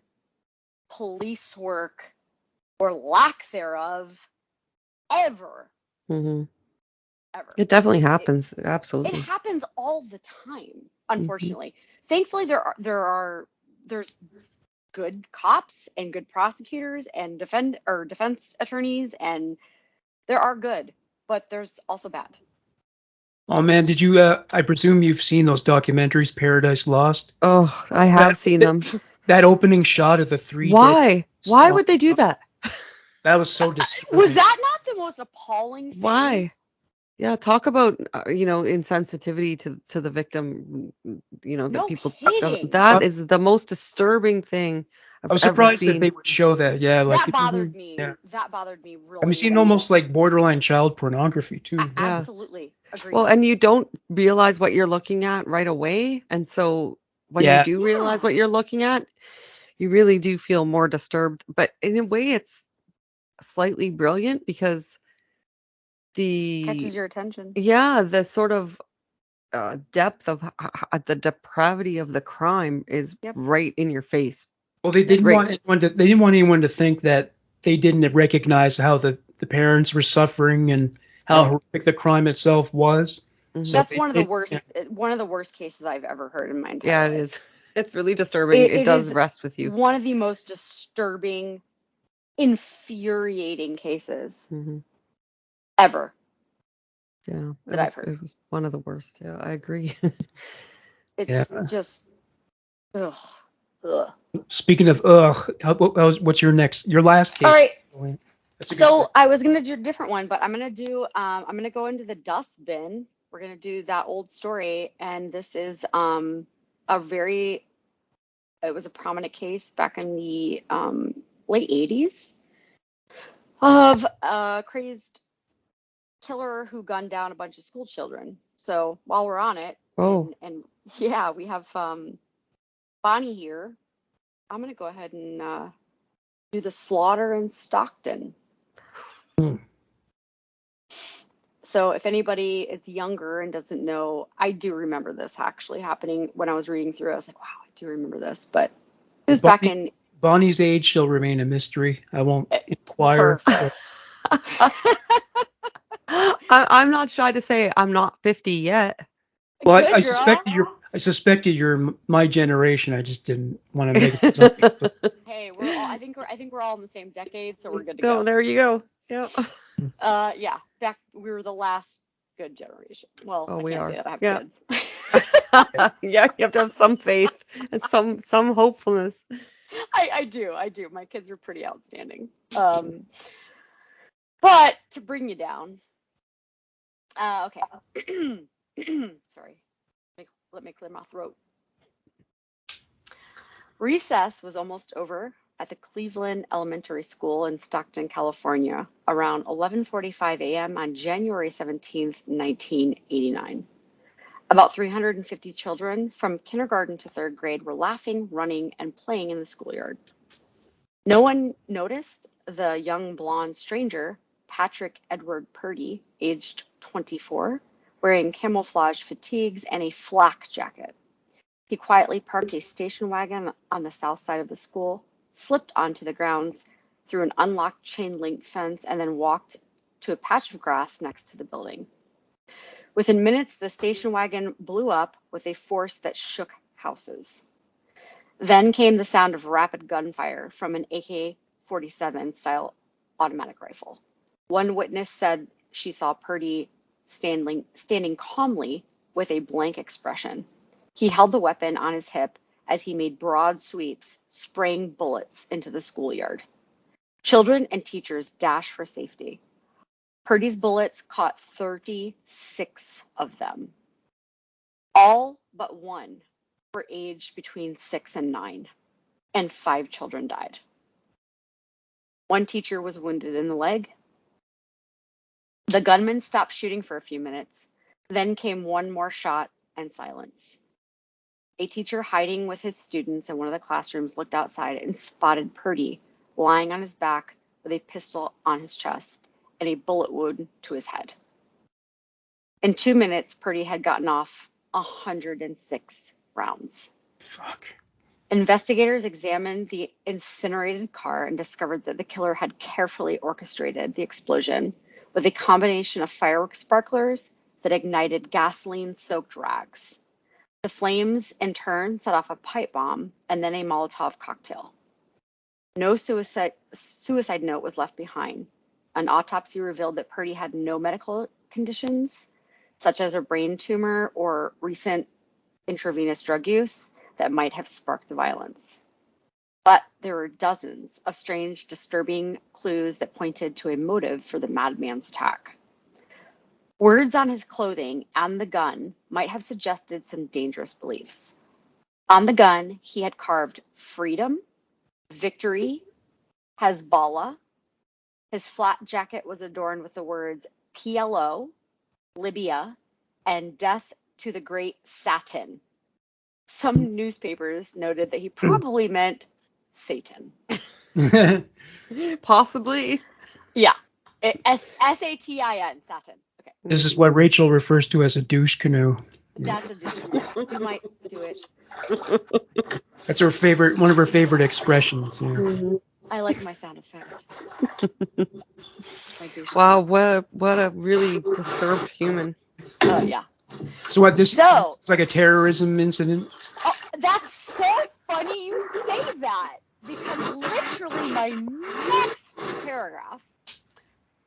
police work or lack thereof ever. Mm-hmm. Ever. It definitely happens. Absolutely. It happens all the time, unfortunately. Thankfully, there's good cops and good prosecutors and defense attorneys, and there are good, but there's also bad. Oh man, did you? I presume you've seen those documentaries, Paradise Lost. Oh, I have seen them. That opening shot of the three. Why? Why would they do that? That was so disturbing. Was that not the most appalling thing? Why? Yeah, talk about insensitivity to the victim. No that people. kidding. That is the most disturbing thing I was I've ever surprised that seen. they would show that. Yeah, like That bothered me. Yeah. That bothered me really. I've seen almost like borderline child pornography too. Absolutely agree. Well, and you don't realize what you're looking at right away, and so when you do realize what you're looking at, you really do feel more disturbed. But in a way, it's slightly brilliant because catches your attention. Yeah, the sort of depth of the depravity of the crime is right in your face. Well, they didn't want anyone to. They didn't want anyone to think that they didn't recognize how the parents were suffering and how horrific the crime itself was. Mm-hmm. So that's one of the worst. One of the worst cases I've ever heard in my entire life. Yeah, it is. It's really disturbing. It does rest with you. One of the most disturbing, infuriating cases ever. Yeah, that I've heard. It was one of the worst. Yeah, I agree. It's just. Ugh. Speaking of what's your last case? All right. So I was gonna do a different one, but I'm gonna go into the dustbin. We're gonna do that old story, and this is it was a prominent case back in the late 80s of a crazed killer who gunned down a bunch of school children. So while we're on it, and yeah, we have Bonnie here. I'm gonna go ahead and do the slaughter in Stockton. So if anybody is younger and doesn't know, I do remember this actually happening when I was reading through. I was like, wow, I do remember this. But it was back in... Bonnie's age shall remain a mystery. I won't inquire. I'm not shy to say I'm not 50 yet. Well, I suspected you're my generation. I just didn't want to make it something. Hey, I think we're all in the same decade, so we're good to go. go. There you go. Yeah. Yeah. We were the last good generation. Well, I can't say that I have kids. Yeah, you have to have some faith and some hopefulness. I do. My kids are pretty outstanding. But to bring you down. Okay. Sorry. Let me clear my throat. Recess was almost over at the Cleveland Elementary School in Stockton, California, around 11:45 a.m. on January 17, 1989. About 350 children from kindergarten to third grade were laughing, running, and playing in the schoolyard. No one noticed the young blonde stranger, Patrick Edward Purdy, aged 24, wearing camouflage fatigues and a flak jacket. He quietly parked a station wagon on the south side of the school, slipped onto the grounds through an unlocked chain link fence, and then walked to a patch of grass next to the building. Within minutes, the station wagon blew up with a force that shook houses. Then came the sound of rapid gunfire from an AK-47 style automatic rifle. One witness said she saw Purdy standing calmly with a blank expression. He held the weapon on his hip as he made broad sweeps, spraying bullets into the schoolyard. Children and teachers dashed for safety. Purdy's bullets caught 36 of them. All but one were aged between 6 and 9, and 5 children died. One teacher was wounded in the leg. The gunman stopped shooting for a few minutes. Then came one more shot and silence. A teacher hiding with his students in one of the classrooms looked outside and spotted Purdy lying on his back with a pistol on his chest and a bullet wound to his head. In 2 minutes, Purdy had gotten off 106 rounds. Fuck. Investigators examined the incinerated car and discovered that the killer had carefully orchestrated the explosion with a combination of fireworks sparklers that ignited gasoline-soaked rags. The flames, in turn, set off a pipe bomb and then a Molotov cocktail. No suicide note was left behind. An autopsy revealed that Purdy had no medical conditions, such as a brain tumor or recent intravenous drug use, that might have sparked the violence. But there were dozens of strange, disturbing clues that pointed to a motive for the madman's attack. Words on his clothing and the gun might have suggested some dangerous beliefs. On the gun, he had carved freedom, victory, Hezbollah. His flat jacket was adorned with the words PLO, Libya, and death to the great Satan. Some newspapers noted that he probably meant Satan. Possibly. Yeah. S-A-T-I-N, Satan. Okay. This is what Rachel refers to as a douche canoe. That's a douche. You might do it. That's her favorite, one of her favorite expressions. Yeah. Mhm. I like my sound effect. My douche. Wow, what a really disturbed human. Yeah. So what? This So- it's like a terrorism incident. Oh, that's so funny you say that, because literally my next paragraph,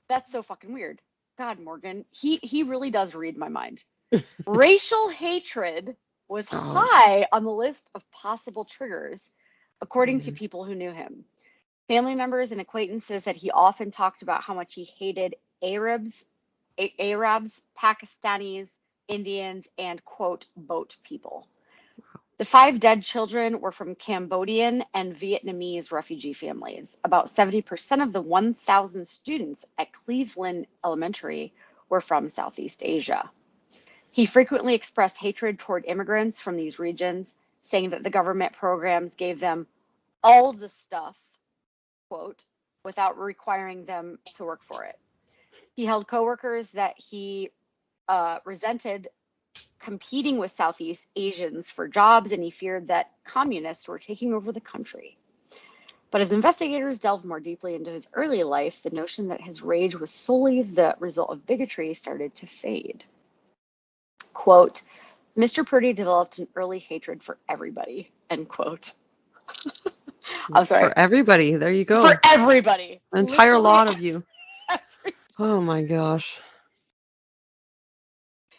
that's so fucking weird. God, Morgan, he really does read my mind. Racial hatred was high on the list of possible triggers, according to people who knew him. Family members and acquaintances said he often talked about how much he hated Arabs, Pakistanis, Indians, and, quote, boat people. The 5 dead children were from Cambodian and Vietnamese refugee families. About 70% of the 1,000 students at Cleveland Elementary were from Southeast Asia. He frequently expressed hatred toward immigrants from these regions, saying that the government programs gave them all the stuff, quote, without requiring them to work for it. He held coworkers that he resented competing with Southeast Asians for jobs, and he feared that communists were taking over the country. But as investigators delved more deeply into his early life, the notion that his rage was solely the result of bigotry started to fade. Quote, Mr. Purdy developed an early hatred for everybody, end quote. I'm sorry. For everybody. There you go. For everybody. An entire Literally lot of you. Oh my gosh.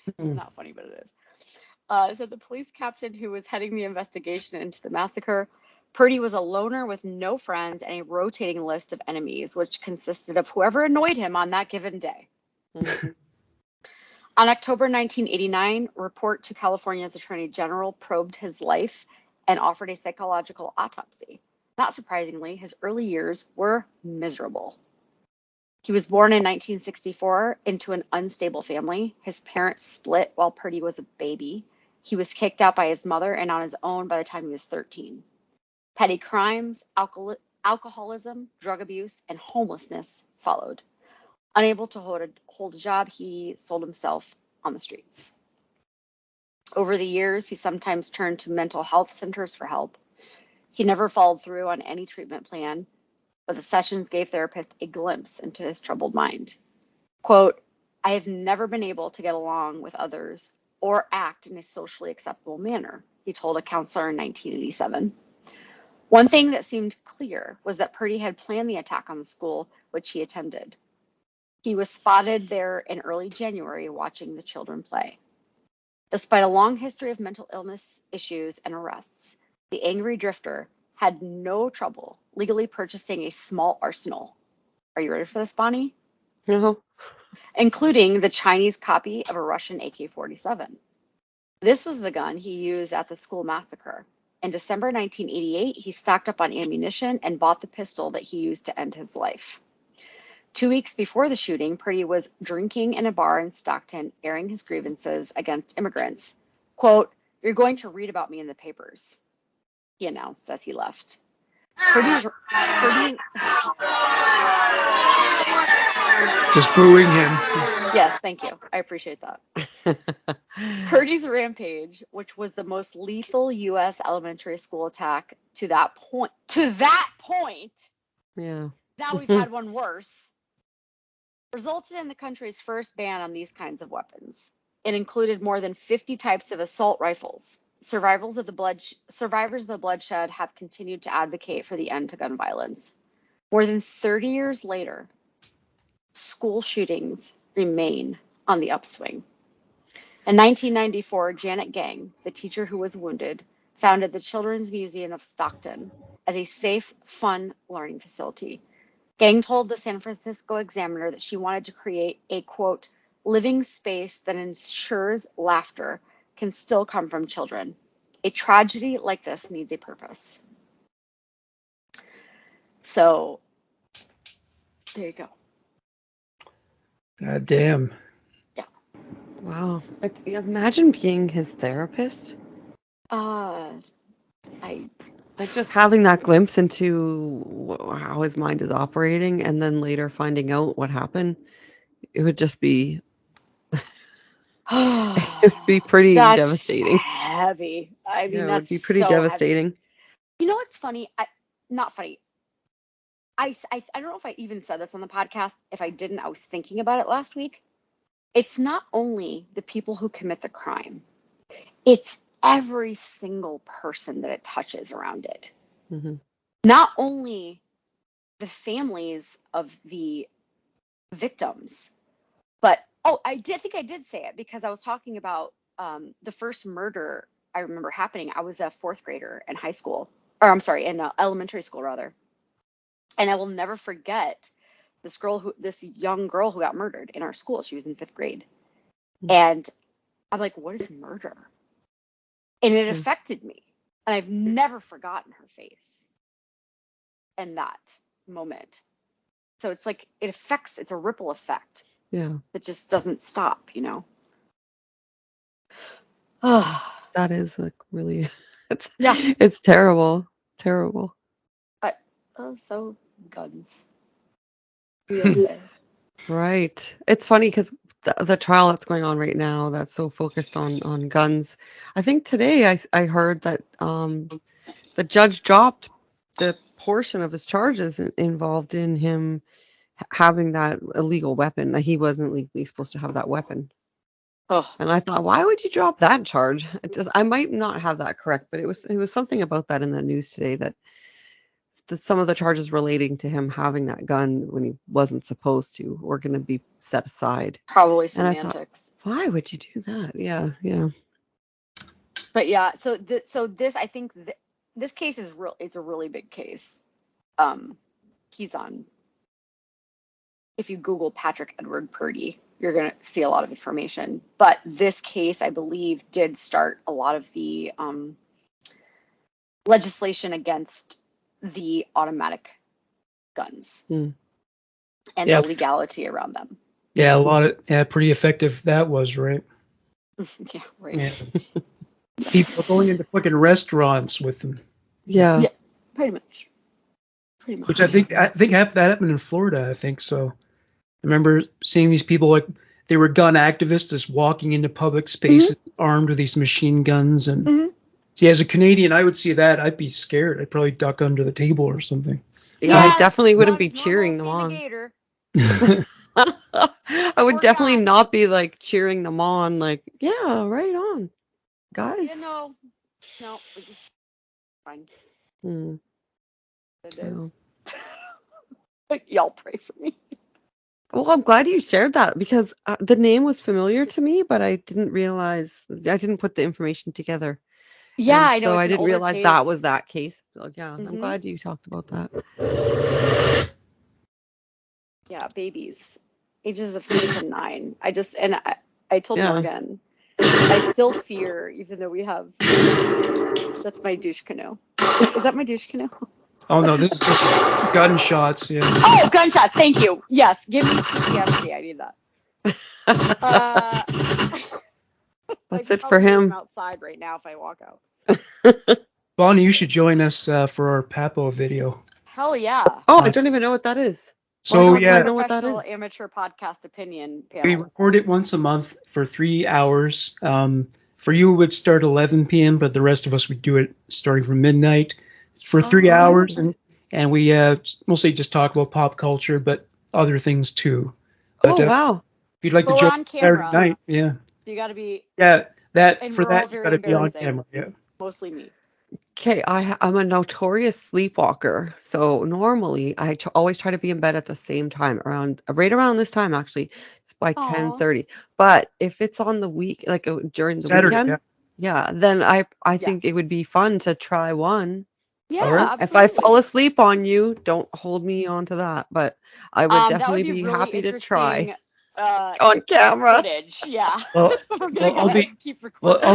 It's not funny, but it is. So the police captain who was heading the investigation into the massacre, Purdy was a loner with no friends and a rotating list of enemies, which consisted of whoever annoyed him on that given day. Mhm. On October 1989, a report to California's Attorney General probed his life and offered a psychological autopsy. Not surprisingly, his early years were miserable. He was born in 1964 into an unstable family. His parents split while Purdy was a baby. He was kicked out by his mother and on his own by the time he was 13. Petty crimes, alcoholism, drug abuse, and homelessness followed. Unable to hold a job, he sold himself on the streets. Over the years, he sometimes turned to mental health centers for help. He never followed through on any treatment plan, but the sessions gave therapists a glimpse into his troubled mind. Quote, I have never been able to get along with others or act in a socially acceptable manner, he told a counselor in 1987. One thing that seemed clear was that Purdy had planned the attack on the school which he attended. He was spotted there in early January watching the children play. Despite a long history of mental illness issues and arrests, the angry drifter had no trouble legally purchasing a small arsenal. Are you ready for this, Bonnie? No. Including the Chinese copy of a Russian AK-47. This was the gun he used at the school massacre. In December 1988, he stocked up on ammunition and bought the pistol that he used to end his life. 2 weeks before the shooting, Purdy was drinking in a bar in Stockton, airing his grievances against immigrants. Quote, you're going to read about me in the papers, he announced as he left. Purdy's Just booing him. yes, thank you. I appreciate that. Purdy's rampage, which was the most lethal U.S. elementary school attack to that point, Yeah. now we've had one worse, resulted in the country's first ban on these kinds of weapons. It included more than 50 types of assault rifles. Survivors of the bloodshed have continued to advocate for the end to gun violence. More than 30 years later, school shootings remain on the upswing. In 1994, Janet Gang, the teacher who was wounded, founded the Children's Museum of Stockton as a safe, fun learning facility. Gang told the San Francisco Examiner that she wanted to create a, quote, living space that ensures laughter can still come from children. A tragedy like this needs a purpose. So, there you go. God damn. Wow. Imagine being his therapist. Like just having that glimpse into how his mind is operating and then later finding out what happened. It would just be it would be pretty That's devastating. heavy. I mean, Yeah, it that's would be pretty so devastating. heavy. You know what's funny? Not funny. I don't know if I even said this on the podcast. If I didn't, I was thinking about it last week. It's not only the people who commit the crime, it's every single person that it touches around it. Mm-hmm. Not only the families of the victims, but I think I did say it because I was talking about the first murder I remember happening. I was a fourth grader in high school, or I'm sorry, in elementary school rather. And I will never forget this young girl who got murdered in our school. She was in 5th grade. And I'm like, what is murder? And it affected me. And I've never forgotten her face in that moment. So it's like, it's a ripple effect. Yeah. That just doesn't stop, you know? That is like really, Yeah. it's terrible. Terrible. But, so guns. USA. Right. It's funny because the trial that's going on right now that's so focused on guns. I think today I heard that the judge dropped the portion of his charges involved in him having that illegal weapon. That he wasn't legally supposed to have that weapon. Oh, And I thought, why would you drop that charge? I might not have that correct, but it was something about that in the news today that some of the charges relating to him having that gun when he wasn't supposed to were going to be set aside. probably And I semantics. thought, why would you do that? Yeah, yeah. But yeah, so this I think this case is real. It's a really big case. He's on. If you Google Patrick Edward Purdy, you're gonna see a lot of information. But this case, I believe, did start a lot of the legislation against the automatic guns Hmm. and Yeah. the legality around them. Yeah, pretty effective that was, right? Yeah, right. Yeah. People going into fucking restaurants with them, Yeah. Yeah. Pretty much. Pretty much. which I think half that happened in Florida. I think so. I remember seeing these people like they were gun activists just walking into public spaces armed with these machine guns. And Mhm. see, as a Canadian, I would see that. I'd be scared. I'd probably duck under the table or something. Yeah, I Yes, definitely wouldn't be God's cheering them normal, on. see the gator. I would Poor definitely guy. not be like cheering them on, like, yeah, right on, guys. Yeah, no, we're just fine. Hmm. It Well. is. Like, y'all pray for me. Well, I'm glad you shared that because the name was familiar to me, but I didn't put the information together. Yeah, And I know. so It's I an didn't older realize case. that was that case. So yeah, I'm Mhm. glad you talked about that. Yeah, babies, ages of 6 and 9. I told Yeah. Morgan, I still fear, even though we have. That's my douche canoe. Is that my douche canoe? Oh no, this is just gunshots. Yeah. Oh, gunshots. Thank you. Yes, give me PTSD. I need that. That's I it for probably am him. outside right now if I walk out. Bonnie, you should join us for our Papo video. Hell yeah. Oh, I don't even know what that is. So Why not? I yeah, know what that Professional is. amateur podcast opinion we panel. record it once a month for 3 hours. For you, it would start 11 p.m., but the rest of us would do it starting from midnight for 3 Oh, I hours, see. and we mostly just talk about pop culture, but other things too. But Oh, wow. if you'd like But to we're join on Saturday camera. night, yeah, So you got to be, that and for we're all that you very got to be on embarrassing. camera. Yeah. Mostly me. Okay, I'm a notorious sleepwalker. So normally I always try to be in bed at the same time, right around this time actually. It's by Aw. 10:30. But if it's on the week, like during the Saturday, weekend, yeah. then I Yes. think it would be fun to try one. Yeah, All right. If I absolutely. fall asleep on you, don't hold me onto that. But I would That definitely would be be really happy to try interesting on camera. footage. Yeah. Well, We're gonna I'll go ahead be and keep recording.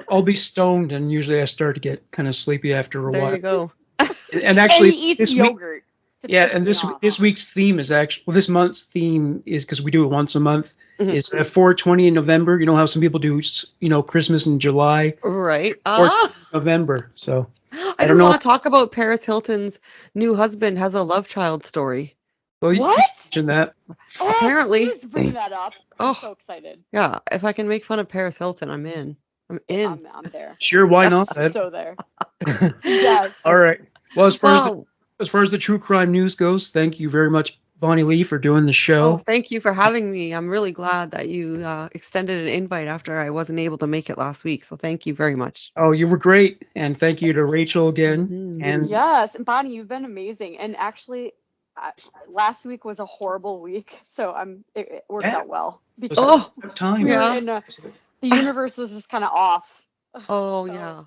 I'll be stoned, and usually I start to get kind of sleepy after a There while. you go. And And actually, he eats this week, yogurt to yeah, piss and me off. this week's theme is actually, well, this month's theme is, because we do it once a month, Mhm. is 420 in November. You know how some people do, Christmas in July, Right. 420 in November. So I don't just know. want to talk about Paris Hilton's new husband has a love child story. Well, you What? mentioned that. Oh, Apparently. please bring that up. I'm Oh. so excited. Yeah, if I can make fun of Paris Hilton, I'm in. I'm in. I'm there. Sure, why not? Ed? So there. Yes. All right. Well, as far Wow. as the true crime news goes, thank you very much, Bonnie Lee, for doing the Oh, show. thank you for having me. I'm really glad that you extended an invite after I wasn't able to make it last week. So thank you very much. Oh, you were great, and thank you to Rachel again. Mhm. And Yes, and Bonnie, you've been amazing. And actually, last week was a horrible week, so it worked Yeah. out well it was because Oh, a time. we were yeah. in the universe was just kind of off. Oh, So, yeah.